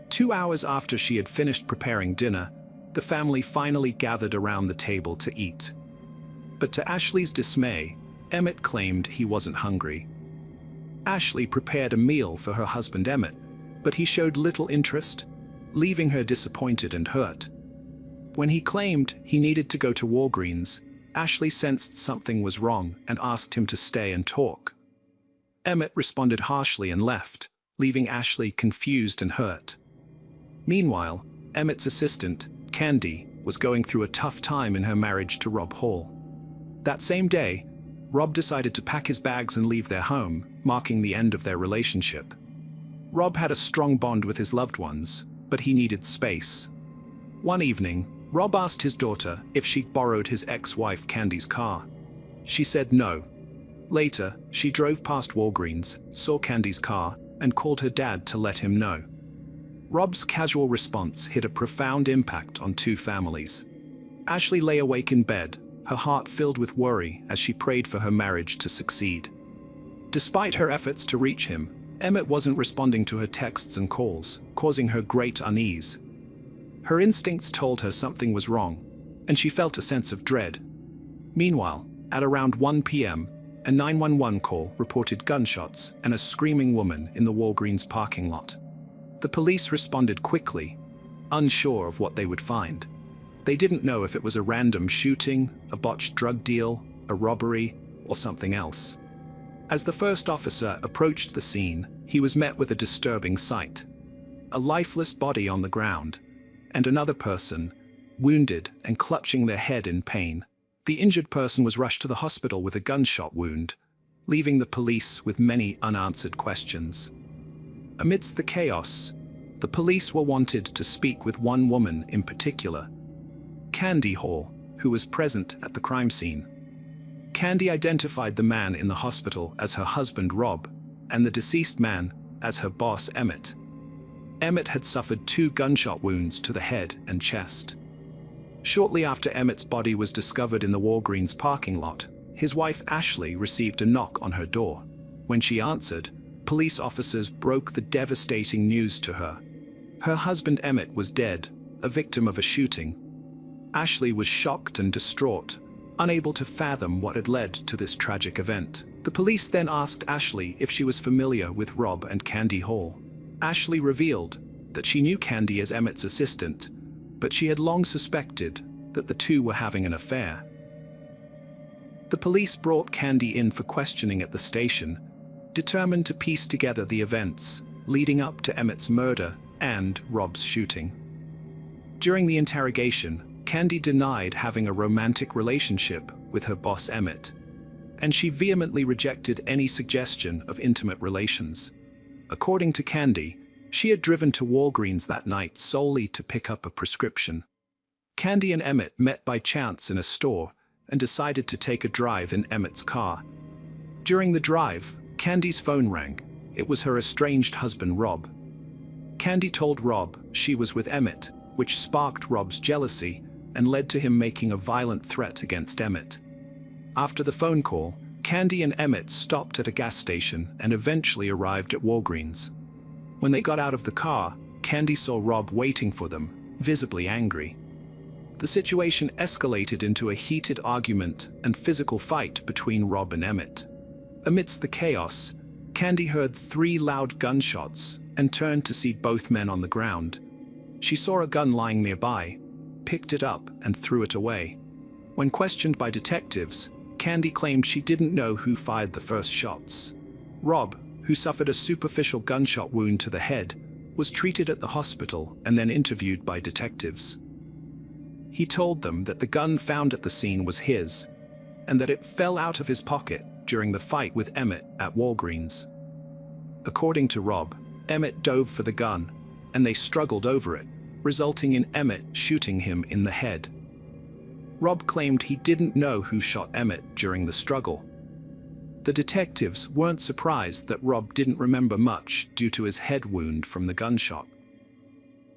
2 hours after she had finished preparing dinner, the family finally gathered around the table to eat. But to Ashley's dismay, Emmett claimed he wasn't hungry. Ashley prepared a meal for her husband Emmett, but he showed little interest, leaving her disappointed and hurt. When he claimed he needed to go to Walgreens, Ashley sensed something was wrong and asked him to stay and talk. Emmett responded harshly and left, leaving Ashley confused and hurt. Meanwhile, Emmett's assistant, Candy, was going through a tough time in her marriage to Rob Hall. That same day, Rob decided to pack his bags and leave their home, marking the end of their relationship. Rob had a strong bond with his loved ones, but he needed space. One evening, Rob asked his daughter if she'd borrowed his ex-wife Candy's car. She said no. Later, she drove past Walgreens, saw Candy's car, and called her dad to let him know. Rob's casual response hit a profound impact on 2 families. Ashley lay awake in bed, her heart filled with worry as she prayed for her marriage to succeed. Despite her efforts to reach him, Emmett wasn't responding to her texts and calls, causing her great unease. Her instincts told her something was wrong, and she felt a sense of dread. Meanwhile, at around 1 p.m., a 911 call reported gunshots and a screaming woman in the Walgreens parking lot. The police responded quickly, unsure of what they would find. They didn't know if it was a random shooting, a botched drug deal, a robbery, or something else. As the first officer approached the scene, he was met with a disturbing sight. A lifeless body on the ground, and another person, wounded and clutching their head in pain. The injured person was rushed to the hospital with a gunshot wound, leaving the police with many unanswered questions. Amidst the chaos, the police were wanted to speak with one woman in particular, Candy Hall, who was present at the crime scene. Candy identified the man in the hospital as her husband Rob, and the deceased man as her boss Emmett. Emmett had suffered 2 gunshot wounds to the head and chest. Shortly after Emmett's body was discovered in the Walgreens parking lot, his wife Ashley received a knock on her door. When she answered, police officers broke the devastating news to her. Her husband Emmett was dead, a victim of a shooting. Ashley was shocked and distraught, unable to fathom what had led to this tragic event. The police then asked Ashley if she was familiar with Rob and Candy Hall. Ashley revealed that she knew Candy as Emmett's assistant, but she had long suspected that the two were having an affair. The police brought Candy in for questioning at the station, determined to piece together the events leading up to Emmett's murder and Rob's shooting. During the interrogation, Candy denied having a romantic relationship with her boss Emmett, and she vehemently rejected any suggestion of intimate relations. According to Candy, she had driven to Walgreens that night solely to pick up a prescription. Candy and Emmett met by chance in a store and decided to take a drive in Emmett's car. During the drive, Candy's phone rang. It was her estranged husband Rob. Candy told Rob she was with Emmett, which sparked Rob's jealousy and led to him making a violent threat against Emmett. After the phone call, Candy and Emmett stopped at a gas station and eventually arrived at Walgreens. When they got out of the car, Candy saw Rob waiting for them, visibly angry. The situation escalated into a heated argument and physical fight between Rob and Emmett. Amidst the chaos, Candy heard 3 loud gunshots and turned to see both men on the ground. She saw a gun lying nearby, picked it up and threw it away. When questioned by detectives, Candy claimed she didn't know who fired the first shots. Rob, who suffered a superficial gunshot wound to the head, was treated at the hospital and then interviewed by detectives. He told them that the gun found at the scene was his, and that it fell out of his pocket during the fight with Emmett at Walgreens. According to Rob, Emmett dove for the gun, and they struggled over it, resulting in Emmett shooting him in the head. Rob claimed he didn't know who shot Emmett during the struggle. The detectives weren't surprised that Rob didn't remember much due to his head wound from the gunshot.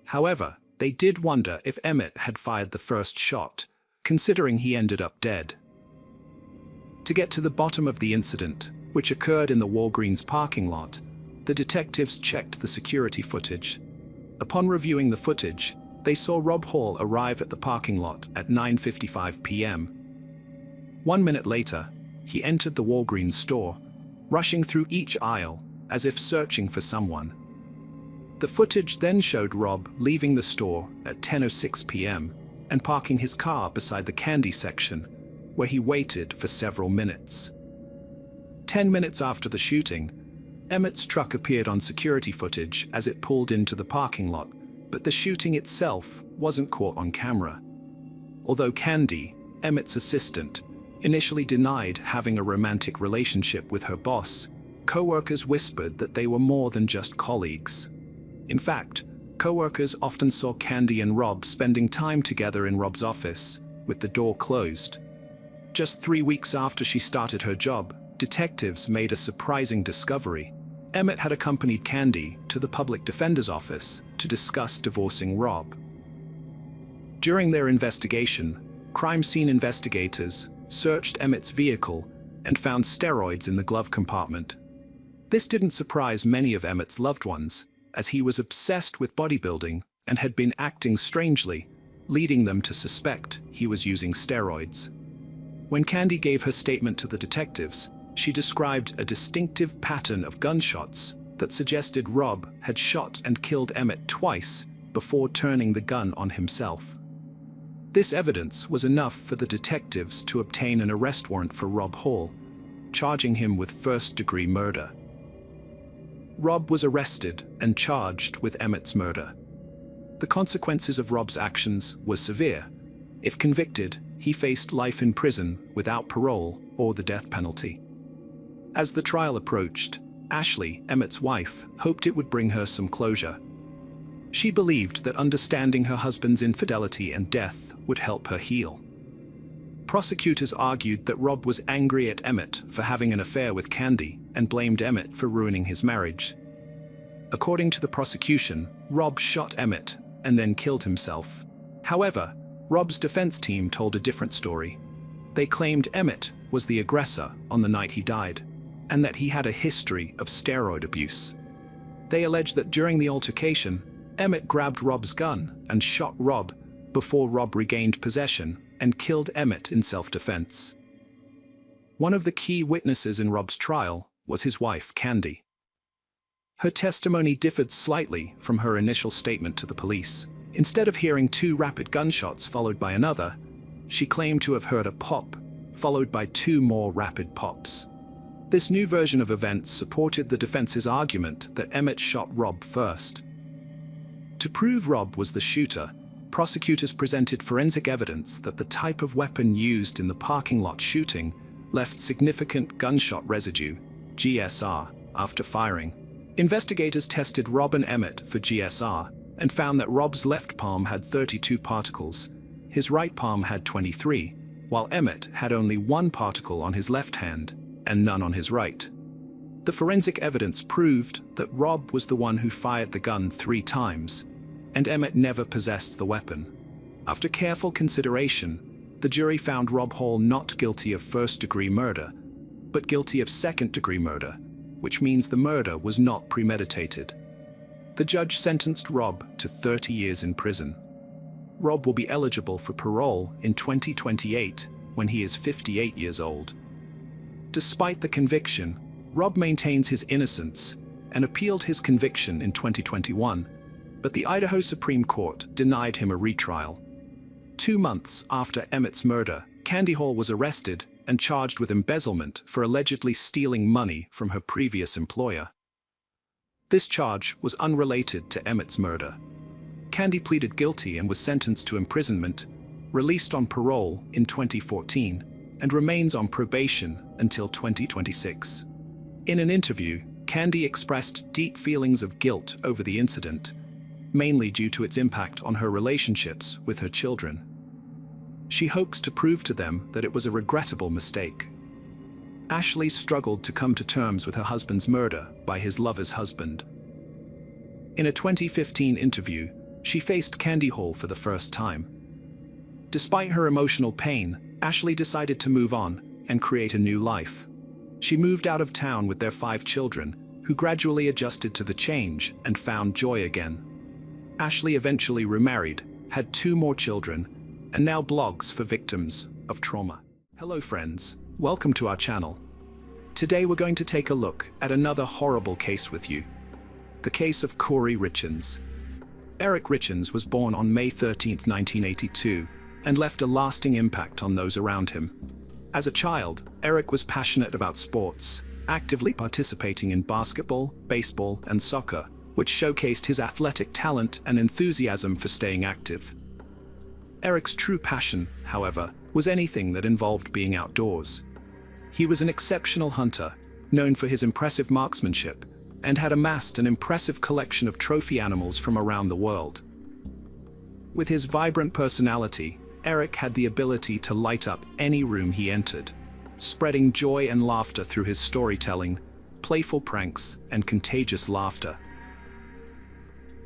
However, they did wonder if Emmett had fired the first shot, considering he ended up dead. To get to the bottom of the incident, which occurred in the Walgreens parking lot, the detectives checked the security footage. Upon reviewing the footage, they saw Rob Hall arrive at the parking lot at 9:55 p.m. 1 minute later, he entered the Walgreens store, rushing through each aisle as if searching for someone. The footage then showed Rob leaving the store at 10:06 p.m. and parking his car beside the candy section, where he waited for several minutes. 10 minutes after the shooting, Emmett's truck appeared on security footage as it pulled into the parking lot, but the shooting itself wasn't caught on camera. Although Candy, Emmett's assistant, initially denied having a romantic relationship with her boss, coworkers whispered that they were more than just colleagues. In fact, coworkers often saw Candy and Rob spending time together in Rob's office, with the door closed. Just 3 weeks after she started her job, detectives made a surprising discovery. Emmett had accompanied Candy to the public defender's office to discuss divorcing Rob. During their investigation, crime scene investigators searched Emmett's vehicle and found steroids in the glove compartment. This didn't surprise many of Emmett's loved ones, as he was obsessed with bodybuilding and had been acting strangely, leading them to suspect he was using steroids. When Candy gave her statement to the detectives, she described a distinctive pattern of gunshots that suggested Rob had shot and killed Emmett twice before turning the gun on himself. This evidence was enough for the detectives to obtain an arrest warrant for Rob Hall, charging him with first-degree murder. Rob was arrested and charged with Emmett's murder. The consequences of Rob's actions were severe. If convicted, he faced life in prison without parole or the death penalty. As the trial approached, Ashley, Emmett's wife, hoped it would bring her some closure. She believed that understanding her husband's infidelity and death would help her heal. Prosecutors argued that Rob was angry at Emmett for having an affair with Candy and blamed Emmett for ruining his marriage. According to the prosecution, Rob shot Emmett and then killed himself. However, Rob's defense team told a different story. They claimed Emmett was the aggressor on the night he died, and that he had a history of steroid abuse. They alleged that during the altercation, Emmett grabbed Rob's gun and shot Rob before Rob regained possession and killed Emmett in self-defense. One of the key witnesses in Rob's trial was his wife, Candy. Her testimony differed slightly from her initial statement to the police. Instead of hearing 2 rapid gunshots followed by another, she claimed to have heard a pop, followed by 2 more rapid pops. This new version of events supported the defense's argument that Emmett shot Rob first. To prove Rob was the shooter, prosecutors presented forensic evidence that the type of weapon used in the parking lot shooting left significant gunshot residue, GSR, after firing. Investigators tested Rob and Emmett for GSR and found that Rob's left palm had 32 particles, his right palm had 23, while Emmett had only 1 particle on his left hand and none on his right. The forensic evidence proved that Rob was the one who fired the gun 3 times, and Emmett never possessed the weapon. After careful consideration, the jury found Rob Hall not guilty of first-degree murder, but guilty of second-degree murder, which means the murder was not premeditated. The judge sentenced Rob to 30 years in prison. Rob will be eligible for parole in 2028 when he is 58 years old. Despite the conviction, Rob maintains his innocence and appealed his conviction in 2021, but the Idaho Supreme Court denied him a retrial. 2 months after Emmett's murder, Candy Hall was arrested and charged with embezzlement for allegedly stealing money from her previous employer. This charge was unrelated to Emmett's murder. Candy pleaded guilty and was sentenced to imprisonment, released on parole in 2014, and remains on probation until 2026. In an interview, Candy expressed deep feelings of guilt over the incident, mainly due to its impact on her relationships with her children. She hopes to prove to them that it was a regrettable mistake. Ashley struggled to come to terms with her husband's murder by his lover's husband. In a 2015 interview, she faced Candy Hall for the first time. Despite her emotional pain, Ashley decided to move on and create a new life. She moved out of town with their 5 children, who gradually adjusted to the change and found joy again. Ashley eventually remarried, had 2 more children, and now blogs for victims of trauma. Hello friends, welcome to our channel. Today we're going to take a look at another horrible case with you. The case of Corey Richens. Eric Richens was born on May 13, 1982, and left a lasting impact on those around him. As a child, Eric was passionate about sports, actively participating in basketball, baseball, and soccer, which showcased his athletic talent and enthusiasm for staying active. Eric's true passion, however, was anything that involved being outdoors. He was an exceptional hunter, known for his impressive marksmanship, and had amassed an impressive collection of trophy animals from around the world. With his vibrant personality, Eric had the ability to light up any room he entered, spreading joy and laughter through his storytelling, playful pranks, and contagious laughter.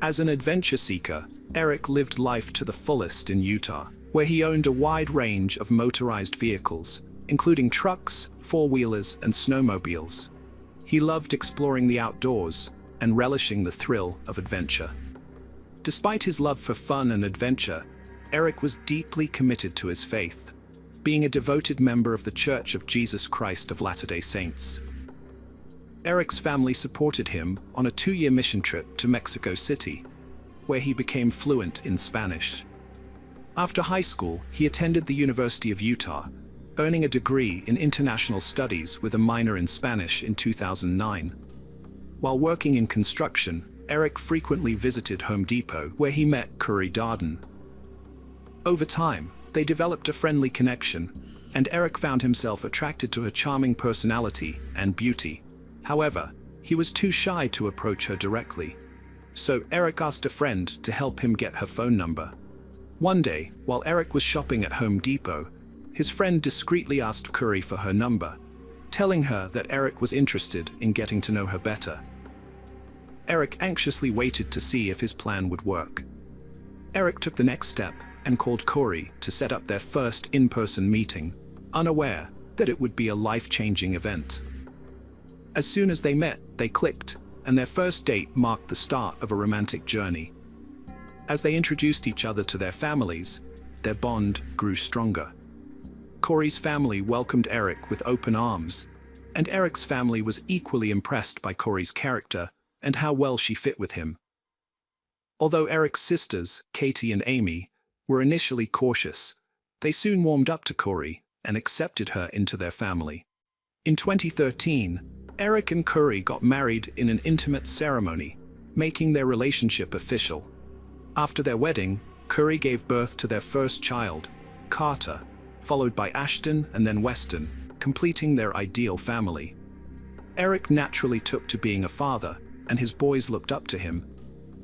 As an adventure seeker, Eric lived life to the fullest in Utah, where he owned a wide range of motorized vehicles, including trucks, 4-wheelers, and snowmobiles. He loved exploring the outdoors and relishing the thrill of adventure. Despite his love for fun and adventure, Eric was deeply committed to his faith, being a devoted member of the Church of Jesus Christ of Latter-day Saints. Eric's family supported him on a 2-year mission trip to Mexico City, where he became fluent in Spanish. After high school, he attended the University of Utah, earning a degree in international studies with a minor in Spanish in 2009. While working in construction, Eric frequently visited Home Depot, where he met Curry Darden. Over time, they developed a friendly connection, and Eric found himself attracted to her charming personality and beauty. However, he was too shy to approach her directly, so Eric asked a friend to help him get her phone number. One day, while Eric was shopping at Home Depot, his friend discreetly asked Curry for her number, telling her that Eric was interested in getting to know her better. Eric anxiously waited to see if his plan would work. Eric took the next step and called Curry to set up their first in-person meeting, unaware that it would be a life-changing event. As soon as they met, they clicked, and their first date marked the start of a romantic journey. As they introduced each other to their families, their bond grew stronger. Curry's family welcomed Eric with open arms, and Eric's family was equally impressed by Curry's character and how well she fit with him. Although Eric's sisters, Katie and Amy, were initially cautious, they soon warmed up to Curry and accepted her into their family. In 2013, Eric and Curry got married in an intimate ceremony, making their relationship official. After their wedding, Curry gave birth to their first child, Carter, followed by Ashton and then Weston, completing their ideal family. Eric naturally took to being a father, and his boys looked up to him.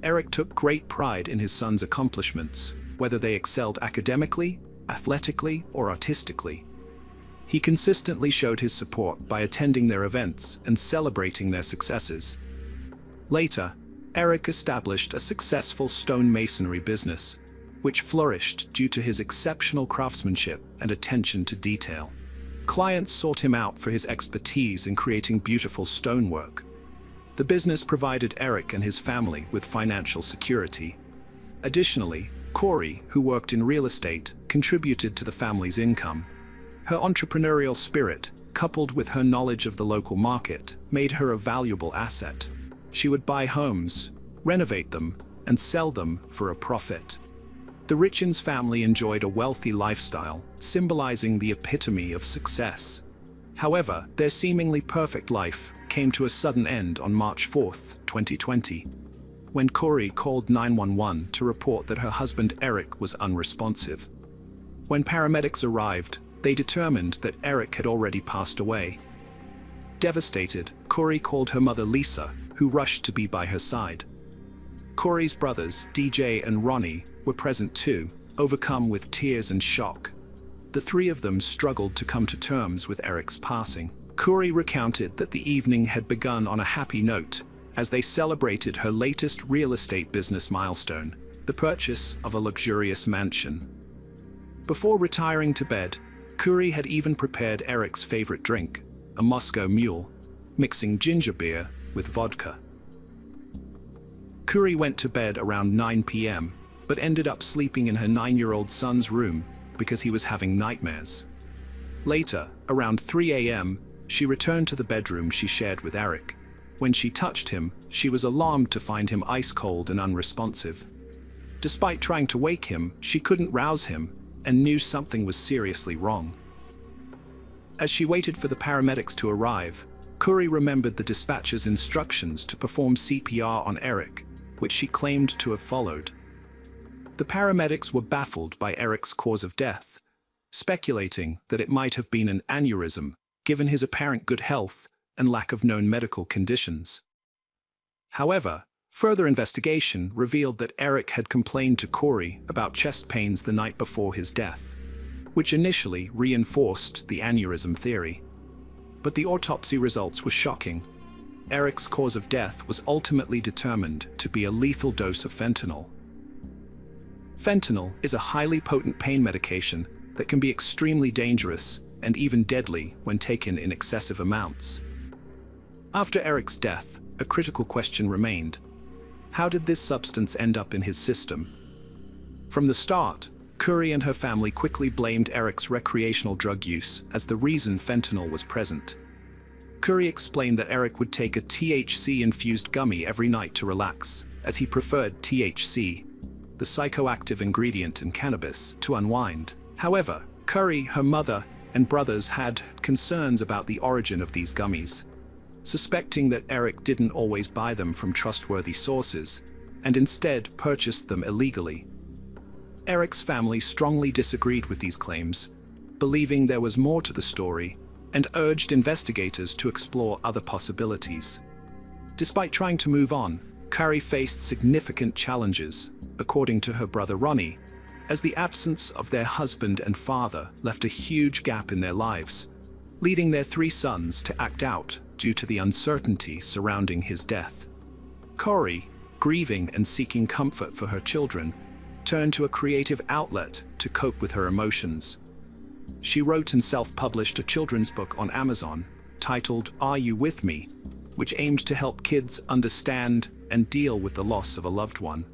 Eric took great pride in his sons' accomplishments, whether they excelled academically, athletically, or artistically. He consistently showed his support by attending their events and celebrating their successes. Later, Eric established a successful stonemasonry business, which flourished due to his exceptional craftsmanship and attention to detail. Clients sought him out for his expertise in creating beautiful stonework. The business provided Eric and his family with financial security. Additionally, Curry, who worked in real estate, contributed to the family's income. Her entrepreneurial spirit, coupled with her knowledge of the local market, made her a valuable asset. She would buy homes, renovate them, and sell them for a profit. The Richins family enjoyed a wealthy lifestyle, symbolizing the epitome of success. However, their seemingly perfect life came to a sudden end on March 4, 2020, when Curry called 911 to report that her husband Eric was unresponsive. When paramedics arrived, they determined that Eric had already passed away. Devastated, Curry called her mother Lisa, who rushed to be by her side. Curry's brothers, DJ and Ronnie, were present too, overcome with tears and shock. The three of them struggled to come to terms with Eric's passing. Curry recounted that the evening had begun on a happy note as they celebrated her latest real estate business milestone, the purchase of a luxurious mansion. Before retiring to bed, Curry had even prepared Eric's favorite drink, a Moscow Mule, mixing ginger beer with vodka. Curry went to bed around 9 p.m., but ended up sleeping in her 9-year-old son's room because he was having nightmares. Later, around 3 a.m., she returned to the bedroom she shared with Eric. When she touched him, she was alarmed to find him ice-cold and unresponsive. Despite trying to wake him, she couldn't rouse him and knew something was seriously wrong. As she waited for the paramedics to arrive, Curry remembered the dispatcher's instructions to perform CPR on Eric, which she claimed to have followed. The paramedics were baffled by Eric's cause of death, speculating that it might have been an aneurysm, given his apparent good health and lack of known medical conditions. However, further investigation revealed that Eric had complained to Curry about chest pains the night before his death, which initially reinforced the aneurysm theory. But the autopsy results were shocking. Eric's cause of death was ultimately determined to be a lethal dose of fentanyl. Fentanyl is a highly potent pain medication that can be extremely dangerous and even deadly when taken in excessive amounts. After Eric's death, a critical question remained. How did this substance end up in his system? From the start, Curry and her family quickly blamed Eric's recreational drug use as the reason fentanyl was present. Curry explained that Eric would take a THC-infused gummy every night to relax, as he preferred THC, the psychoactive ingredient in cannabis, to unwind. However, Curry, her mother, and brothers had concerns about the origin of these gummies, suspecting that Eric didn't always buy them from trustworthy sources, and instead purchased them illegally. Eric's family strongly disagreed with these claims, believing there was more to the story, and urged investigators to explore other possibilities. Despite trying to move on, Curry faced significant challenges, according to her brother Ronnie, as the absence of their husband and father left a huge gap in their lives, leading their 3 sons to act out due to the uncertainty surrounding his death. Corey, grieving and seeking comfort for her children, turned to a creative outlet to cope with her emotions. She wrote and self-published a children's book on Amazon titled Are You With Me?, which aimed to help kids understand and deal with the loss of a loved one.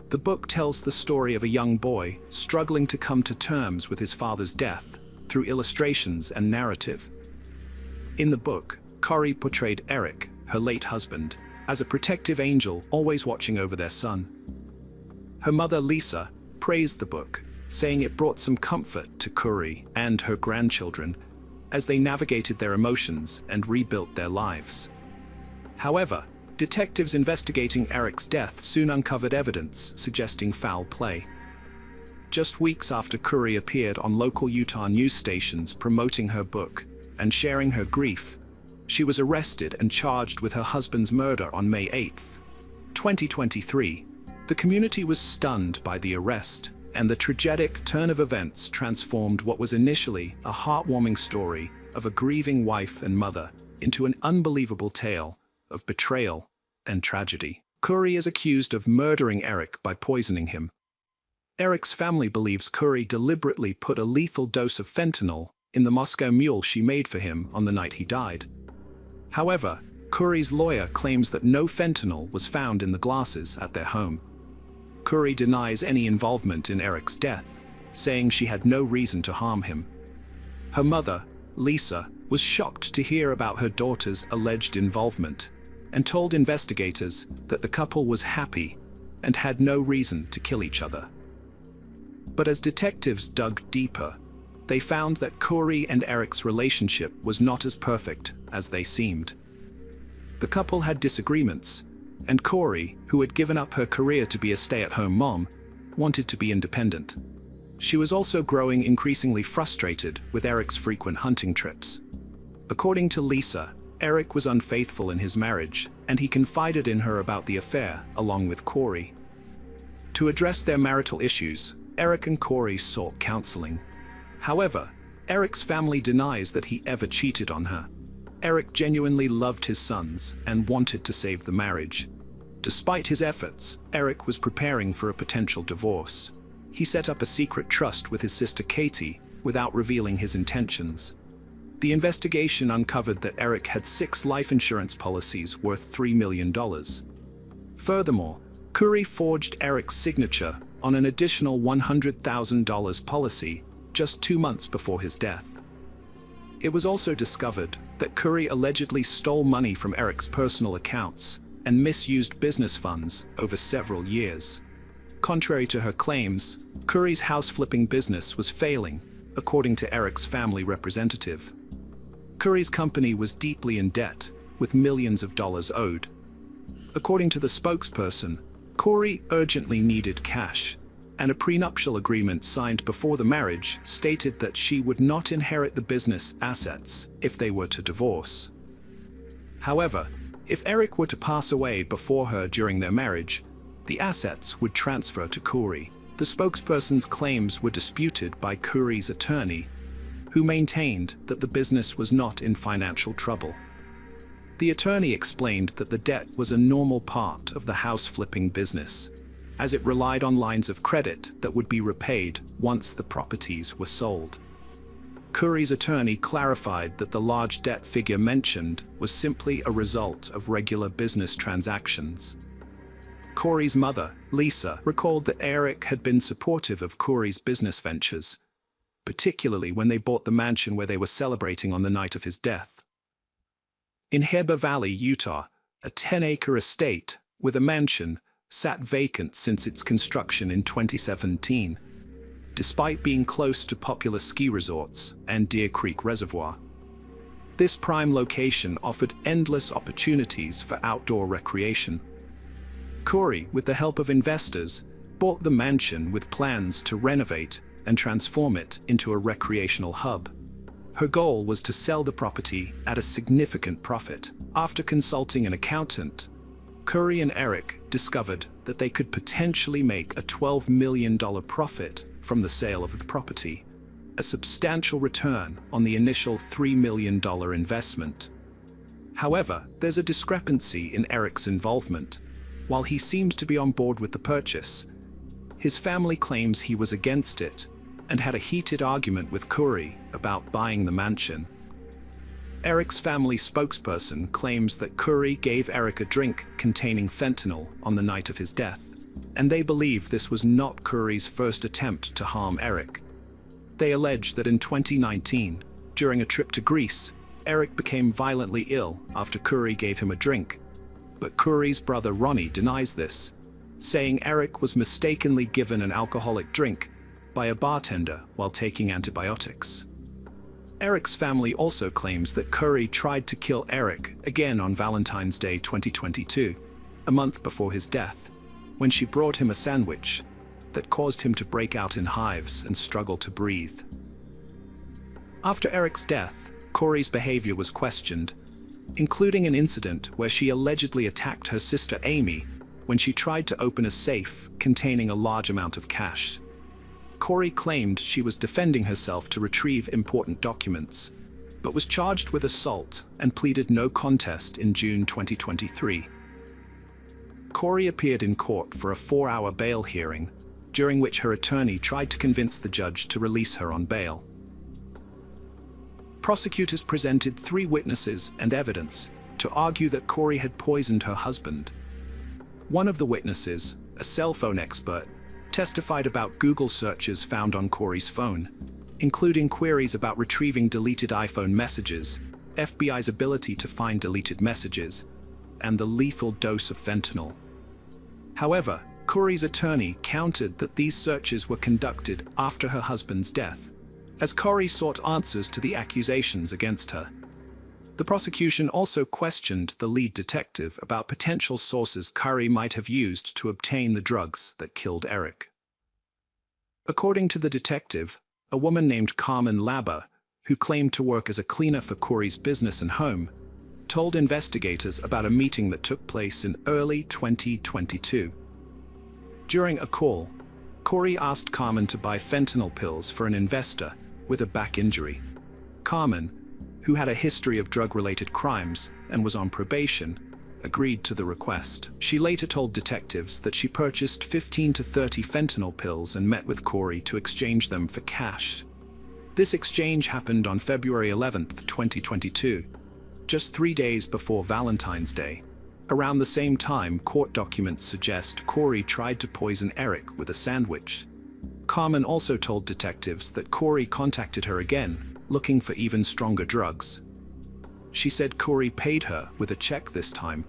The book tells the story of a young boy struggling to come to terms with his father's death through illustrations and narrative. In the book, Corey portrayed Eric, her late husband, as a protective angel always watching over their son. Her mother, Lisa, praised the book, saying it brought some comfort to Curry and her grandchildren as they navigated their emotions and rebuilt their lives. However, detectives investigating Eric's death soon uncovered evidence suggesting foul play. Just weeks after Curry appeared on local Utah news stations promoting her book and sharing her grief, she was arrested and charged with her husband's murder on May 8, 2023. The community was stunned by the arrest, and the tragic turn of events transformed what was initially a heartwarming story of a grieving wife and mother into an unbelievable tale of betrayal and tragedy. Curry is accused of murdering Eric by poisoning him. Eric's family believes Curry deliberately put a lethal dose of fentanyl in the Moscow Mule she made for him on the night he died. However, Curry's lawyer claims that no fentanyl was found in the glasses at their home. Curry denies any involvement in Eric's death, saying she had no reason to harm him. Her mother, Lisa, was shocked to hear about her daughter's alleged involvement and told investigators that the couple was happy and had no reason to kill each other. But as detectives dug deeper, they found that Curry and Eric's relationship was not as perfect as they seemed. The couple had disagreements, and Curry, who had given up her career to be a stay-at-home mom, wanted to be independent. She was also growing increasingly frustrated with Eric's frequent hunting trips. According to Lisa, Eric was unfaithful in his marriage, and he confided in her about the affair along with Curry. To address their marital issues, Eric and Curry sought counseling. However, Eric's family denies that he ever cheated on her. Eric genuinely loved his sons and wanted to save the marriage. Despite his efforts, Eric was preparing for a potential divorce. He set up a secret trust with his sister Katie without revealing his intentions. The investigation uncovered that Eric had 6 life insurance policies worth $3 million. Furthermore, Curry forged Eric's signature on an additional $100,000 policy just 2 months before his death. It was also discovered that Curry allegedly stole money from Eric's personal accounts and misused business funds over several years. Contrary to her claims, Curry's house-flipping business was failing, according to Eric's family representative. Curry's company was deeply in debt, with millions of dollars owed. According to the spokesperson, Curry urgently needed cash, and a prenuptial agreement signed before the marriage stated that she would not inherit the business assets if they were to divorce. However, if Eric were to pass away before her during their marriage, the assets would transfer to Curry. The spokesperson's claims were disputed by Curry's attorney, who maintained that the business was not in financial trouble. The attorney explained that the debt was a normal part of the house-flipping business, as it relied on lines of credit that would be repaid once the properties were sold. Curry's attorney clarified that the large debt figure mentioned was simply a result of regular business transactions. Corey's mother, Lisa, recalled that Eric had been supportive of Corey's business ventures, particularly when they bought the mansion where they were celebrating on the night of his death. In Heber Valley, Utah, a 10-acre estate with a mansion sat vacant since its construction in 2017, despite being close to popular ski resorts and Deer Creek Reservoir. This prime location offered endless opportunities for outdoor recreation. Corey, with the help of investors, bought the mansion with plans to renovate and transform it into a recreational hub. Her goal was to sell the property at a significant profit. After consulting an accountant, Corey and Eric discovered that they could potentially make a $12 million profit from the sale of the property, a substantial return on the initial $3 million investment. However, there's a discrepancy in Eric's involvement. While he seemed to be on board with the purchase, his family claims he was against it and had a heated argument with Corey about buying the mansion. Eric's family spokesperson claims that Corey gave Eric a drink containing fentanyl on the night of his death, and they believe this was not Corey's first attempt to harm Eric. They allege that in 2019, during a trip to Greece, Eric became violently ill after Corey gave him a drink, but Corey's brother Ronnie denies this, saying Eric was mistakenly given an alcoholic drink by a bartender while taking antibiotics. Eric's family also claims that Corey tried to kill Eric again on Valentine's Day 2022, a month before his death, when she brought him a sandwich that caused him to break out in hives and struggle to breathe. After Eric's death, Corey's behavior was questioned, including an incident where she allegedly attacked her sister Amy when she tried to open a safe containing a large amount of cash. Corey claimed she was defending herself to retrieve important documents, but was charged with assault and pleaded no contest in June 2023. Corey appeared in court for a 4-hour bail hearing, during which her attorney tried to convince the judge to release her on bail. Prosecutors presented 3 witnesses and evidence to argue that Corey had poisoned her husband. One of the witnesses, a cell phone expert, testified about Google searches found on Corey's phone, including queries about retrieving deleted iPhone messages, FBI's ability to find deleted messages, and the lethal dose of fentanyl. However, Corey's attorney countered that these searches were conducted after her husband's death, as Corey sought answers to the accusations against her. The prosecution also questioned the lead detective about potential sources Corey might have used to obtain the drugs that killed Eric. According to the detective, a woman named Carmen Labba, who claimed to work as a cleaner for Corey's business and home, told investigators about a meeting that took place in early 2022. During a call, Corey asked Carmen to buy fentanyl pills for an investor with a back injury. Carmen, who had a history of drug-related crimes and was on probation, agreed to the request. She later told detectives that she purchased 15 to 30 fentanyl pills and met with Corey to exchange them for cash. This exchange happened on February 11, 2022, just 3 days before Valentine's Day. Around the same time, court documents suggest Corey tried to poison Eric with a sandwich. Carmen also told detectives that Corey contacted her again, looking for even stronger drugs. She said Corey paid her with a check this time.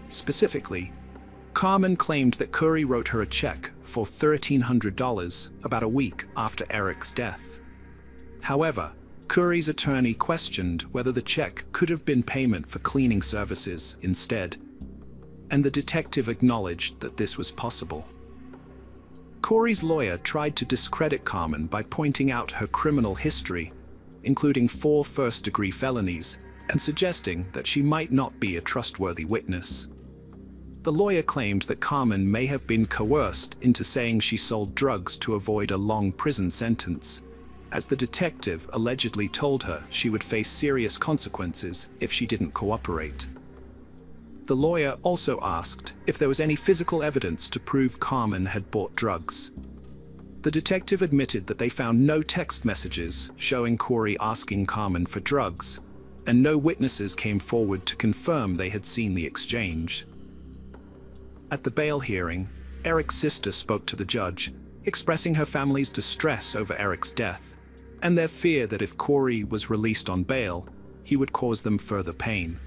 Specifically, Carmen claimed that Corey wrote her a check for $1,300 about a week after Eric's death. However, Corey's attorney questioned whether the check could have been payment for cleaning services instead, and the detective acknowledged that this was possible. Corey's lawyer tried to discredit Carmen by pointing out her criminal history, including 4 first-degree felonies, and suggesting that she might not be a trustworthy witness. The lawyer claimed that Carmen may have been coerced into saying she sold drugs to avoid a long prison sentence, as the detective allegedly told her she would face serious consequences if she didn't cooperate. The lawyer also asked if there was any physical evidence to prove Carmen had bought drugs. The detective admitted that they found no text messages showing Corey asking Carmen for drugs, and no witnesses came forward to confirm they had seen the exchange. At the bail hearing, Eric's sister spoke to the judge, expressing her family's distress over Eric's death, and their fear that if Corey was released on bail, he would cause them further pain.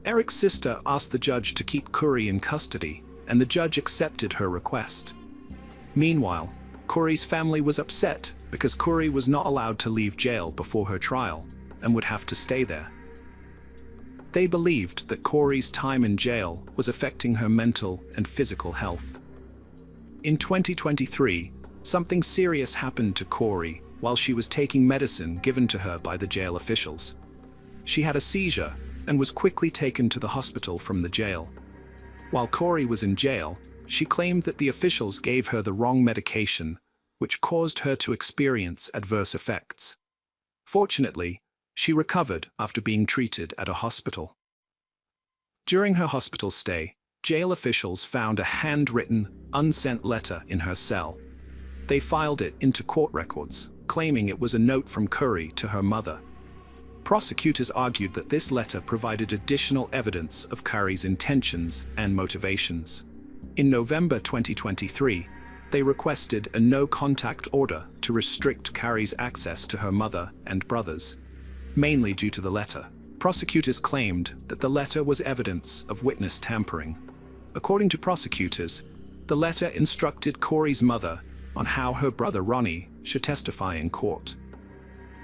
Eric's sister asked the judge to keep Corey in custody, and the judge accepted her request. Meanwhile, Corey's family was upset because Corey was not allowed to leave jail before her trial and would have to stay there. They believed that Corey's time in jail was affecting her mental and physical health. In 2023, something serious happened to Corey while she was taking medicine given to her by the jail officials. She had a seizure and was quickly taken to the hospital from the jail. While Corey was in jail, she claimed that the officials gave her the wrong medication, which caused her to experience adverse effects. Fortunately, she recovered after being treated at a hospital. During her hospital stay, jail officials found a handwritten, unsent letter in her cell. They filed it into court records, claiming it was a note from Corey to her mother. Prosecutors argued that this letter provided additional evidence of Corey's intentions and motivations. In November 2023, they requested a no-contact order to restrict Corey's access to her mother and brothers, mainly due to the letter. Prosecutors claimed that the letter was evidence of witness tampering. According to prosecutors, the letter instructed Corey's mother on how her brother Ronnie should testify in court.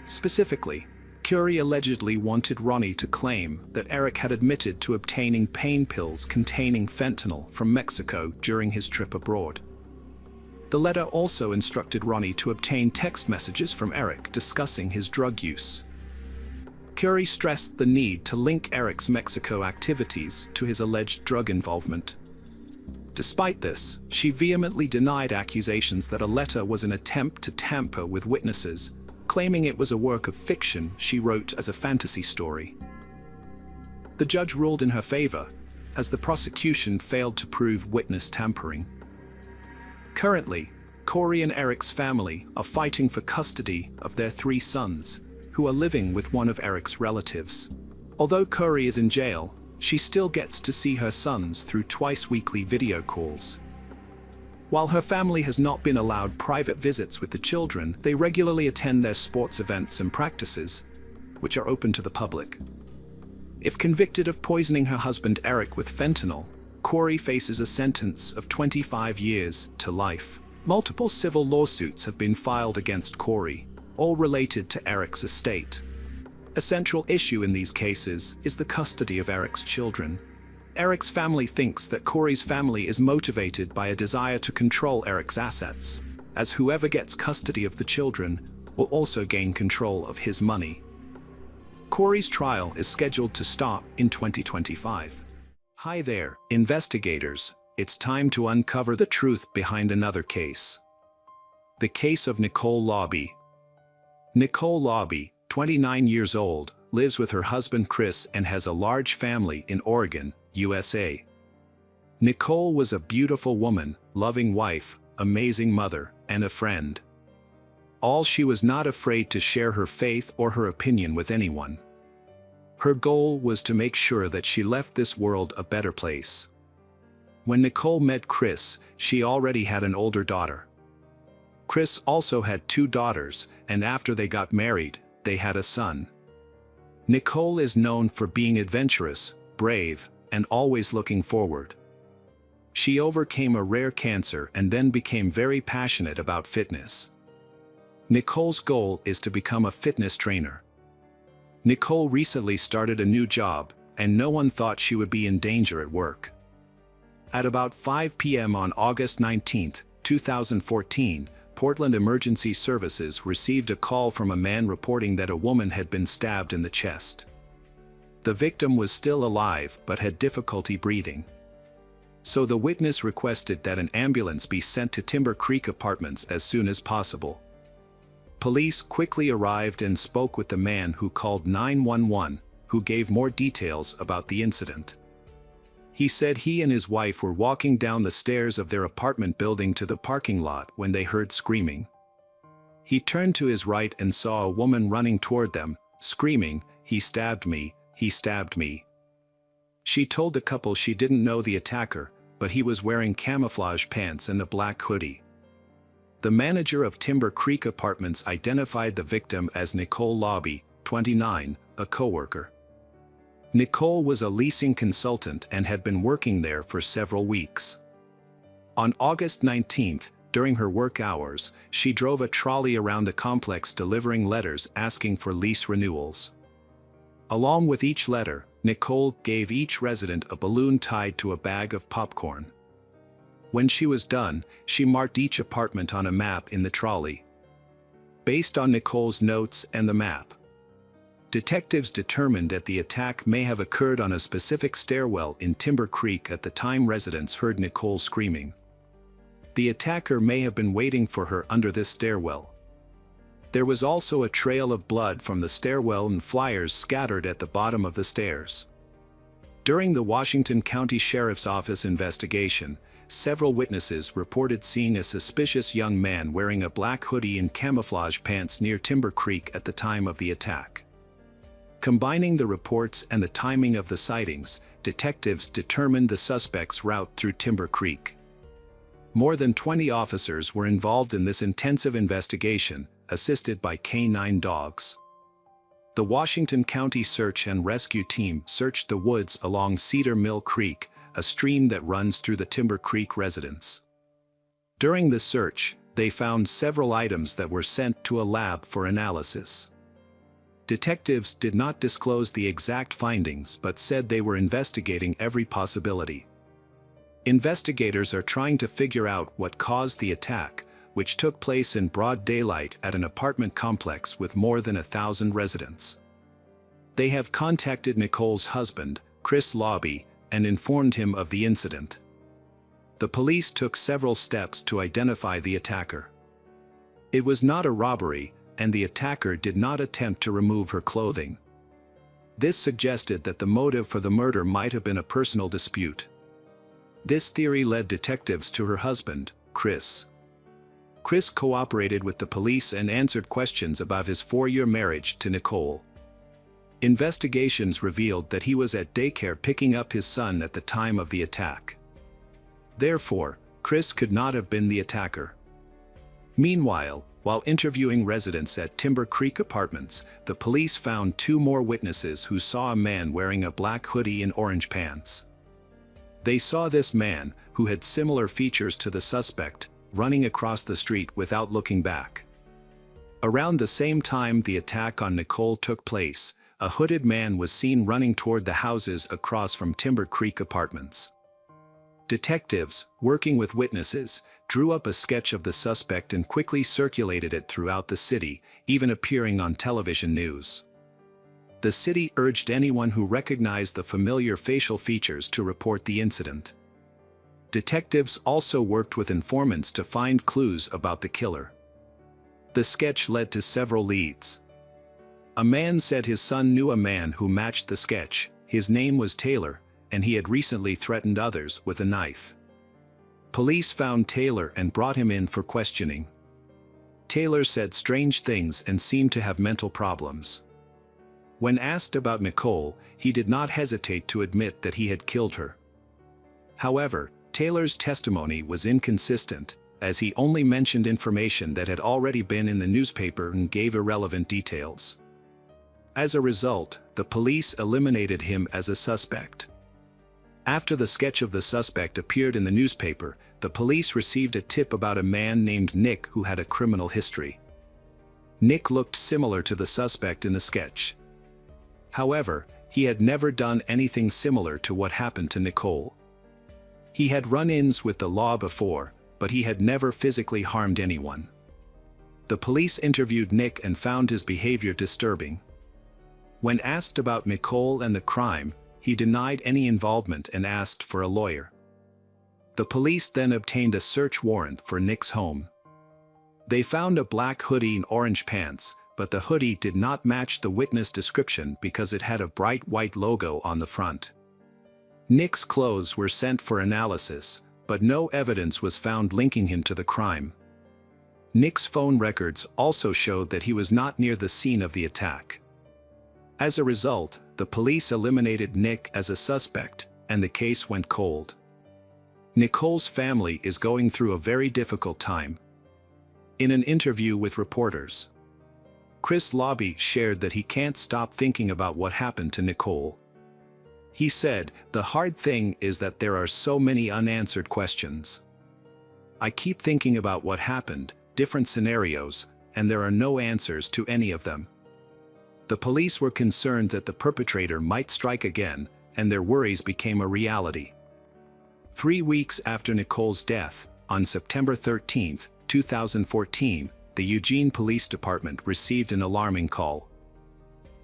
Specifically, Corey allegedly wanted Ronnie to claim that Eric had admitted to obtaining pain pills containing fentanyl from Mexico during his trip abroad. The letter also instructed Ronnie to obtain text messages from Eric discussing his drug use. Corey stressed the need to link Eric's Mexico activities to his alleged drug involvement. Despite this, she vehemently denied accusations that a letter was an attempt to tamper with witnesses, claiming it was a work of fiction she wrote as a fantasy story. The judge ruled in her favor, as the prosecution failed to prove witness tampering. Currently, Corey and Eric's family are fighting for custody of their 3 sons, who are living with one of Eric's relatives. Although Corey is in jail, she still gets to see her sons through twice-weekly video calls. While her family has not been allowed private visits with the children, they regularly attend their sports events and practices, which are open to the public. If convicted of poisoning her husband Eric with fentanyl, Corey faces a sentence of 25 years to life. Multiple civil lawsuits have been filed against Corey, all related to Eric's estate. A central issue in these cases is the custody of Eric's children. Eric's family thinks that Corey's family is motivated by a desire to control Eric's assets, as whoever gets custody of the children will also gain control of his money. Corey's trial is scheduled to start in 2025. Hi there, investigators. It's time to uncover the truth behind another case. The case of Nicole Lobby. Nicole Lobby, 29 years old, lives with her husband Chris and has a large family in Oregon, USA. Nicole was a beautiful woman, loving wife, amazing mother, and a friend. She was not afraid to share her faith or her opinion with anyone. Her goal was to make sure that she left this world a better place. When Nicole met Chris, she already had an older daughter. Chris also had 2 daughters, and after they got married, they had a son. Nicole is known for being adventurous, brave, and always looking forward. She overcame a rare cancer and then became very passionate about fitness. Nicole's goal is to become a fitness trainer. Nicole recently started a new job, and no one thought she would be in danger at work. At about 5 p.m. on August 19, 2014, Portland Emergency Services received a call from a man reporting that a woman had been stabbed in the chest. The victim was still alive but had difficulty breathing. So the witness requested that an ambulance be sent to Timber Creek Apartments as soon as possible. Police quickly arrived and spoke with the man who called 911, who gave more details about the incident. He said he and his wife were walking down the stairs of their apartment building to the parking lot when they heard screaming. He turned to his right and saw a woman running toward them, screaming, "He stabbed me, he stabbed me." She told the couple she didn't know the attacker, but he was wearing camouflage pants and a black hoodie. The manager of Timber Creek Apartments identified the victim as Nicole Lobby, 29, a coworker. Nicole was a leasing consultant and had been working there for several weeks. On August 19, during her work hours, she drove a trolley around the complex delivering letters asking for lease renewals. Along with each letter, Nicole gave each resident a balloon tied to a bag of popcorn. When she was done, she marked each apartment on a map in the trolley. Based on Nicole's notes and the map, detectives determined that the attack may have occurred on a specific stairwell in Timber Creek at the time residents heard Nicole screaming. The attacker may have been waiting for her under this stairwell. There was also a trail of blood from the stairwell and flyers scattered at the bottom of the stairs. During the Washington County Sheriff's Office investigation, several witnesses reported seeing a suspicious young man wearing a black hoodie and camouflage pants near Timber Creek at the time of the attack. Combining the reports and the timing of the sightings, detectives determined the suspect's route through Timber Creek. More than 20 officers were involved in this intensive investigation, assisted by canine dogs. The Washington County Search and Rescue Team searched the woods along Cedar Mill Creek, a stream that runs through the Timber Creek residence. During the search, they found several items that were sent to a lab for analysis. Detectives did not disclose the exact findings but said they were investigating every possibility. Investigators are trying to figure out what caused the attack, which took place in broad daylight at an apartment complex with more than 1,000 residents. They have contacted Nicole's husband, Chris Lobby, and informed him of the incident. The police took several steps to identify the attacker. It was not a robbery, and the attacker did not attempt to remove her clothing. This suggested that the motive for the murder might have been a personal dispute. This theory led detectives to her husband, Chris. Chris cooperated with the police and answered questions about his 4-year marriage to Nicole. Investigations revealed that he was at daycare picking up his son at the time of the attack. Therefore, Chris could not have been the attacker. Meanwhile, while interviewing residents at Timber Creek Apartments, the police found 2 more witnesses who saw a man wearing a black hoodie and orange pants. They saw this man, who had similar features to the suspect, running across the street without looking back. Around the same time the attack on Nicole took place, a hooded man was seen running toward the houses across from Timber Creek Apartments. Detectives, working with witnesses, drew up a sketch of the suspect and quickly circulated it throughout the city, even appearing on television news. The city urged anyone who recognized the familiar facial features to report the incident. Detectives also worked with informants to find clues about the killer. The sketch led to several leads. A man said his son knew a man who matched the sketch. His name was Taylor, and he had recently threatened others with a knife. Police found Taylor and brought him in for questioning. Taylor said strange things and seemed to have mental problems. When asked about Nicole, he did not hesitate to admit that he had killed her. However, Taylor's testimony was inconsistent, as he only mentioned information that had already been in the newspaper and gave irrelevant details. As a result, the police eliminated him as a suspect. After the sketch of the suspect appeared in the newspaper, the police received a tip about a man named Nick who had a criminal history. Nick looked similar to the suspect in the sketch. However, he had never done anything similar to what happened to Nicole. He had run-ins with the law before, but he had never physically harmed anyone. The police interviewed Nick and found his behavior disturbing. When asked about Nicole and the crime, he denied any involvement and asked for a lawyer. The police then obtained a search warrant for Nick's home. They found a black hoodie and orange pants, but the hoodie did not match the witness description because it had a bright white logo on the front. Nick's clothes were sent for analysis, but no evidence was found linking him to the crime. Nick's phone records also showed that he was not near the scene of the attack. As a result, the police eliminated Nick as a suspect, and the case went cold. Nicole's family is going through a very difficult time. In an interview with reporters, Chris Lobby shared that he can't stop thinking about what happened to Nicole. He said, "The hard thing is that there are so many unanswered questions. I keep thinking about what happened, different scenarios, and there are no answers to any of them." The police were concerned that the perpetrator might strike again, and their worries became a reality. 3 weeks after Nicole's death, on September 13, 2014, the Eugene Police Department received an alarming call.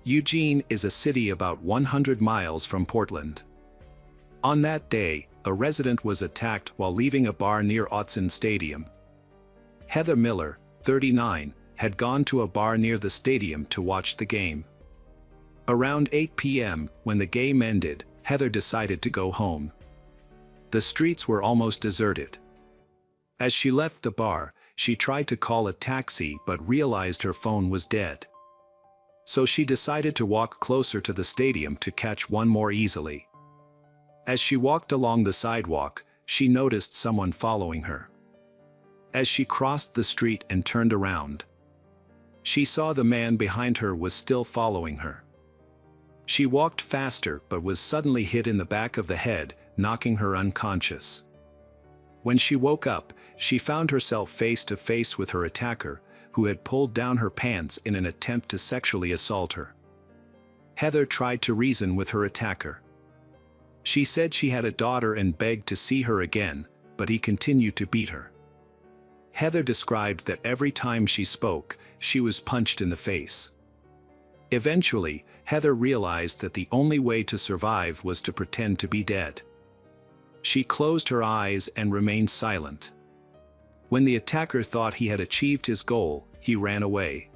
Eugene is a city about 100 miles from Portland. On that day, a resident was attacked while leaving a bar near Autzen Stadium. Heather Miller, 39, had gone to a bar near the stadium to watch the game. Around 8 p.m., when the game ended, Heather decided to go home. The streets were almost deserted. As she left the bar, she tried to call a taxi but realized her phone was dead. So she decided to walk closer to the stadium to catch one more easily. As she walked along the sidewalk, she noticed someone following her. As she crossed the street and turned around, she saw the man behind her was still following her. She walked faster but was suddenly hit in the back of the head, knocking her unconscious. When she woke up, she found herself face to face with her attacker, who had pulled down her pants in an attempt to sexually assault her. Heather tried to reason with her attacker. She said she had a daughter and begged to see her again, but he continued to beat her. Heather described that every time she spoke, she was punched in the face. Eventually, Heather realized that the only way to survive was to pretend to be dead. She closed her eyes and remained silent. When the attacker thought he had achieved his goal, he ran away.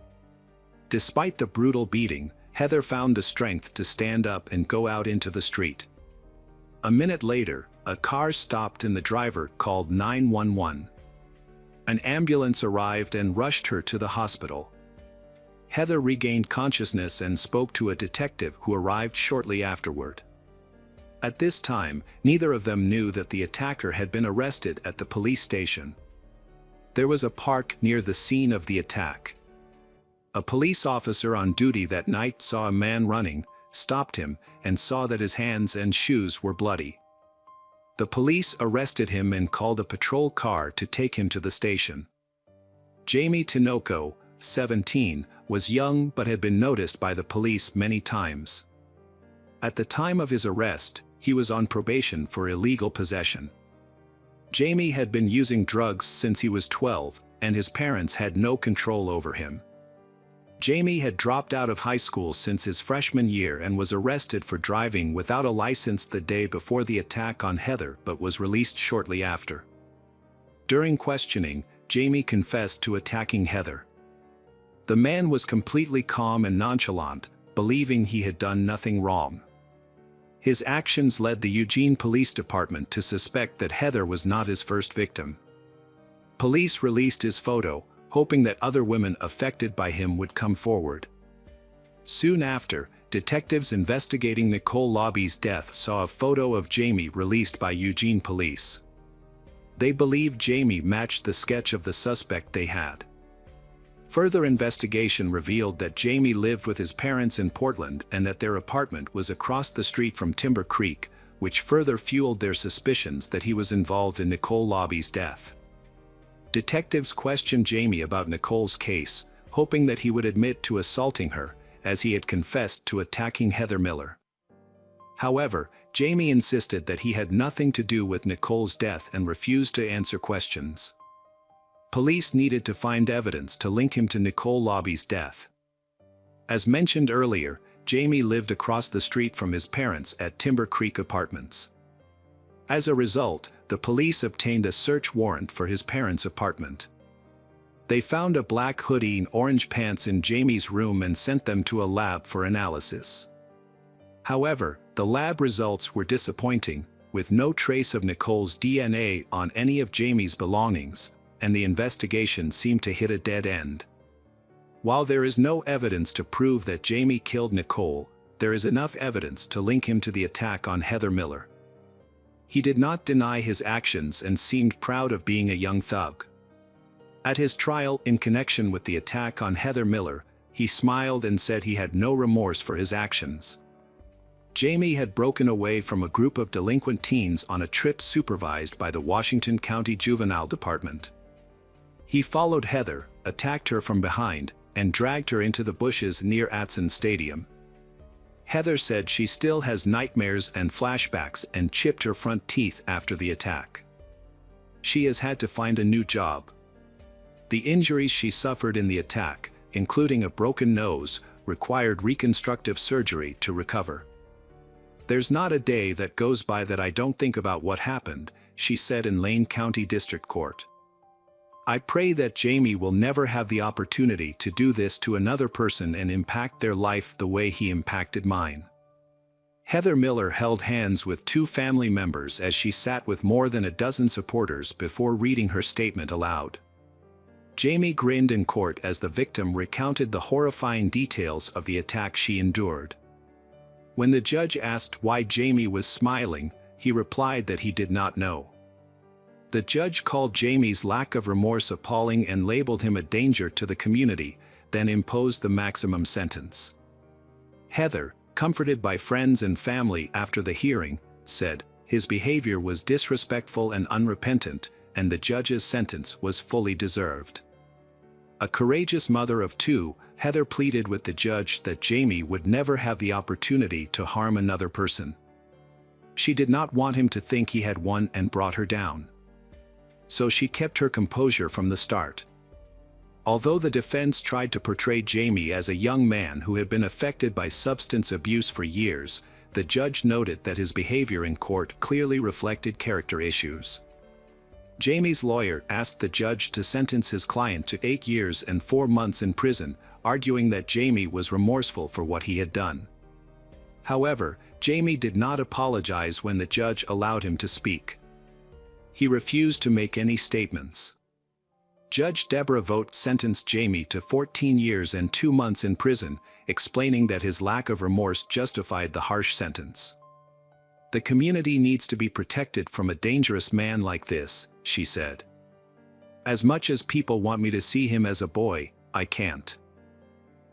Despite the brutal beating, Heather found the strength to stand up and go out into the street. A minute later, a car stopped and the driver called 911. An ambulance arrived and rushed her to the hospital. Heather regained consciousness and spoke to a detective who arrived shortly afterward. At this time, neither of them knew that the attacker had been arrested at the police station. There was a park near the scene of the attack. A police officer on duty that night saw a man running, stopped him, and saw that his hands and shoes were bloody. The police arrested him and called a patrol car to take him to the station. Jamie Tinoco, 17, was young but had been noticed by the police many times. At the time of his arrest, he was on probation for illegal possession. Jamie had been using drugs since he was 12, and his parents had no control over him. Jamie had dropped out of high school since his freshman year and was arrested for driving without a license the day before the attack on Heather but was released shortly after. During questioning, Jamie confessed to attacking Heather. The man was completely calm and nonchalant, believing he had done nothing wrong. His actions led the Eugene Police Department to suspect that Heather was not his first victim. Police released his photo, hoping that other women affected by him would come forward. Soon after, detectives investigating Nicole Lobby's death saw a photo of Jamie released by Eugene Police. They believed Jamie matched the sketch of the suspect they had. Further investigation revealed that Jamie lived with his parents in Portland and that their apartment was across the street from Timber Creek, which further fueled their suspicions that he was involved in Nicole Lobby's death. Detectives questioned Jamie about Nicole's case, hoping that he would admit to assaulting her, as he had confessed to attacking Heather Miller. However, Jamie insisted that he had nothing to do with Nicole's death and refused to answer questions. Police needed to find evidence to link him to Nicole Lobby's death. As mentioned earlier, Jamie lived across the street from his parents at Timber Creek Apartments. As a result, the police obtained a search warrant for his parents' apartment. They found a black hoodie and orange pants in Jamie's room and sent them to a lab for analysis. However, the lab results were disappointing, with no trace of Nicole's DNA on any of Jamie's belongings, and the investigation seemed to hit a dead end. While there is no evidence to prove that Jamie killed Nicole, there is enough evidence to link him to the attack on Heather Miller. He did not deny his actions and seemed proud of being a young thug. At his trial in connection with the attack on Heather Miller, he smiled and said he had no remorse for his actions. Jamie had broken away from a group of delinquent teens on a trip supervised by the Washington County Juvenile Department. He followed Heather, attacked her from behind, and dragged her into the bushes near Adams Stadium. Heather said she still has nightmares and flashbacks and chipped her front teeth after the attack. She has had to find a new job. The injuries she suffered in the attack, including a broken nose, required reconstructive surgery to recover. "There's not a day that goes by that I don't think about what happened," she said in Lane County District Court. "I pray that Jamie will never have the opportunity to do this to another person and impact their life the way he impacted mine." Heather Miller held hands with two family members as she sat with more than a dozen supporters before reading her statement aloud. Jamie grinned in court as the victim recounted the horrifying details of the attack she endured. When the judge asked why Jamie was smiling, he replied that he did not know. The judge called Jamie's lack of remorse appalling and labeled him a danger to the community, then imposed the maximum sentence. Heather, comforted by friends and family after the hearing, said, "His behavior was disrespectful and unrepentant, and the judge's sentence was fully deserved." A courageous mother of two, Heather pleaded with the judge that Jamie would never have the opportunity to harm another person. She did not want him to think he had won and brought her down. So she kept her composure from the start. Although the defense tried to portray Jamie as a young man who had been affected by substance abuse for years, the judge noted that his behavior in court clearly reflected character issues. Jamie's lawyer asked the judge to sentence his client to 8 years and 4 months in prison, arguing that Jamie was remorseful for what he had done. However, Jamie did not apologize when the judge allowed him to speak. He refused to make any statements. Judge Deborah Vogt sentenced Jamie to 14 years and 2 months in prison, explaining that his lack of remorse justified the harsh sentence. "The community needs to be protected from a dangerous man like this," she said. "As much as people want me to see him as a boy, I can't."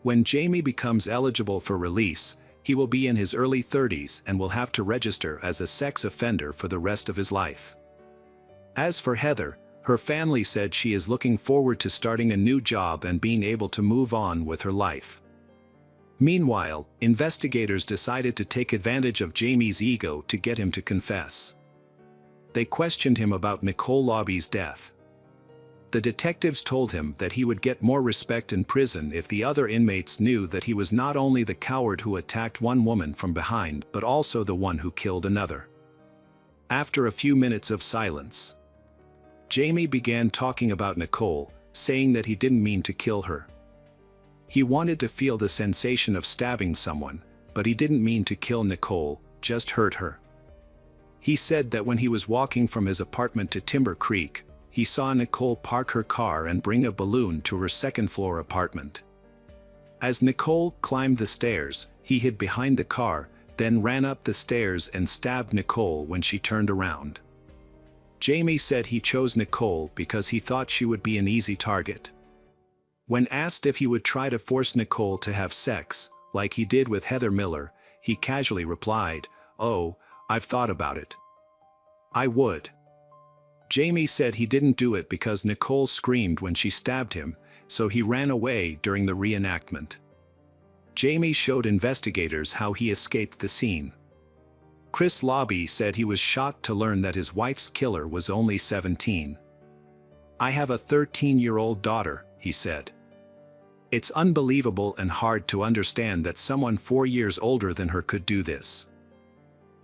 When Jamie becomes eligible for release, he will be in his early 30s and will have to register as a sex offender for the rest of his life. As for Heather, her family said she is looking forward to starting a new job and being able to move on with her life. Meanwhile, investigators decided to take advantage of Jamie's ego to get him to confess. They questioned him about Nicole Lobby's death. The detectives told him that he would get more respect in prison if the other inmates knew that he was not only the coward who attacked one woman from behind but also the one who killed another. After a few minutes of silence, Jamie began talking about Nicole, saying that he didn't mean to kill her. He wanted to feel the sensation of stabbing someone, but he didn't mean to kill Nicole, just hurt her. He said that when he was walking from his apartment to Timber Creek, he saw Nicole park her car and bring a balloon to her second-floor apartment. As Nicole climbed the stairs, he hid behind the car, then ran up the stairs and stabbed Nicole when she turned around. Jamie said he chose Nicole because he thought she would be an easy target. When asked if he would try to force Nicole to have sex, like he did with Heather Miller, he casually replied, "Oh, I've thought about it. I would." Jamie said he didn't do it because Nicole screamed when she stabbed him, so he ran away during the reenactment. Jamie showed investigators how he escaped the scene. Chris Lobby said he was shocked to learn that his wife's killer was only 17. "I have a 13-year-old daughter," he said. "It's unbelievable and hard to understand that someone 4 years older than her could do this."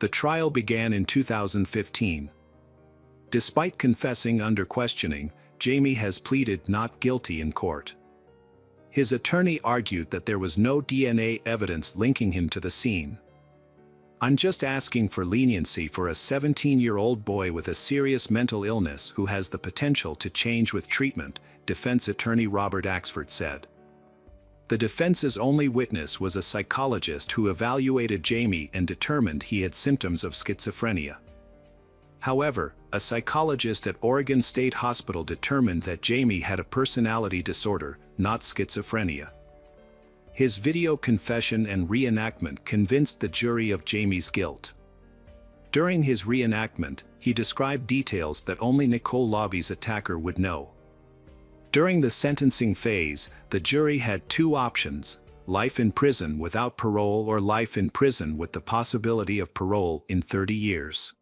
The trial began in 2015. Despite confessing under questioning, Jamie has pleaded not guilty in court. His attorney argued that there was no DNA evidence linking him to the scene. "I'm just asking for leniency for a 17-year-old boy with a serious mental illness who has the potential to change with treatment," defense attorney Robert Axford said. The defense's only witness was a psychologist who evaluated Jamie and determined he had symptoms of schizophrenia. However, a psychologist at Oregon State Hospital determined that Jamie had a personality disorder, not schizophrenia. His video confession and reenactment convinced the jury of Jamie's guilt. During his reenactment, he described details that only Nicole Lobby's attacker would know. During the sentencing phase, the jury had two options: life in prison without parole or life in prison with the possibility of parole in 30 years.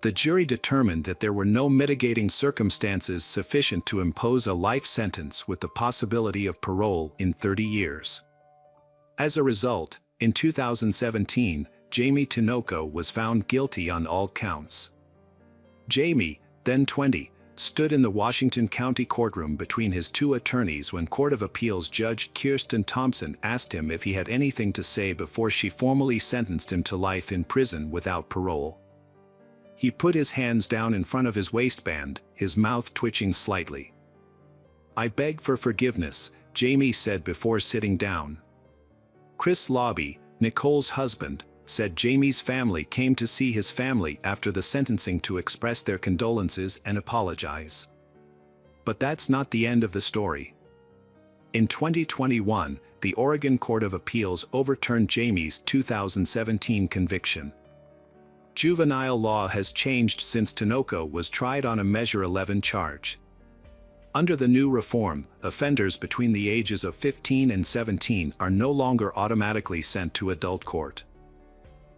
The jury determined that there were no mitigating circumstances sufficient to impose a life sentence with the possibility of parole in 30 years. As a result, in 2017, Jamie Tinoco was found guilty on all counts. Jamie, then 20, stood in the Washington County courtroom between his two attorneys when Court of Appeals Judge Kirsten Thompson asked him if he had anything to say before she formally sentenced him to life in prison without parole. He put his hands down in front of his waistband, his mouth twitching slightly. "I beg for forgiveness," Jamie said before sitting down. Chris Lobby, Nicole's husband, said Jamie's family came to see his family after the sentencing to express their condolences and apologize. But that's not the end of the story. In 2021, the Oregon Court of Appeals overturned Jamie's 2017 conviction. Juvenile law has changed since Tinoco was tried on a Measure 11 charge. Under the new reform, offenders between the ages of 15 and 17 are no longer automatically sent to adult court.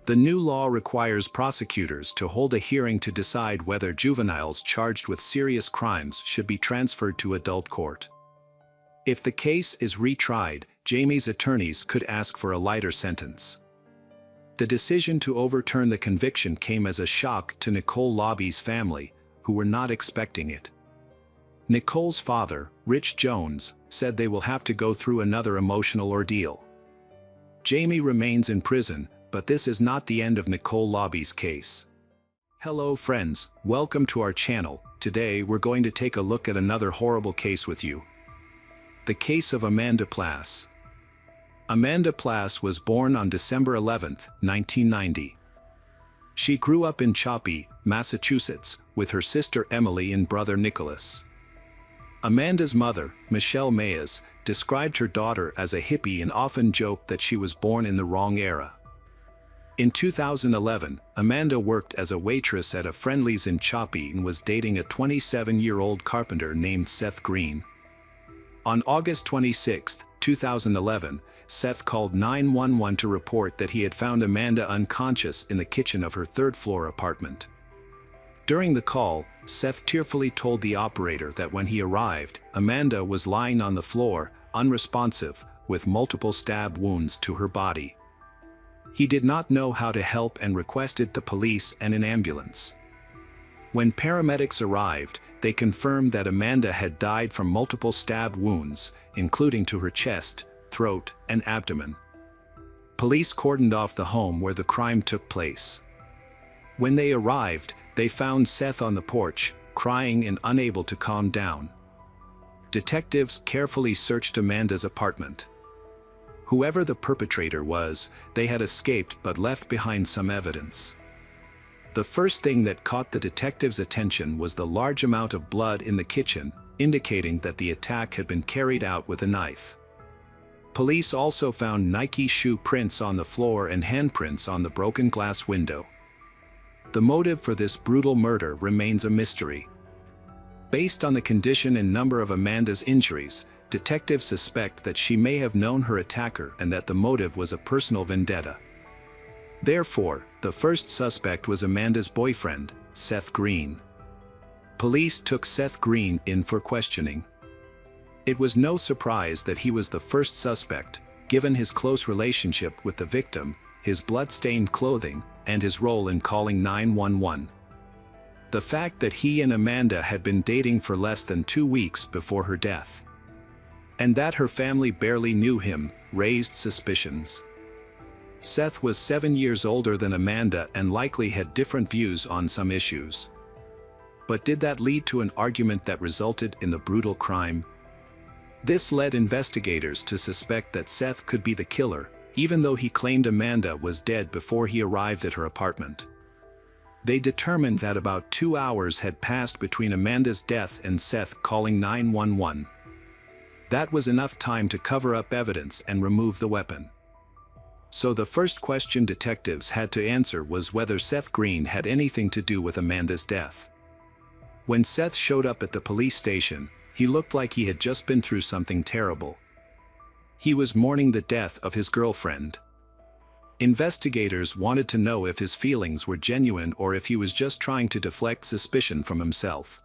The new law requires prosecutors to hold a hearing to decide whether juveniles charged with serious crimes should be transferred to adult court. If the case is retried, Jamie's attorneys could ask for a lighter sentence. The decision to overturn the conviction came as a shock to Nicole Lobby's family, who were not expecting it. Nicole's father, Rich Jones, said they will have to go through another emotional ordeal. Jamie remains in prison, but this is not the end of Nicole Lobby's case. Hello friends, welcome to our channel. Today we're going to take a look at another horrible case with you. The case of Amanda Plass. Amanda Plass was born on December 11, 1990. She grew up in Choppy, Massachusetts, with her sister Emily and brother Nicholas. Amanda's mother, Michelle Mayes, described her daughter as a hippie and often joked that she was born in the wrong era. In 2011, Amanda worked as a waitress at a Friendly's in Choppy and was dating a 27-year-old carpenter named Seth Green. On August 26, 2011, Seth called 911 to report that he had found Amanda unconscious in the kitchen of her third-floor apartment. During the call, Seth tearfully told the operator that when he arrived, Amanda was lying on the floor, unresponsive, with multiple stab wounds to her body. He did not know how to help and requested the police and an ambulance. When paramedics arrived, they confirmed that Amanda had died from multiple stab wounds, including to her chest, throat, and abdomen. Police cordoned off the home where the crime took place. When they arrived, they found Seth on the porch, crying and unable to calm down. Detectives carefully searched Amanda's apartment. Whoever the perpetrator was, they had escaped but left behind some evidence. The first thing that caught the detectives' attention was the large amount of blood in the kitchen, indicating that the attack had been carried out with a knife. Police also found Nike shoe prints on the floor and handprints on the broken glass window. The motive for this brutal murder remains a mystery. Based on the condition and number of Amanda's injuries, detectives suspect that she may have known her attacker and that the motive was a personal vendetta. Therefore, the first suspect was Amanda's boyfriend, Seth Green. Police took Seth Green in for questioning. It was no surprise that he was the first suspect, given his close relationship with the victim, his blood-stained clothing, and his role in calling 911. The fact that he and Amanda had been dating for less than 2 weeks before her death, and that her family barely knew him, raised suspicions. Seth was 7 years older than Amanda and likely had different views on some issues. But did that lead to an argument that resulted in the brutal crime? This led investigators to suspect that Seth could be the killer, even though he claimed Amanda was dead before he arrived at her apartment. They determined that about 2 hours had passed between Amanda's death and Seth calling 911. That was enough time to cover up evidence and remove the weapon. So the first question detectives had to answer was whether Seth Green had anything to do with Amanda's death. When Seth showed up at the police station, he looked like he had just been through something terrible. He was mourning the death of his girlfriend. Investigators wanted to know if his feelings were genuine or if he was just trying to deflect suspicion from himself.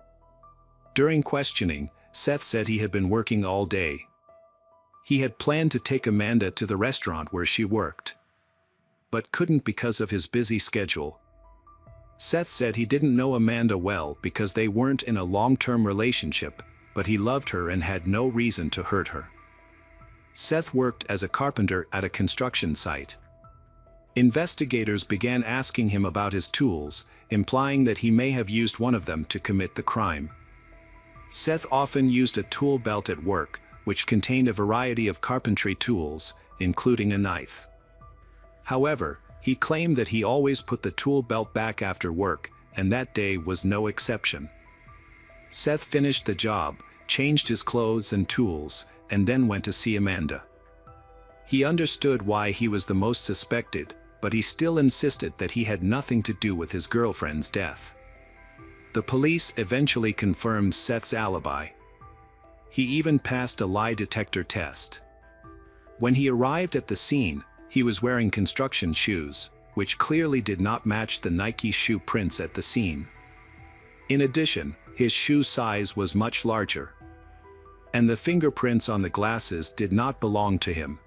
During questioning, Seth said he had been working all day. He had planned to take Amanda to the restaurant where she worked, but couldn't because of his busy schedule. Seth said he didn't know Amanda well because they weren't in a long-term relationship, but he loved her and had no reason to hurt her. Seth worked as a carpenter at a construction site. Investigators began asking him about his tools, implying that he may have used one of them to commit the crime. Seth often used a tool belt at work, which contained a variety of carpentry tools, including a knife. However, he claimed that he always put the tool belt back after work, and that day was no exception. Seth finished the job, changed his clothes and tools, and then went to see Amanda. He understood why he was the most suspected, but he still insisted that he had nothing to do with his girlfriend's death. The police eventually confirmed Seth's alibi. He even passed a lie detector test. When he arrived at the scene, he was wearing construction shoes, which clearly did not match the Nike shoe prints at the scene. In addition, his shoe size was much larger. And the fingerprints on the glasses did not belong to him.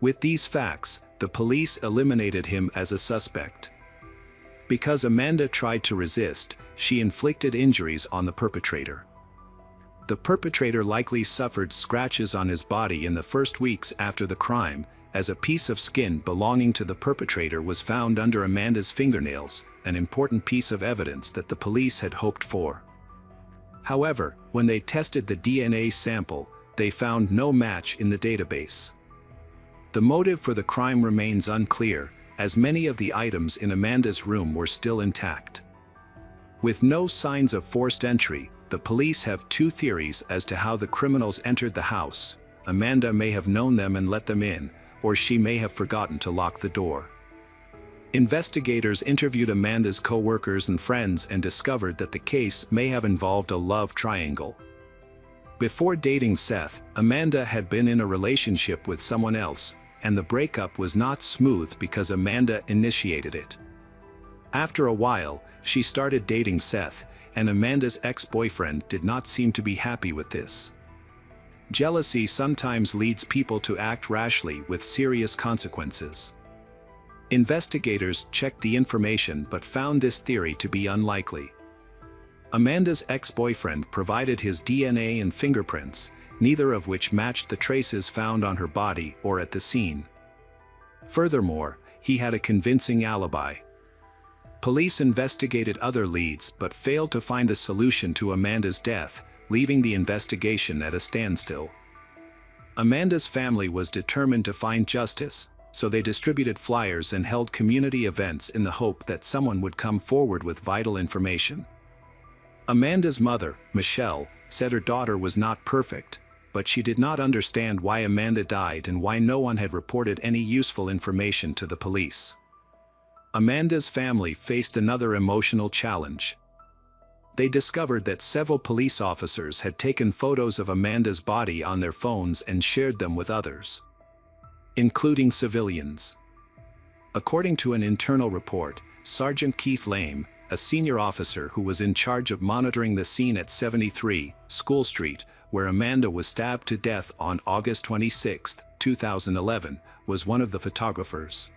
With these facts, the police eliminated him as a suspect. Because Amanda tried to resist, she inflicted injuries on the perpetrator. The perpetrator likely suffered scratches on his body in the first weeks after the crime, as a piece of skin belonging to the perpetrator was found under Amanda's fingernails, an important piece of evidence that the police had hoped for. However, when they tested the DNA sample, they found no match in the database. The motive for the crime remains unclear, as many of the items in Amanda's room were still intact. With no signs of forced entry, the police have two theories as to how the criminals entered the house. Amanda may have known them and let them in, or she may have forgotten to lock the door. Investigators interviewed Amanda's co-workers and friends and discovered that the case may have involved a love triangle. Before dating Seth, Amanda had been in a relationship with someone else, and the breakup was not smooth because Amanda initiated it. After a while, she started dating Seth, and Amanda's ex-boyfriend did not seem to be happy with this. Jealousy sometimes leads people to act rashly with serious consequences. Investigators checked the information but found this theory to be unlikely. Amanda's ex-boyfriend provided his DNA and fingerprints, neither of which matched the traces found on her body or at the scene. Furthermore, he had a convincing alibi. Police investigated other leads but failed to find a solution to Amanda's death, leaving the investigation at a standstill. Amanda's family was determined to find justice, so they distributed flyers and held community events in the hope that someone would come forward with vital information. Amanda's mother, Michelle, said her daughter was not perfect, but she did not understand why Amanda died and why no one had reported any useful information to the police. Amanda's family faced another emotional challenge. They discovered that several police officers had taken photos of Amanda's body on their phones and shared them with others, including civilians. According to an internal report, Sergeant Keith Lame, a senior officer who was in charge of monitoring the scene at 73 School Street, where Amanda was stabbed to death on August 26, 2011, was one of the photographers.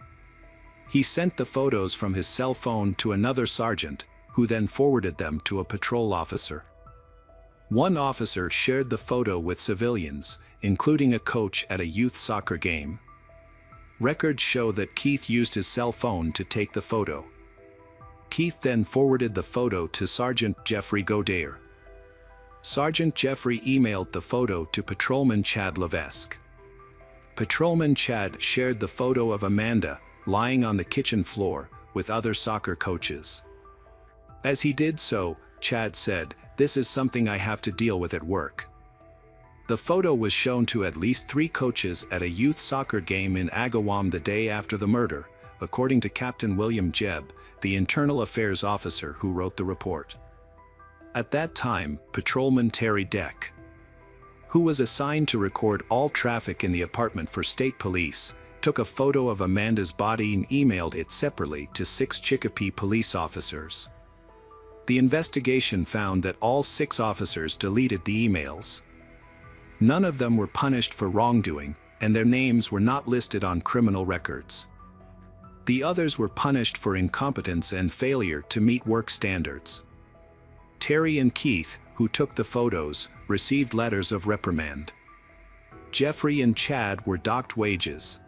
He sent the photos from his cell phone to another sergeant, who then forwarded them to a patrol officer. One officer shared the photo with civilians, including a coach at a youth soccer game. Records show that Keith used his cell phone to take the photo. Keith then forwarded the photo to Sergeant Jeffrey Godair. Sergeant Jeffrey emailed the photo to Patrolman Chad Levesque. Patrolman Chad shared the photo of Amanda, lying on the kitchen floor, with other soccer coaches. As he did so, Chad said, "This is something I have to deal with at work." The photo was shown to at least 3 coaches at a youth soccer game in Agawam the day after the murder, according to Captain William Jebb, the internal affairs officer who wrote the report. At that time, Patrolman Terry Deck, who was assigned to record all traffic in the apartment for state police, took a photo of Amanda's body and emailed it separately to 6 Chicopee police officers. The investigation found that all 6 officers deleted the emails. None of them were punished for wrongdoing, and their names were not listed on criminal records. The others were punished for incompetence and failure to meet work standards. Terry and Keith, who took the photos, received letters of reprimand. Jeffrey and Chad were docked wages.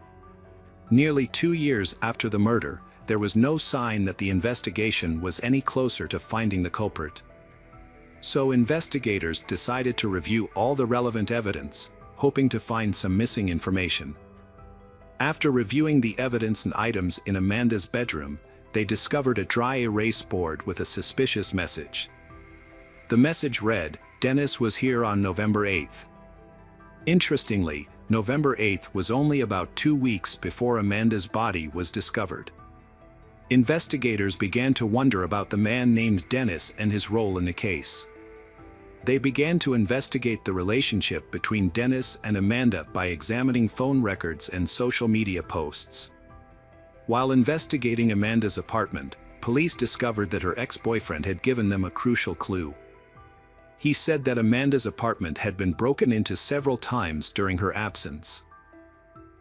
Nearly 2 years after the murder, there was no sign that the investigation was any closer to finding the culprit. So investigators decided to review all the relevant evidence, hoping to find some missing information. After reviewing the evidence and items in Amanda's bedroom, they discovered a dry erase board with a suspicious message. The message read, "Dennis was here on November 8th. Interestingly, November 8th was only about 2 weeks before Amanda's body was discovered. Investigators began to wonder about the man named Dennis and his role in the case. They began to investigate the relationship between Dennis and Amanda by examining phone records and social media posts. While investigating Amanda's apartment, police discovered that her ex-boyfriend had given them a crucial clue. He said that Amanda's apartment had been broken into several times during her absence.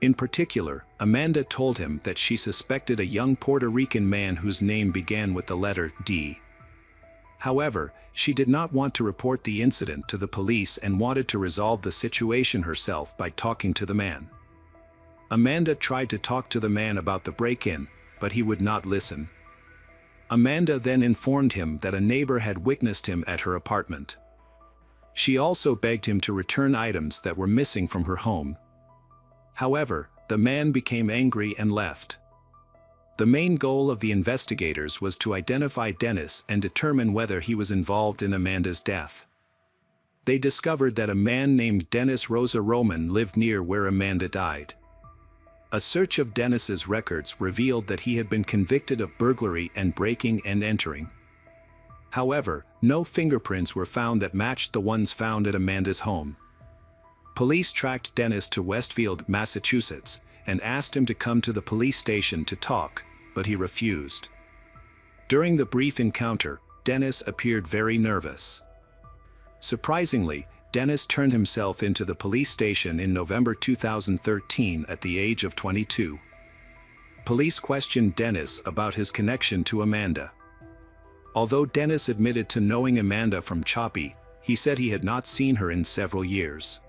In particular, Amanda told him that she suspected a young Puerto Rican man whose name began with the letter D. However, she did not want to report the incident to the police and wanted to resolve the situation herself by talking to the man. Amanda tried to talk to the man about the break-in, but he would not listen. Amanda then informed him that a neighbor had witnessed him at her apartment. She also begged him to return items that were missing from her home. However, the man became angry and left. The main goal of the investigators was to identify Dennis and determine whether he was involved in Amanda's death. They discovered that a man named Dennis Rosa Roman lived near where Amanda died. A search of Dennis's records revealed that he had been convicted of burglary and breaking and entering. However, no fingerprints were found that matched the ones found at Amanda's home. Police tracked Dennis to Westfield, Massachusetts, and asked him to come to the police station to talk, but he refused. During the brief encounter, Dennis appeared very nervous. Surprisingly, Dennis turned himself into the police station in November 2013 at the age of 22. Police questioned Dennis about his connection to Amanda. Although Dennis admitted to knowing Amanda from Choppy, he said he had not seen her in several years.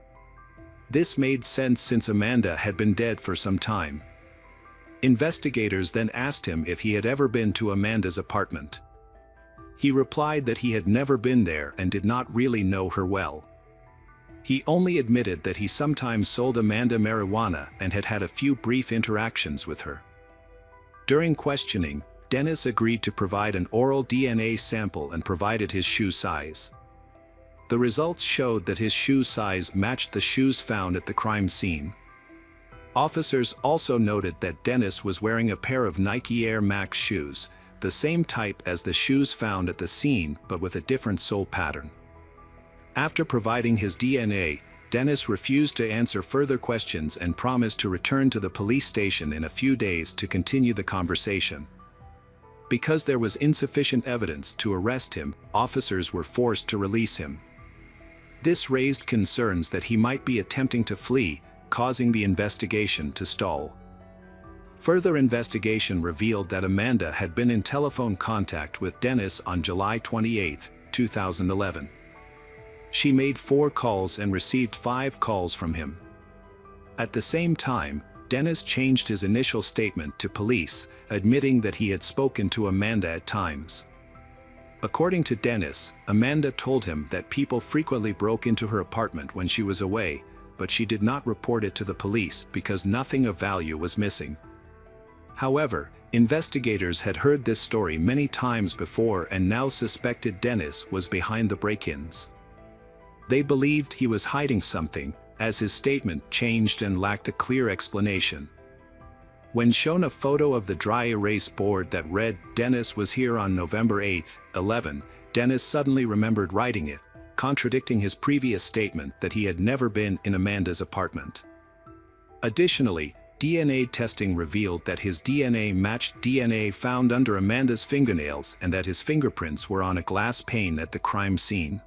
This made sense since Amanda had been dead for some time. Investigators then asked him if he had ever been to Amanda's apartment. He replied that he had never been there and did not really know her well. He only admitted that he sometimes sold Amanda marijuana and had had a few brief interactions with her. During questioning, Dennis agreed to provide an oral DNA sample and provided his shoe size. The results showed that his shoe size matched the shoes found at the crime scene. Officers also noted that Dennis was wearing a pair of Nike Air Max shoes, the same type as the shoes found at the scene but with a different sole pattern. After providing his DNA, Dennis refused to answer further questions and promised to return to the police station in a few days to continue the conversation. Because there was insufficient evidence to arrest him, officers were forced to release him. This raised concerns that he might be attempting to flee, causing the investigation to stall. Further investigation revealed that Amanda had been in telephone contact with Dennis on July 28, 2011. She made 4 calls and received 5 calls from him. At the same time, Dennis changed his initial statement to police, admitting that he had spoken to Amanda at times. According to Dennis, Amanda told him that people frequently broke into her apartment when she was away, but she did not report it to the police because nothing of value was missing. However, Investigators had heard this story many times before and now suspected Dennis was behind the break-ins. They believed he was hiding something, as his statement changed and lacked a clear explanation. When shown a photo of the dry erase board that read, "Dennis was here on November 8, 11, Dennis suddenly remembered writing it, contradicting his previous statement that he had never been in Amanda's apartment. Additionally, DNA testing revealed that his DNA matched DNA found under Amanda's fingernails and that his fingerprints were on a glass pane at the crime scene.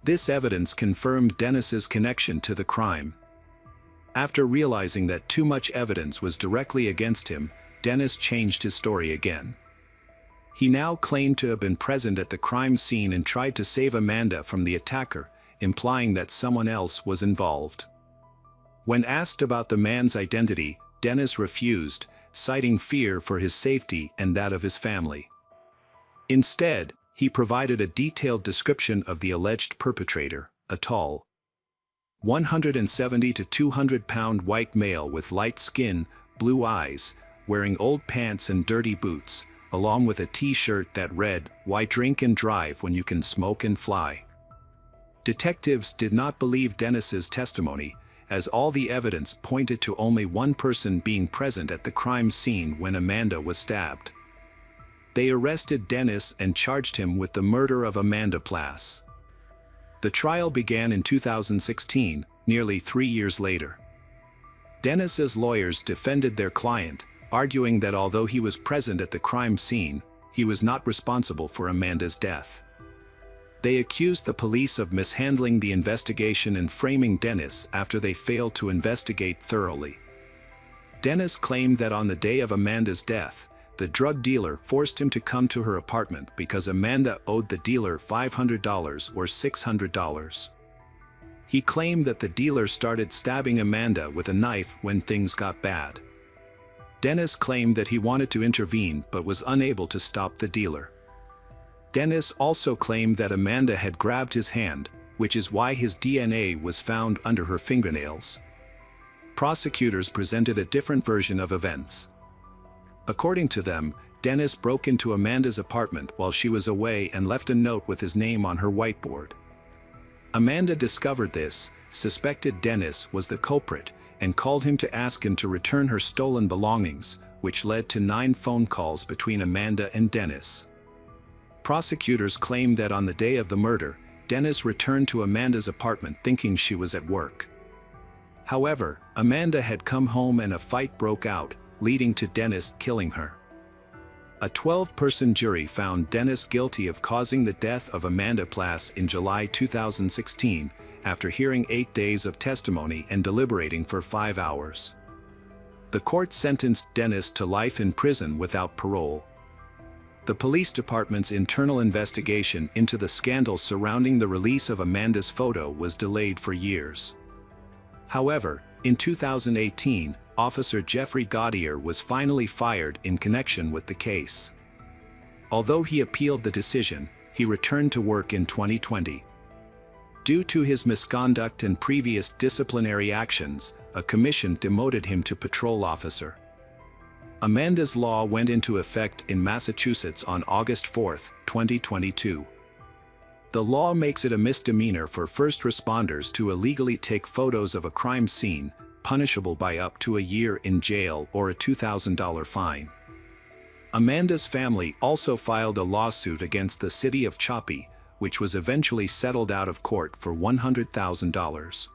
This evidence confirmed Dennis's connection to the crime. After realizing that too much evidence was directly against him, Dennis changed his story again. He now claimed to have been present at the crime scene and tried to save Amanda from the attacker, implying that someone else was involved. When asked about the man's identity, Dennis refused, citing fear for his safety and that of his family. Instead, he provided a detailed description of the alleged perpetrator, a tall, 170 to 200-pound white male with light skin, blue eyes, wearing old pants and dirty boots, along with a t-shirt that read, "Why drink and drive when you can smoke and fly?" Detectives did not believe Dennis's testimony, as all the evidence pointed to only one person being present at the crime scene when Amanda was stabbed. They arrested Dennis and charged him with the murder of Amanda Plass. The trial began in 2016, nearly 3 years later. Dennis's lawyers defended their client, arguing that although he was present at the crime scene, he was not responsible for Amanda's death. They accused the police of mishandling the investigation and framing Dennis after they failed to investigate thoroughly. Dennis claimed that on the day of Amanda's death, the drug dealer forced him to come to her apartment because Amanda owed the dealer $500 or $600. He claimed that the dealer started stabbing Amanda with a knife when things got bad. Dennis claimed that he wanted to intervene but was unable to stop the dealer. Dennis also claimed that Amanda had grabbed his hand, which is why his DNA was found under her fingernails. Prosecutors presented a different version of events. According to them, Dennis broke into Amanda's apartment while she was away and left a note with his name on her whiteboard. Amanda discovered this, suspected Dennis was the culprit, and called him to ask him to return her stolen belongings, which led to 9 phone calls between Amanda and Dennis. Prosecutors claimed that on the day of the murder, Dennis returned to Amanda's apartment thinking she was at work. However, Amanda had come home and a fight broke out, leading to Dennis killing her. A 12-person jury found Dennis guilty of causing the death of Amanda Plass in July 2016, after hearing 8 days of testimony and deliberating for 5 hours. The court sentenced Dennis to life in prison without parole. The police department's internal investigation into the scandal surrounding the release of Amanda's photo was delayed for years. However, in 2018, Officer Jeffrey Gaudier was finally fired in connection with the case. Although he appealed the decision, he returned to work in 2020. Due to his misconduct and previous disciplinary actions, a commission demoted him to patrol officer. Amanda's law went into effect in Massachusetts on August 4, 2022. The law makes it a misdemeanor for first responders to illegally take photos of a crime scene, punishable by up to a year in jail or a $2,000 fine. Amanda's family also filed a lawsuit against the city of Choppy, which was eventually settled out of court for $100,000.